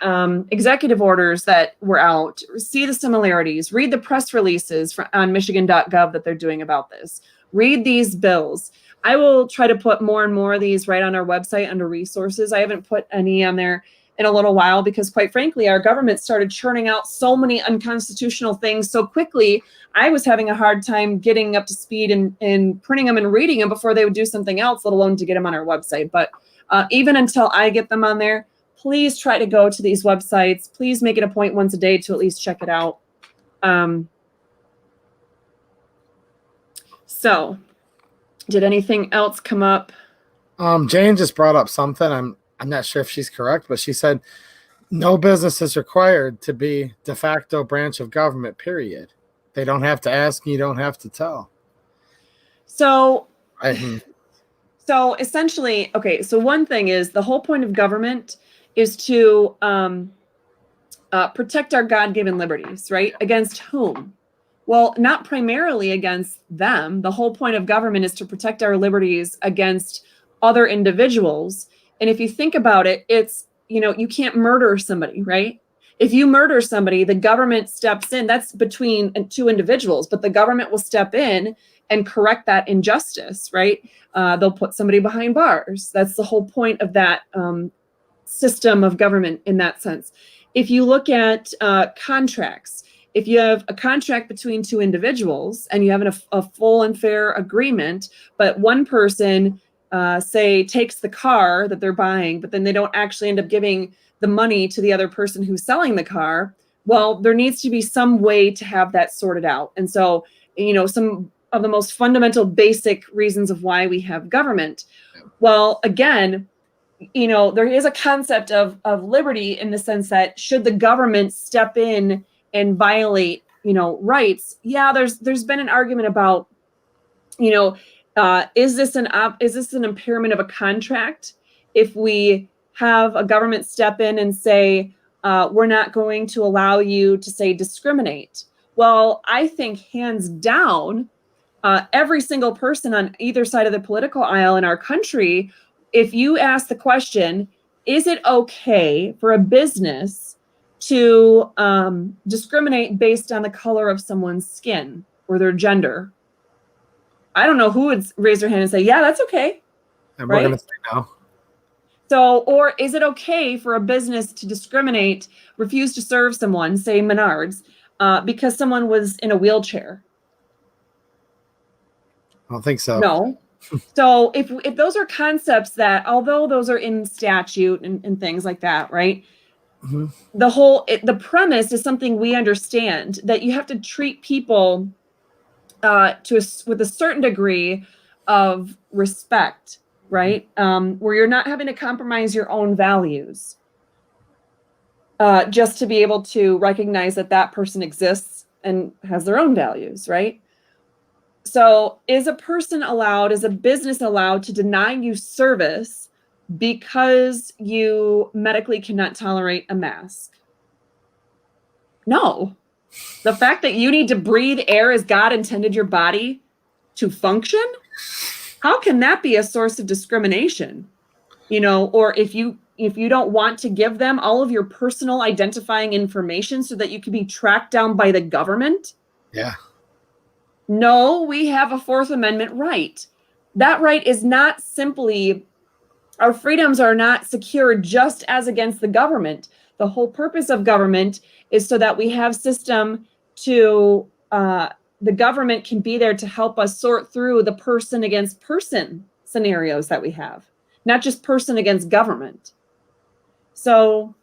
executive orders that were out. See the similarities. Read the press releases on Michigan.gov that they're doing about this. Read these bills. I will try to put more and more of these right on our website under resources. I haven't put any on there in a little while because, quite frankly, our government started churning out so many unconstitutional things so quickly. I was having a hard time getting up to speed and printing them and reading them before they would do something else, let alone to get them on our website. But even until I get them on there, please try to go to these websites. Please make it a point once a day to at least check it out. So, did anything else come up? Jane just brought up something. I'm not sure if she's correct, but she said no business is required to be de facto branch of government, period. They don't have to ask, you don't have to tell. So essentially, okay, so one thing is the whole point of government is to protect our God-given liberties, right? Against whom? Well, not primarily against them. The whole point of government is to protect our liberties against other individuals. And if you think about it, it's, you can't murder somebody, right? If you murder somebody, the government steps in. That's between two individuals, but the government will step in and correct that injustice, right? They'll put somebody behind bars. That's the whole point of that system of government in that sense. If you look at contracts, if you have a contract between two individuals and you have a full and fair agreement, but one person say takes the car that they're buying, but then they don't actually end up giving the money to the other person who's selling the car, well, there needs to be some way to have that sorted out. And so, some of the most fundamental basic reasons of why we have government. Well, again, there is a concept of liberty in the sense that should the government step in and violate, rights? Yeah, there's been an argument about, is this an impairment of a contract if we have a government step in and say, we're not going to allow you to, say, discriminate? Well, I think hands down, every single person on either side of the political aisle in our country, if you ask the question, is it okay for a business to discriminate based on the color of someone's skin or their gender? I don't know who would raise their hand and say, yeah, that's okay. And we're going to say no. So, or is it okay for a business to discriminate, refuse to serve someone, say Menards, because someone was in a wheelchair? I don't think so. No. So if those are concepts that, although those are in statute and things like that, right? Mhm. The premise is something we understand, that you have to treat people with a certain degree of respect, right? Where you're not having to compromise your own values just to be able to recognize that that person exists and has their own values, right? So is a business allowed to deny you service because you medically cannot tolerate a mask? No. The fact that you need to breathe air as God intended your body to function, how can that be a source of discrimination? Or if you don't want to give them all of your personal identifying information so that you can be tracked down by the government? Yeah. No, we have a Fourth Amendment right. That right is not simply, our freedoms are not secured just as against the government. The whole purpose of government is so that we have system to, the government can be there to help us sort through the person against person scenarios that we have, not just person against government. So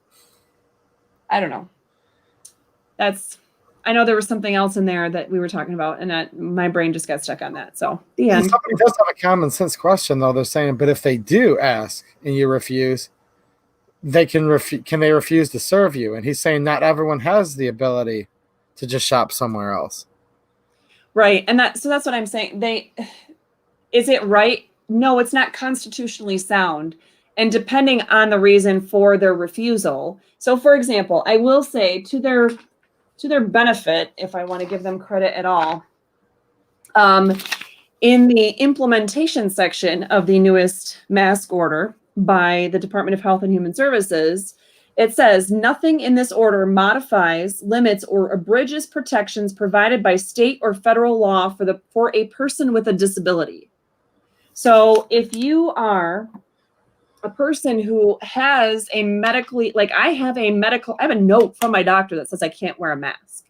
I don't know. I know there was something else in there that we were talking about, and that my brain just got stuck on that. So the end. Somebody does have a common sense question, though. They're saying, but if they do ask and you refuse, they can they refuse to serve you? And he's saying not everyone has the ability to just shop somewhere else. Right. And that's what I'm saying. Is it right? No, it's not constitutionally sound. And depending on the reason for their refusal. So for example, I will say to their benefit, if I want to give them credit at all, in the implementation section of the newest mask order by the Department of Health and Human Services, it says nothing in this order modifies, limits, or abridges protections provided by state or federal law for a person with a disability. So if you are a person who has a medically, like I have a note from my doctor that says I can't wear a mask.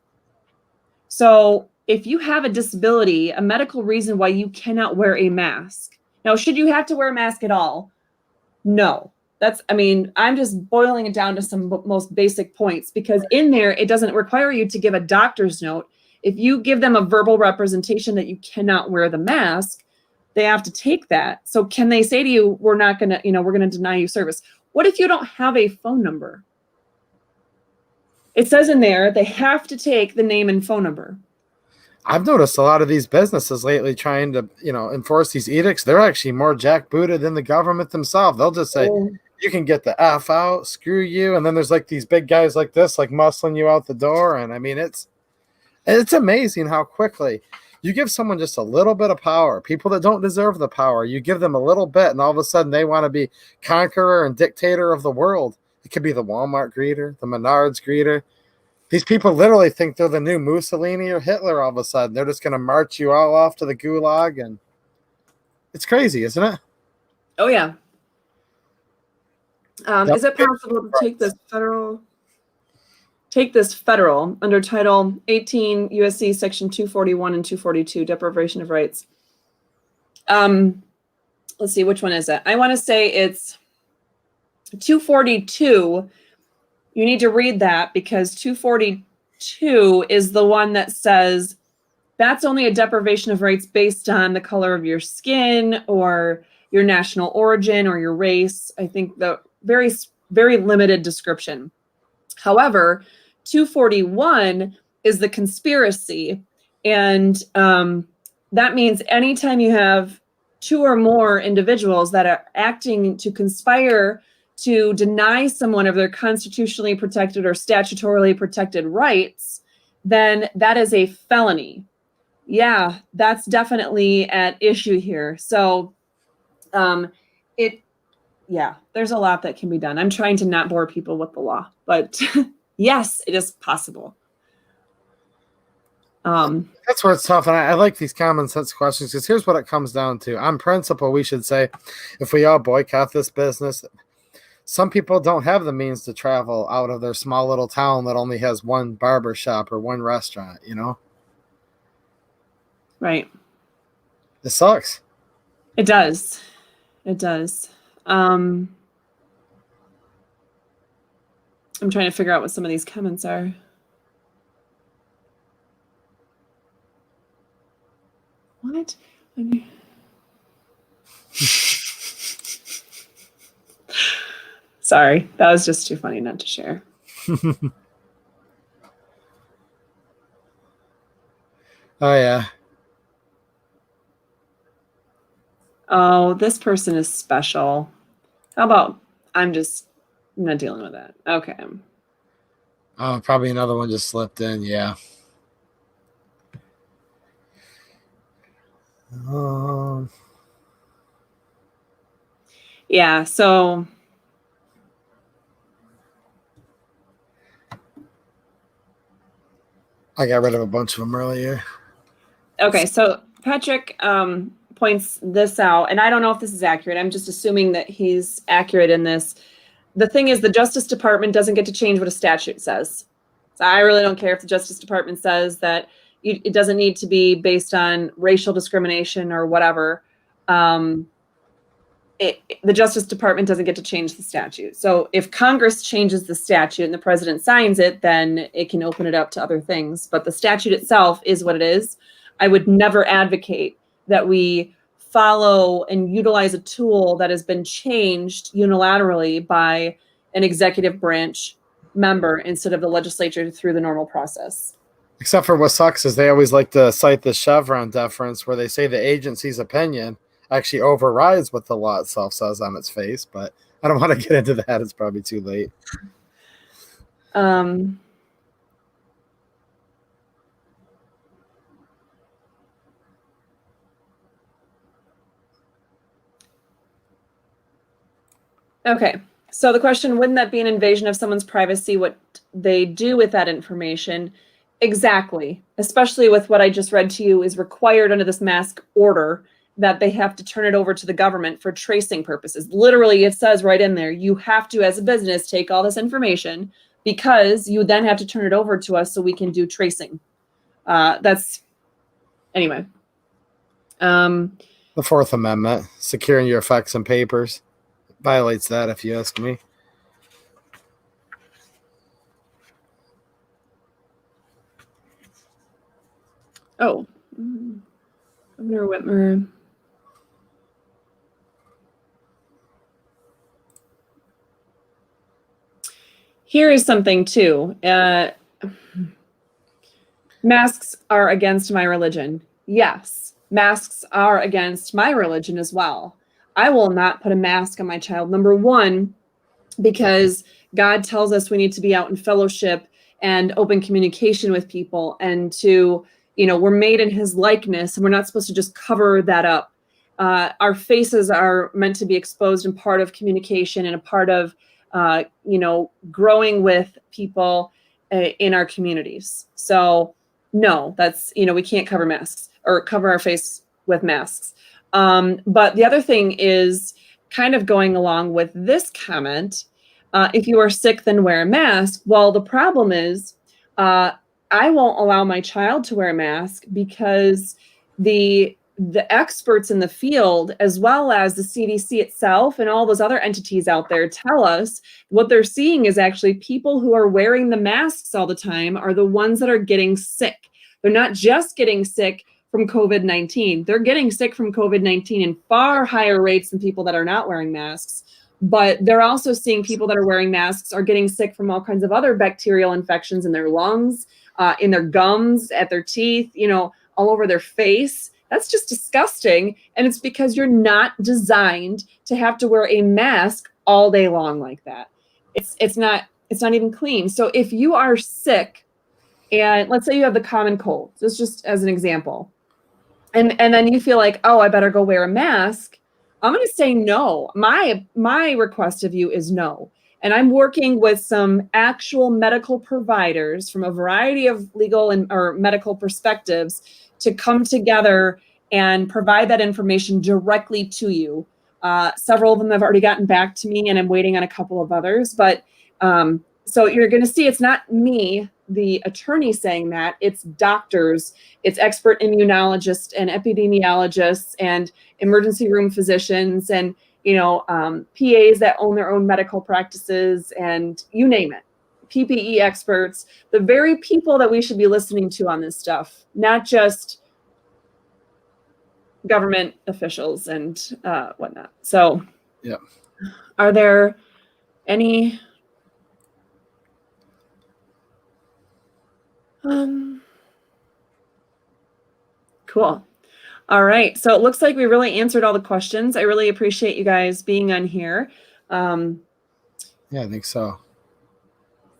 So if you have a disability, a medical reason why you cannot wear a mask. Now, should you have to wear a mask at all? No. I'm just boiling it down to some most basic points, because in there, it doesn't require you to give a doctor's note. If you give them a verbal representation that you cannot wear the mask, they have to take that. So can they say to you, we're going to deny you service? What if you don't have a phone number? It says in there, they have to take the name and phone number. I've noticed a lot of these businesses lately trying to, enforce these edicts. They're actually more jackbooted than the government themselves. They'll just say, you can get the F out, screw you. And then there's like these big guys like this, like muscling you out the door. And I mean, it's amazing how quickly you give someone just a little bit of power. People that don't deserve the power, you give them a little bit, and all of a sudden they want to be conqueror and dictator of the world. It could be the Walmart greeter, the Menards greeter. These people literally think they're the new Mussolini or Hitler all of a sudden. They're just going to march you all off to the gulag, and it's crazy, isn't it? Oh, yeah. Is it possible to take this federal under Title 18 USC Section 241 and 242, deprivation of rights? Let's see, which one is it? I want to say it's 242. You need to read that, because 242 is the one that says that's only a deprivation of rights based on the color of your skin or your national origin or your race. I think the very, very limited description. However, 241 is the conspiracy. And that means anytime you have two or more individuals that are acting to conspire to deny someone of their constitutionally protected or statutorily protected rights, then that is a felony. Yeah, that's definitely at issue here. So there's a lot that can be done. I'm trying to not bore people with the law, but yes, it is possible. That's where it's tough. And I like these common sense questions, because here's what it comes down to. On principle, we should say, if we all boycott this business, some people don't have the means to travel out of their small little town that only has one barber shop or one restaurant, Right. It sucks. It does. It does. I'm trying to figure out what some of these comments are. What? Sorry, that was just too funny not to share. Oh, yeah. Oh, this person is special. How about I'm not dealing with that. Okay. Oh, probably another one just slipped in. Yeah. Yeah, so I got rid of a bunch of them earlier. okay, so Patrick points this out, and I don't know if this is accurate. I'm just assuming that he's accurate in this. The thing is, the Justice Department doesn't get to change what a statute says. So I really don't care if the Justice Department says that it doesn't need to be based on racial discrimination or whatever. The Justice Department doesn't get to change the statute. So if Congress changes the statute and the president signs it, then it can open it up to other things. But the statute itself is what it is. I would never advocate that we follow and utilize a tool that has been changed unilaterally by an executive branch member instead of the legislature through the normal process. Except for what sucks is they always like to cite the Chevron deference where they say the agency's opinion actually overrides what the law itself says on its face, but I don't want to get into that. It's probably too late. Okay, so the question, wouldn't that be an invasion of someone's privacy, what they do with that information? Exactly, especially with what I just read to you is required under this mask order that they have to turn it over to the government for tracing purposes. Literally, it says right in there, you have to, as a business, take all this information because you then have to turn it over to us so we can do tracing. Anyway. The Fourth Amendment, securing your effects and papers, violates that if you ask me. Oh, Governor Whitmer. Here is something too. Masks are against my religion. Yes, masks are against my religion as well. I will not put a mask on my child. Number one, because God tells us we need to be out in fellowship and open communication with people and to, we're made in his likeness and we're not supposed to just cover that up. Our faces are meant to be exposed and part of communication and a part of, growing with people in our communities. So no, that's, we can't cover masks or cover our face with masks. But the other thing is kind of going along with this comment. If you are sick, then wear a mask. Well, the problem is I won't allow my child to wear a mask because the experts in the field, as well as the CDC itself and all those other entities out there, tell us what they're seeing is actually people who are wearing the masks all the time are the ones that are getting sick. They're not just getting sick from COVID-19. They're getting sick from COVID-19 in far higher rates than people that are not wearing masks. But they're also seeing people that are wearing masks are getting sick from all kinds of other bacterial infections in their lungs, in their gums, at their teeth, all over their face. That's just disgusting. And it's because you're not designed to have to wear a mask all day long like that. It's not even clean. So if you are sick, and let's say you have the common cold, just as an example, and then you feel like, oh, I better go wear a mask, I'm going to say no. My request of you is no. And I'm working with some actual medical providers from a variety of legal or medical perspectives to come together and provide that information directly to you. Several of them have already gotten back to me, and I'm waiting on a couple of others. But so you're going to see it's not me the attorney saying that. It's doctors, it's expert immunologists and epidemiologists and emergency room physicians and, PAs that own their own medical practices and you name it. PPE experts, the very people that we should be listening to on this stuff, not just government officials and whatnot. So, yeah. Are there any cool. All right. So it looks like we really answered all the questions. I really appreciate you guys being on here. Yeah, I think so.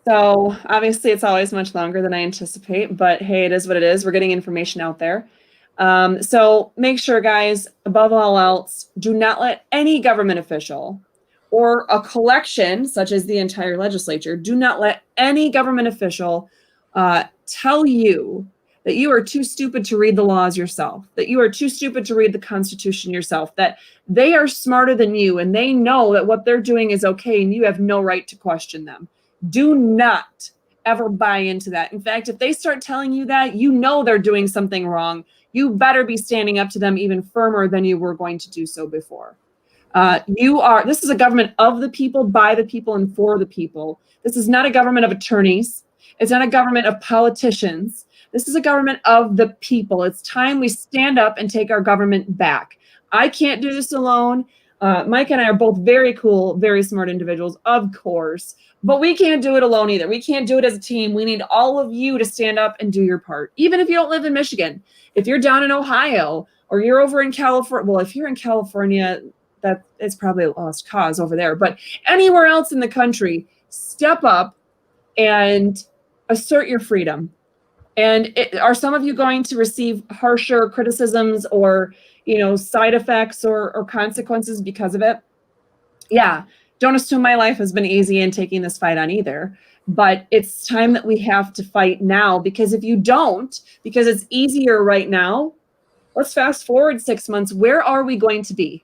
So obviously it's always much longer than I anticipate, but hey, it is what it is. We're getting information out there. So make sure, guys, above all else, do not let any government official or a collection, such as the entire legislature, do not let any government official tell you that you are too stupid to read the laws yourself, that you are too stupid to read the Constitution yourself, that they are smarter than you and they know that what they're doing is okay and you have no right to question them. Do not ever buy into that. In fact, if they start telling you that, you know they're doing something wrong. You better be standing up to them even firmer than you were going to do so before. This is a government of the people, by the people, and for the people. This is not a government of attorneys. It's not a government of politicians. This is a government of the people. It's time we stand up and take our government back. I can't do this alone. Mike and I are both very cool, very smart individuals, of course, but we can't do it alone either. We can't do it as a team. We need all of you to stand up and do your part. Even if you don't live in Michigan, if you're down in Ohio or you're over in California, well, if you're in California, that it's probably a lost cause over there, but anywhere else in the country, step up and assert your freedom. And are some of you going to receive harsher criticisms or, side effects or consequences because of it? Yeah. Don't assume my life has been easy in taking this fight on either. But it's time that we have to fight now, because if you don't, because it's easier right now, let's fast forward 6 months. Where are we going to be?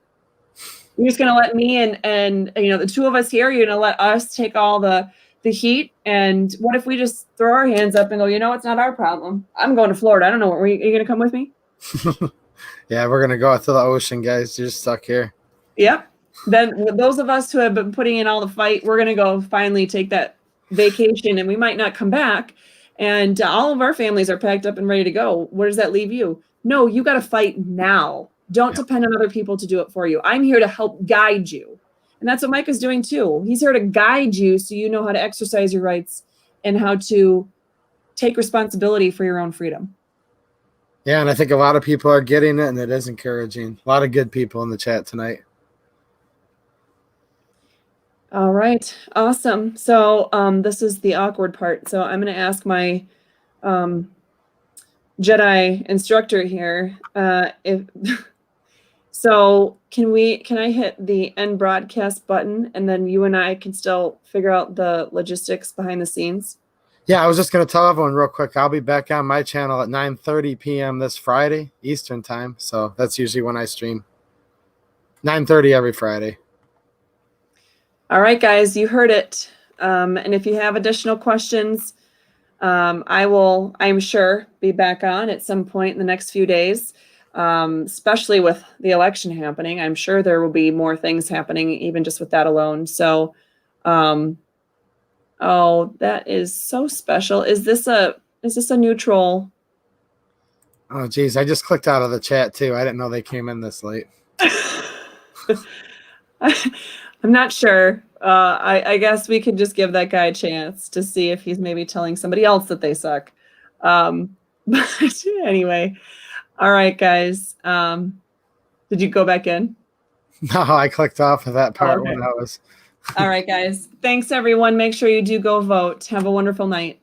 You're just going to let me and the two of us here, you're going to let us take all the heat. And what if we just throw our hands up and go, it's not our problem. I'm going to Florida. I don't know. Are you going to come with me? Yeah, we're going to go out to the ocean, guys. You're just stuck here. Yep. Then those of us who have been putting in all the fight, we're going to go finally take that vacation, and we might not come back. And all of our families are packed up and ready to go. Where does that leave you? No, you got to fight now. Don't depend on other people to do it for you. I'm here to help guide you. And that's what Mike is doing too. He's here to guide you so you know how to exercise your rights and how to take responsibility for your own freedom. Yeah, and I think a lot of people are getting it, and it is encouraging. A lot of good people in the chat tonight. All right, awesome. So this is the awkward part. So I'm going to ask my Jedi instructor here So can I hit the end broadcast button, and then you and I can still figure out the logistics behind the scenes? Yeah, I was just going to tell everyone real quick, I'll be back on my channel at 9:30 p.m. this Friday, Eastern time. So that's usually when I stream. 9:30 every Friday. All right, guys, you heard it. And if you have additional questions, I'm sure, be back on at some point in the next few days. Especially with the election happening. I'm sure there will be more things happening even just with that alone. So, that is so special. Is this a neutral? Oh, geez. I just clicked out of the chat too. I didn't know they came in this late. I'm not sure. I guess we could just give that guy a chance to see if he's maybe telling somebody else that they suck. But anyway. All right, guys. Did you go back in? No, I clicked off of that part okay. when I was. All right, guys. Thanks, everyone. Make sure you do go vote. Have a wonderful night.